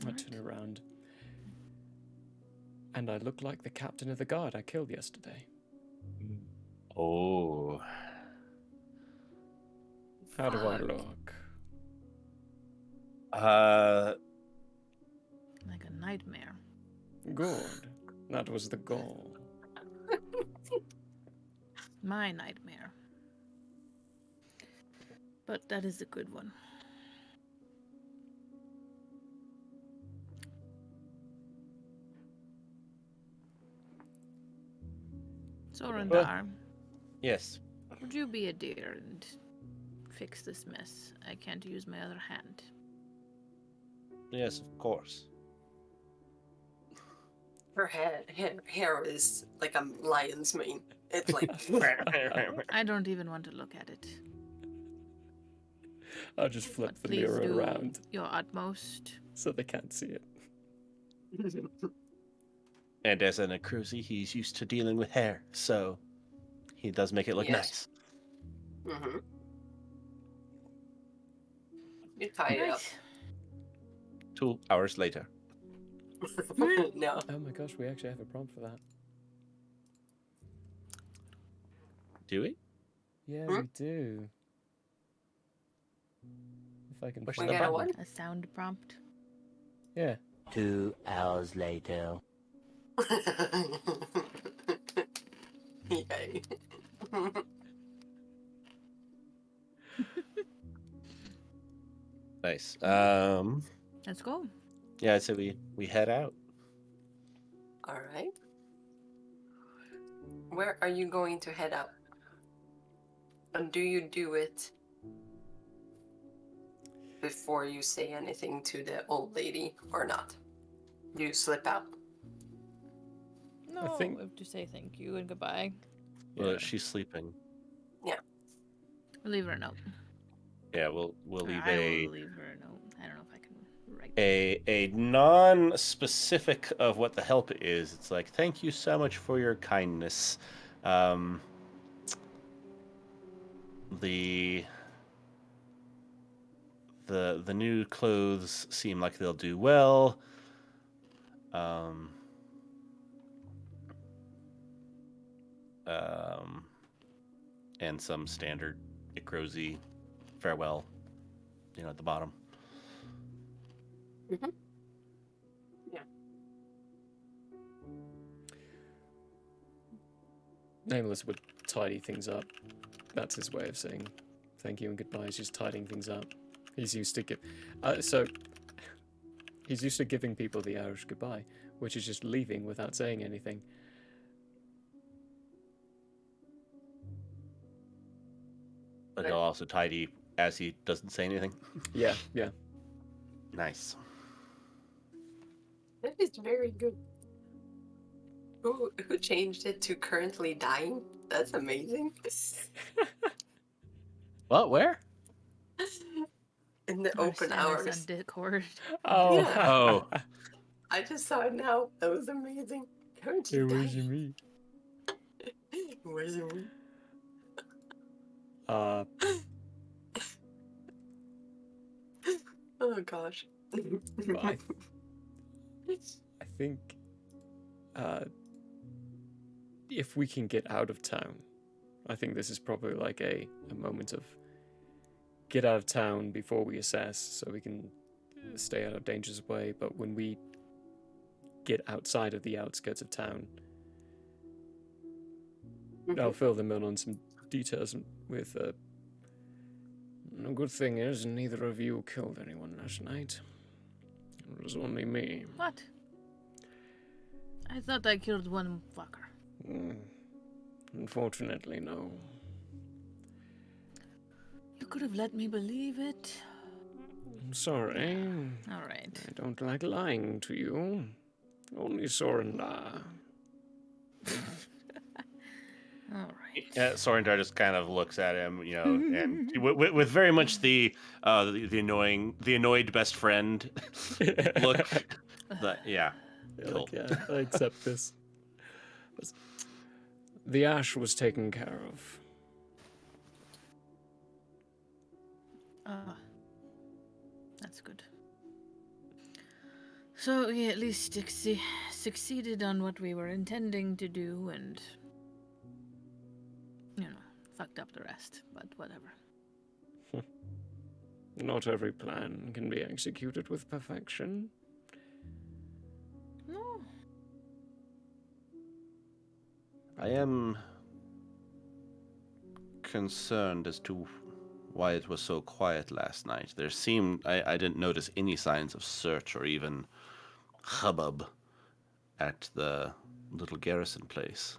I turn around. And I look like the captain of the guard I killed yesterday. Oh. How do I look? Like a nightmare. Good. That was the goal. My nightmare. But that is a good one. Sorendar, Yes. would you be a dear and fix this mess? I can't use my other hand. Yes, of course. Her hair is like a lion's mane. It's like I don't even want to look at it. I'll just flip But the please mirror do around your utmost. so they can't see it. And as an Akrusi, he's used to dealing with hair, so he does make it look Yes. nice. Mm-hmm. You tie it up. 2 hours later. No. Oh my gosh, we actually have a prompt for that. Do we? Yeah, Hmm? we do. If I can Push find the it. button. What? A sound prompt. Yeah. 2 hours later. Yay. Nice. Let's go. Yeah, so we head out. All right. Where are you going to head out? And do you do it before you say anything to the old lady or not? Do you slip out? No, think- we have to say thank you and goodbye. Well, she's sleeping. Yeah. We'll leave her a note. Yeah, we'll leave I a will leave her a note. I don't know if I can write. a non-specific of what the help is. It's like, thank you so much for your kindness. The new clothes seem like they'll do well. And some standard Ikrozi farewell, at the bottom. Mm-hmm. Yeah. Nameless would tidy things up. That's his way of saying thank you and goodbye. Is just tidying things up. He's used to he's used to giving people the Irish goodbye, which is just leaving without saying anything. But he'll also tidy as he doesn't say anything. Yeah, yeah. Nice. That is very good. Who changed it to currently dying? That's amazing. What? Where? In the Or open send us hours. on Discord. Oh. Yeah. Oh. I just saw it now. That was amazing. Currently It was dying. me. Where's your me? Oh gosh. I think if we can get out of town, I think this is probably like a moment of get out of town before we assess so we can stay out of danger's way. But when we get outside of the outskirts of town, I'll fill them in on some details with the good thing is neither of you killed anyone last night. It was only me. What? I thought I killed one fucker. Unfortunately, no. You could have let me believe it. I'm sorry. All right. I don't like lying to you. Only Sorendar. All right. Sorendar just kind of looks at him, and with very much the annoyed best friend look. Yeah. Cool. I accept this. The ash was taken care of. That's good. So we at least succeeded on what we were intending to do and, fucked up the rest, but whatever. Not every plan can be executed with perfection. No. I am concerned as to why it was so quiet last night. I didn't notice any signs of search or even hubbub at the little garrison place.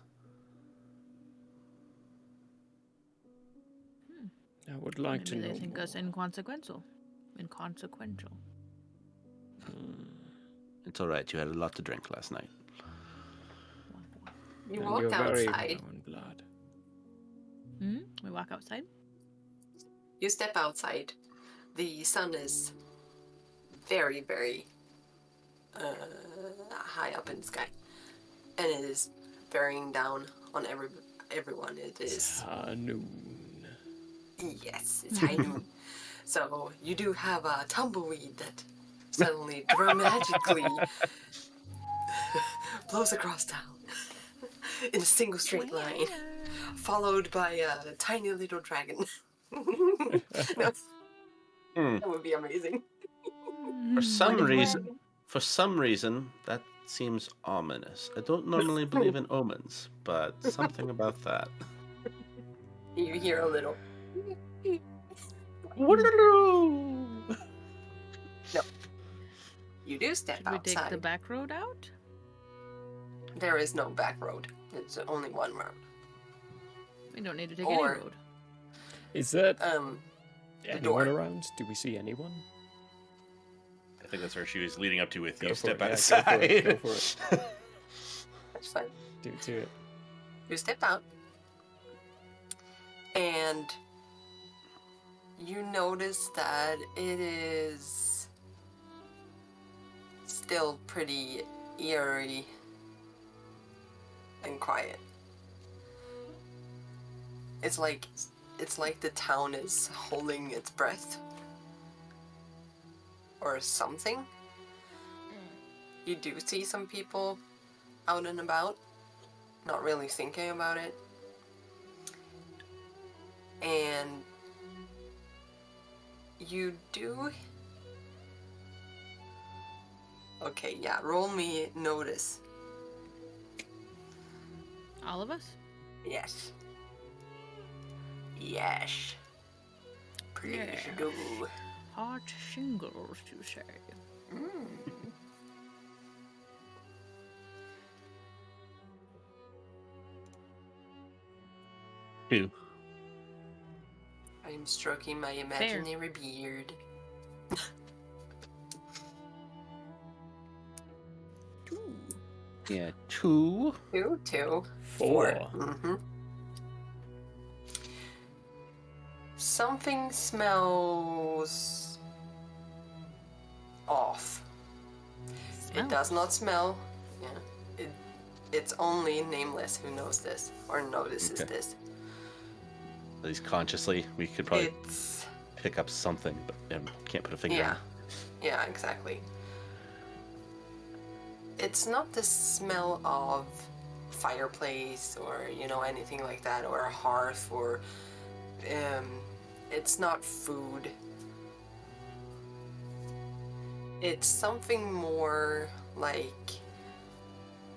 I would like to Maybe know they think us inconsequential. It's all right. You had a lot to drink last night. You And walked you're very outside. low in blood. We walk outside? You step outside. the sun is very, very high up in the sky, and it is bearing down on everyone. It is high noon. Yes, it's high noon. So you do have a tumbleweed that suddenly dramatically blows across town in a single straight line, followed by a tiny little dragon. No, that would be amazing. For some reason, that seems ominous. I don't normally believe in omens, but something about that. You hear a little. No. You do step Should we outside. take the back road out? There is no back road. It's only one road. We don't need to take any road. Is that the anyone around? Do we see anyone? I think that's where she was leading up to with Go you for step it, yeah, outside. Go for it. That's fine. Do it. You step out, and you notice that it is still pretty eerie and quiet. It's like the town is holding its breath or something. You do see some people out and about, not really thinking about it. And you do... Okay, yeah, roll me notice. All of us? Yes. Yes. Please do. Hot shingles, you say? Two. I'm stroking my imaginary beard. Yeah, two. Two. Four. Mm-hmm. Something smells off. It does not smell. Yeah. It's only Nameless who knows this or notices this. At least consciously, we could probably pick up something, but can't put a finger on it. Yeah, exactly. It's not the smell of fireplace or, anything like that, or a hearth, or it's not food. It's something more like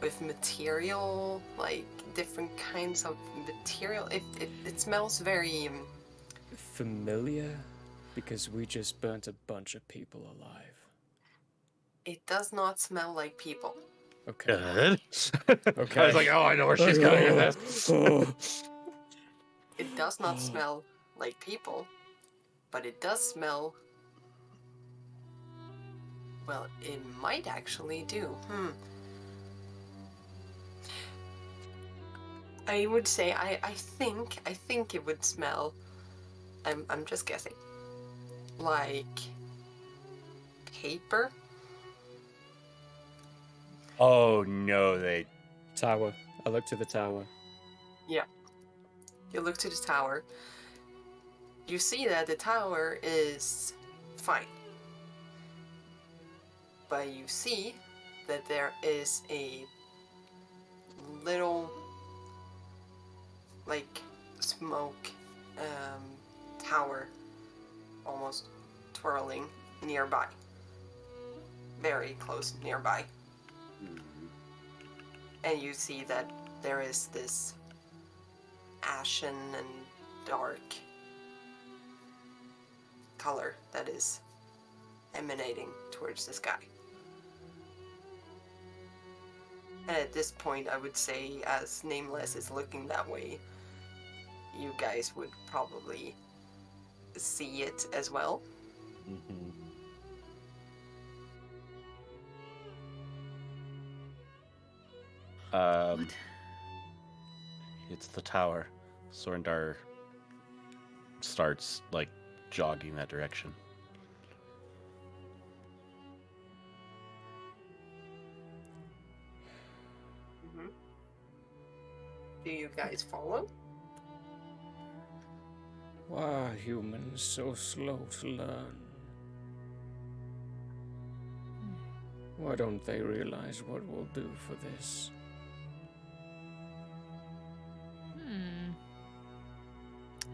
with material, like different kinds of material. It smells very familiar, because we just burnt a bunch of people alive. It does not smell like people. Okay. Good. Okay. I was like, oh, I know where she's going with this. It does not smell like people, but it does smell... Well, it might actually do. I would say, I think it would smell... I'm just guessing. Like... paper? Oh, no, Tower. I look to the tower. Yeah. You look to the tower. You see that the tower is fine. But you see that there is a little, like, smoke tower almost twirling nearby. Very close nearby. And you see that there is this ashen and dark color that is emanating towards the sky. And at this point, I would say, as Nameless is looking that way, you guys would probably see it as well. Mm-hmm. It's the tower. Sorindar starts, like, jogging that direction. Do you guys follow? Why are humans so slow to learn? Why don't they realize what we'll do for this? I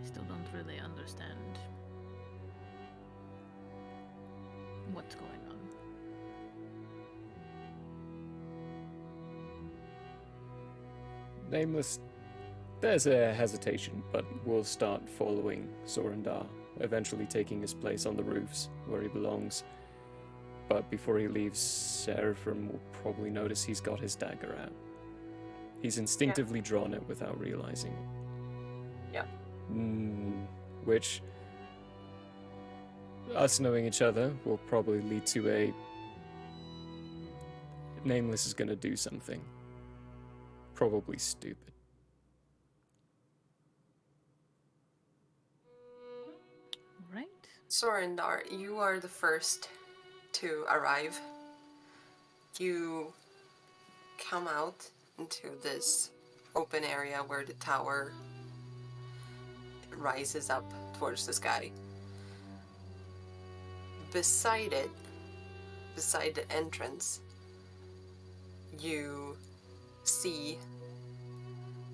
still don't really understand what's going on. Nameless, there's a hesitation, but we'll start following Zorindar, eventually taking his place on the roofs where he belongs. But before he leaves, Seraphim will probably notice he's got his dagger out. He's instinctively drawn it without realizing it. Yeah. Which, us knowing each other, will probably lead to a... Nameless is gonna do something. Probably stupid. Right. Sorindar, you are the first to arrive. You come out into this open area where the tower rises up towards the sky. Beside it, beside the entrance, you see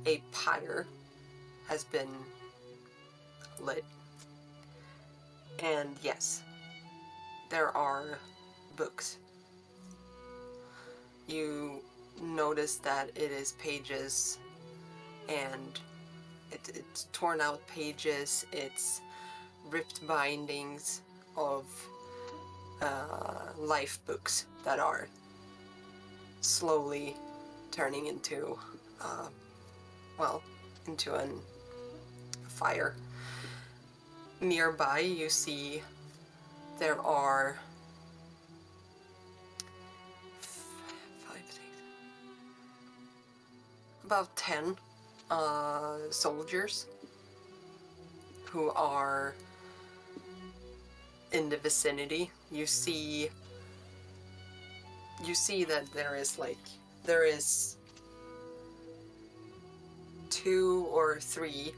a pyre has been lit. And yes, there are books. You notice that it is pages, and it's torn out pages, it's ripped bindings of life books that are slowly turning into, into a fire. Nearby, you see there are 5, 6, about 10 soldiers who are in the vicinity. You see that there is 2 or 3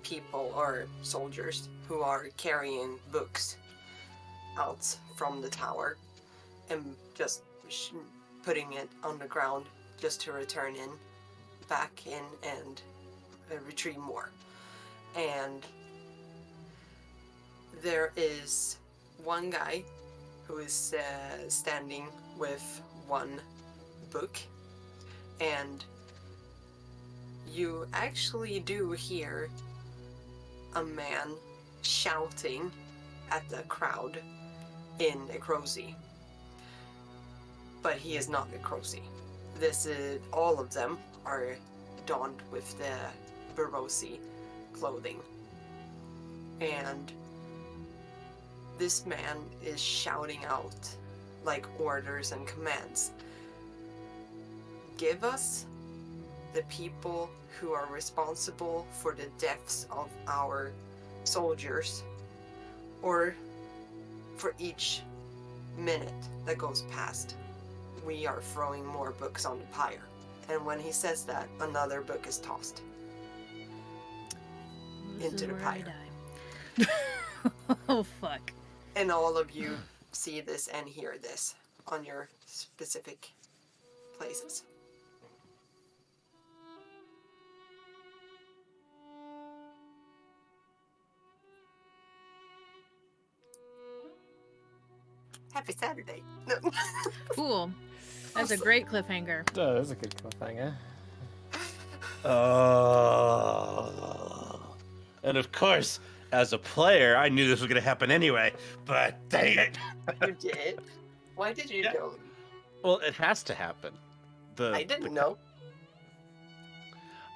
people or soldiers who are carrying books out from the tower and just putting it on the ground just to return back in and retrieve more. And there is one guy who is standing with one book, and you actually do hear a man shouting at the crowd in Necrosi. But he is not Necrosi. All of them are donned with the Barosi clothing. And this man is shouting out like orders and commands. Give us the people who are responsible for the deaths of our soldiers, or for each minute that goes past, we are throwing more books on the pyre. And when he says that, another book is tossed into the pyre. Oh, fuck. And all of you see this and hear this on your specific places. Happy Saturday. No. Cool. That's a great cliffhanger. Oh, that's a good cliffhanger. And of course, as a player, I knew this was going to happen anyway, but dang it. You did? Why did you know? Well, it has to happen. I didn't know.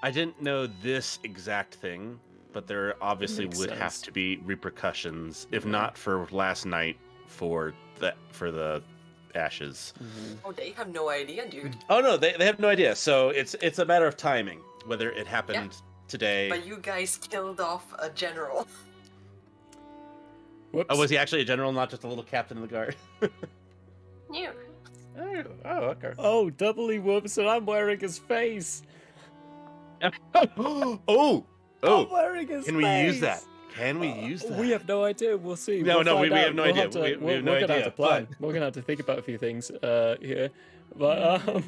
I didn't know this exact thing, but there obviously would have to be repercussions, if not for last night, for the ashes. Oh, they have no idea, dude. Oh no, they have no idea. So it's a matter of timing whether it happened today. But you guys killed off a general. Whoops. Oh, was he actually a general, not just a little captain of the guard? You. Oh, okay. Oh, doubly whoops, and I'm wearing his face. Oh! I'm wearing his Can we use face. that? Can we use that? We have no idea. We'll see. No, We'll no, we find have out. no We'll idea. have to- We we're have no we're gonna have idea, to plan. but- We're gonna have to think about a few things here. But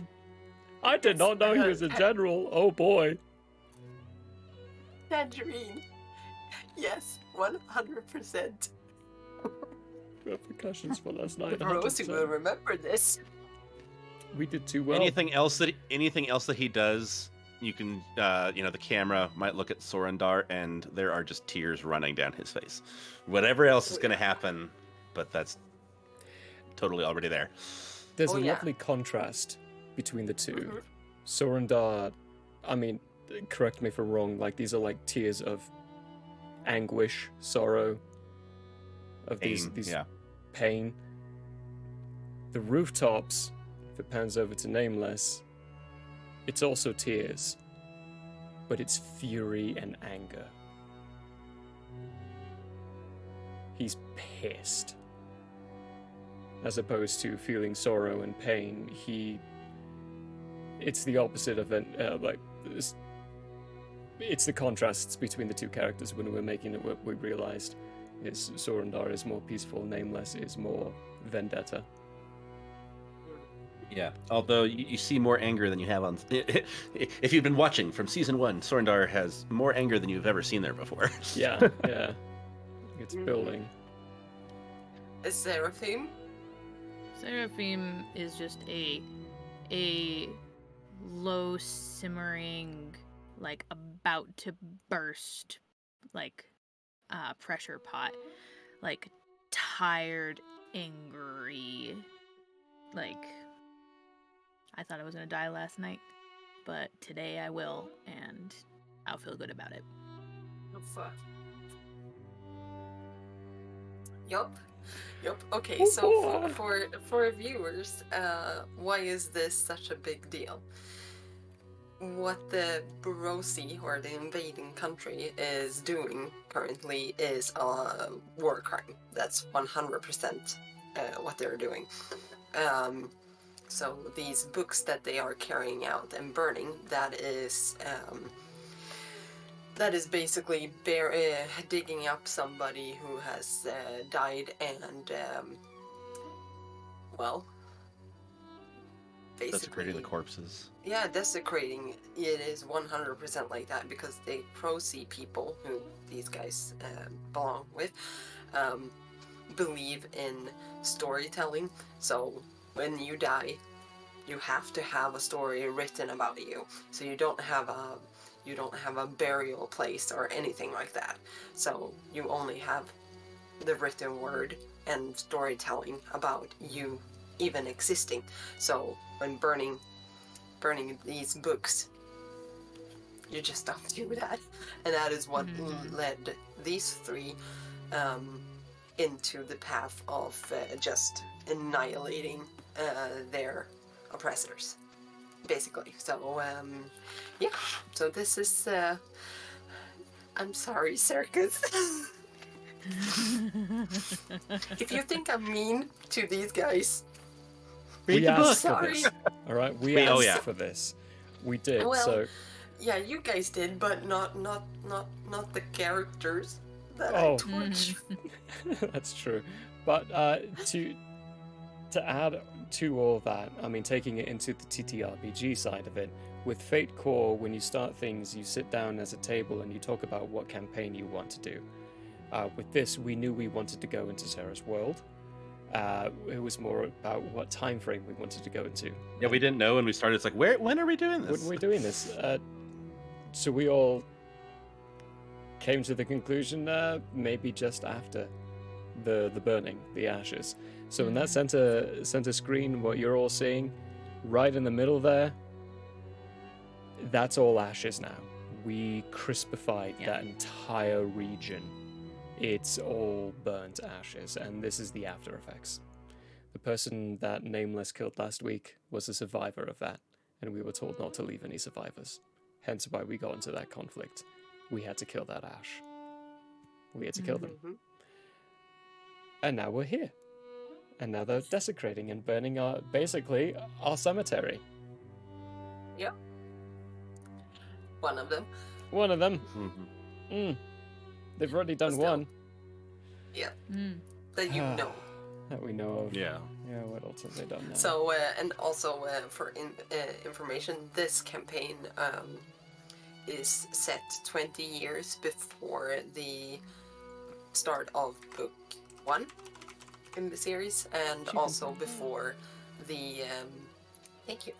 I did not know he was a general. Oh boy. Tangerine. Yes, 100%. Repercussions for last night. Rosie 100%. will remember this. We did too well. Anything else that he does, you can the camera might look at Sorendar and there are just tears running down his face. Whatever else is going to happen, but that's totally already there. There's a lovely contrast between the two. Sorendar, I mean, correct me if I'm wrong, like these are like tears of anguish, sorrow, of these pain. The rooftops, if it pans over to Nameless, it's also tears, but it's fury and anger. He's pissed. As opposed to feeling sorrow and pain, it's the opposite of it's the contrasts between the two characters when we're making it. What we realized is Sorendar is more peaceful, Nameless is more vendetta. Yeah, although you see more anger than you have on... If you've been watching from Season 1, Sorendar has more anger than you've ever seen there before. Yeah, yeah. It's building. Is Seraphim? Seraphim is just a low simmering, like about to burst, like pressure pot, like tired, angry, like I thought I was gonna die last night, but today I will, and I'll feel good about it. Oh fuck. Yup. Okay, so for viewers, why is this such a big deal? What the Brosi, or the invading country, is doing currently is a war crime. That's 100% what they're doing. So these books that they are carrying out and burning, that is basically digging up somebody who has died and, basically... Desecrating the corpses. Yeah, desecrating. It is 100% like that because they Pro-C people, who these guys belong with, believe in storytelling. So when you die, you have to have a story written about you. So you don't have a burial place or anything like that. So you only have the written word and storytelling about you even existing. So when burning these books, you just don't do that. And that is what led these three into the path of just annihilating their oppressors, basically. So yeah, so this is I'm sorry, Circus. If you think I'm mean to these guys, We asked for sorry. this. All right, we asked for this. We did. Well, so yeah, you guys did, but not the characters that I Oh. torch. that's true. But to add to all that, I mean, taking it into the TTRPG side of it, with Fate Core, when you start things, you sit down as a table and you talk about what campaign you want to do. With this, we knew we wanted to go into Sarah's world. It was more about what time frame we wanted to go into. Yeah, we didn't know when we started. It's like, when are we doing this? When we're doing this. So we all came to the conclusion maybe just after the burning, the ashes. So in that center screen, what you're all seeing, right in the middle there, that's all ashes now. We crispified that entire region. It's all burnt ashes, and this is the after effects. The person that Nameless killed last week was a survivor of that, and we were told not to leave any survivors. Hence why we got into that conflict. We had to kill that ash. We had to kill them. And now we're here. And now they're desecrating and burning basically our cemetery. Yep. one of them. One of them. They've already done one. Yeah. That you know. That we know of. Yeah. Yeah, what else have they done now? So, and also for information, this campaign is set 20 years before the start of book 1 in the series, and also before the thank you,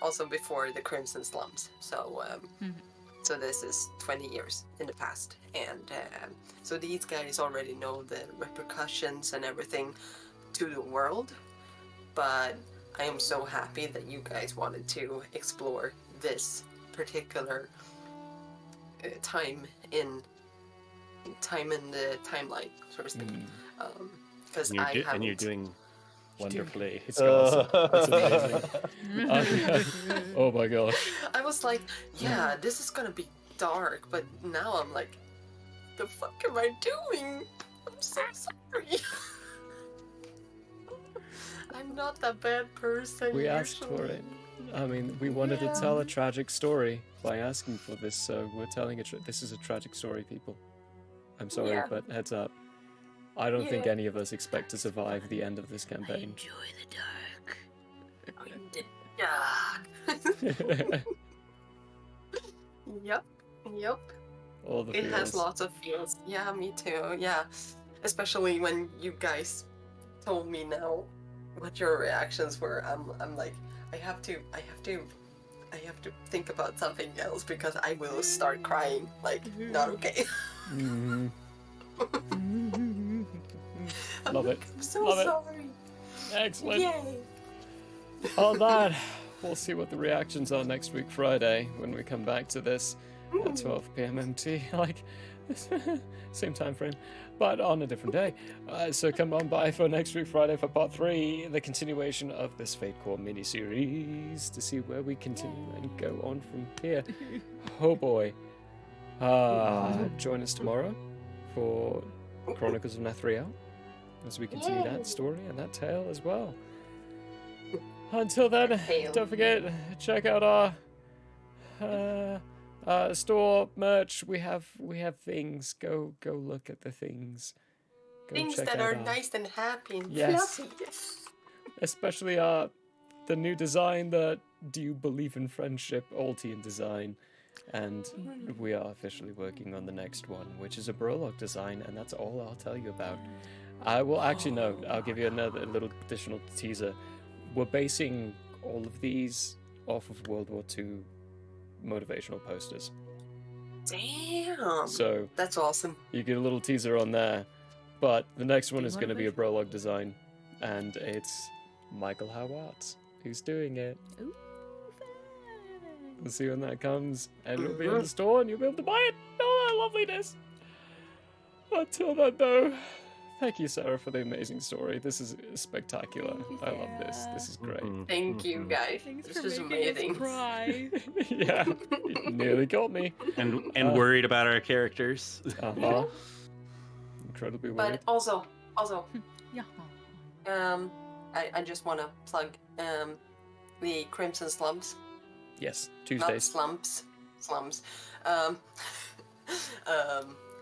also before the Crimson Slums. So, so this is 20 years in the past, and so these guys already know the repercussions and everything to the world. But I am so happy that you guys wanted to explore this particular time in the timeline, so to speak. Because I haven't. And you're doing wonderfully. It's awesome. It's amazing. Oh my gosh. I was like, yeah, this is gonna be dark, but now I'm like, the fuck am I doing? I'm so sorry. I'm not that bad person. We asked for it. I mean, we wanted to tell a tragic story by asking for this, so we're telling it. This is a tragic story, people. I'm sorry, but heads up. I don't think any of us expect to survive the end of this campaign. Yeah. Yep. All the It feels. has lots of feels. Yeah, me too. Yeah, especially when you guys told me now what your reactions were. I'm like, I have to think about something else because I will start crying. Like, not okay. Love it. I'm so Love sorry. it. Excellent. Yay. On that, we'll see what the reactions are next week, Friday, when we come back to this at 12 p.m. MT. Like, same time frame, but on a different day. So come on by for next week, Friday, for part 3, the continuation of this Fate Core mini-series, to see where we continue and go on from here. Oh boy. Join us tomorrow for Chronicles of Nathriel, as we continue that story and that tale as well. Until then, don't forget, check out our store merch. We have things. Go look at the things. Go Things check that out are nice and happy and Yes. fluffy. Yes. Especially the new design, the Do You Believe in Friendship Altian design. And we are officially working on the next one, which is a Brolock design, and that's all I'll tell you about. I will actually no, I'll give you another little additional teaser. We're basing all of these off of World War II motivational posters. Damn. So that's awesome. You get a little teaser on there, but the next one is going to be a Brolock design, and it's Michael Howarth who's doing it. Ooh. We'll see when that comes, and it'll be in the store, and you'll be able to buy it. Oh, loveliness! Until then, though, thank you, Sarah, for the amazing story. This is spectacular. I love this. This is great. Thank you, guys. This is amazing. Cry. Yeah, you nearly got me. And worried about our characters. Incredibly worried. But also, yeah. I just want to plug the Crimson Slums. Yes, Not Tuesdays. slums.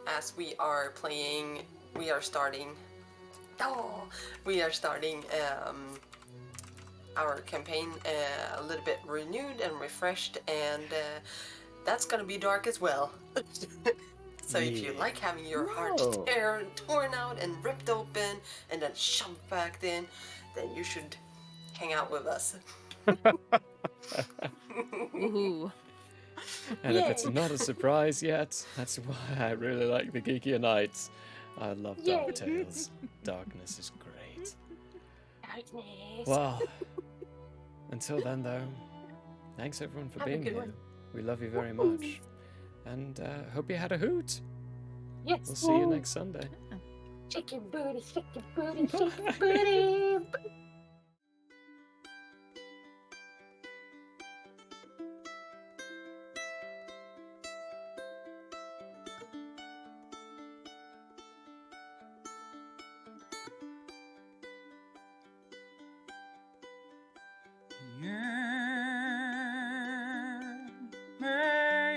As we are playing, we are starting our campaign a little bit renewed and refreshed, and that's gonna be dark as well. So if you like having your heart torn out and ripped open and then shoved back in, then you should hang out with us. Ooh. And if it's not a surprise yet, that's why I really like the Geekier Nights. I love Dark Tales. Darkness is great. Well, until then, though, thanks everyone for Have a being good here. one. We love you very much. And hope you had a hoot. Yes. We'll see you next Sunday. Shake your booty, shake your booty, shake your booty. May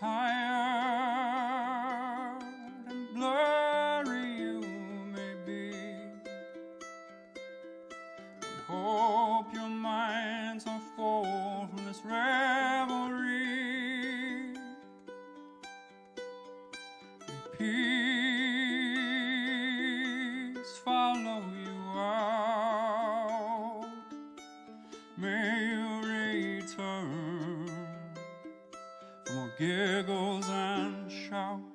Tired and blurry you may be, but hope your minds are full from this revelry. May peace follow you out. May you return for more giggles and shouts.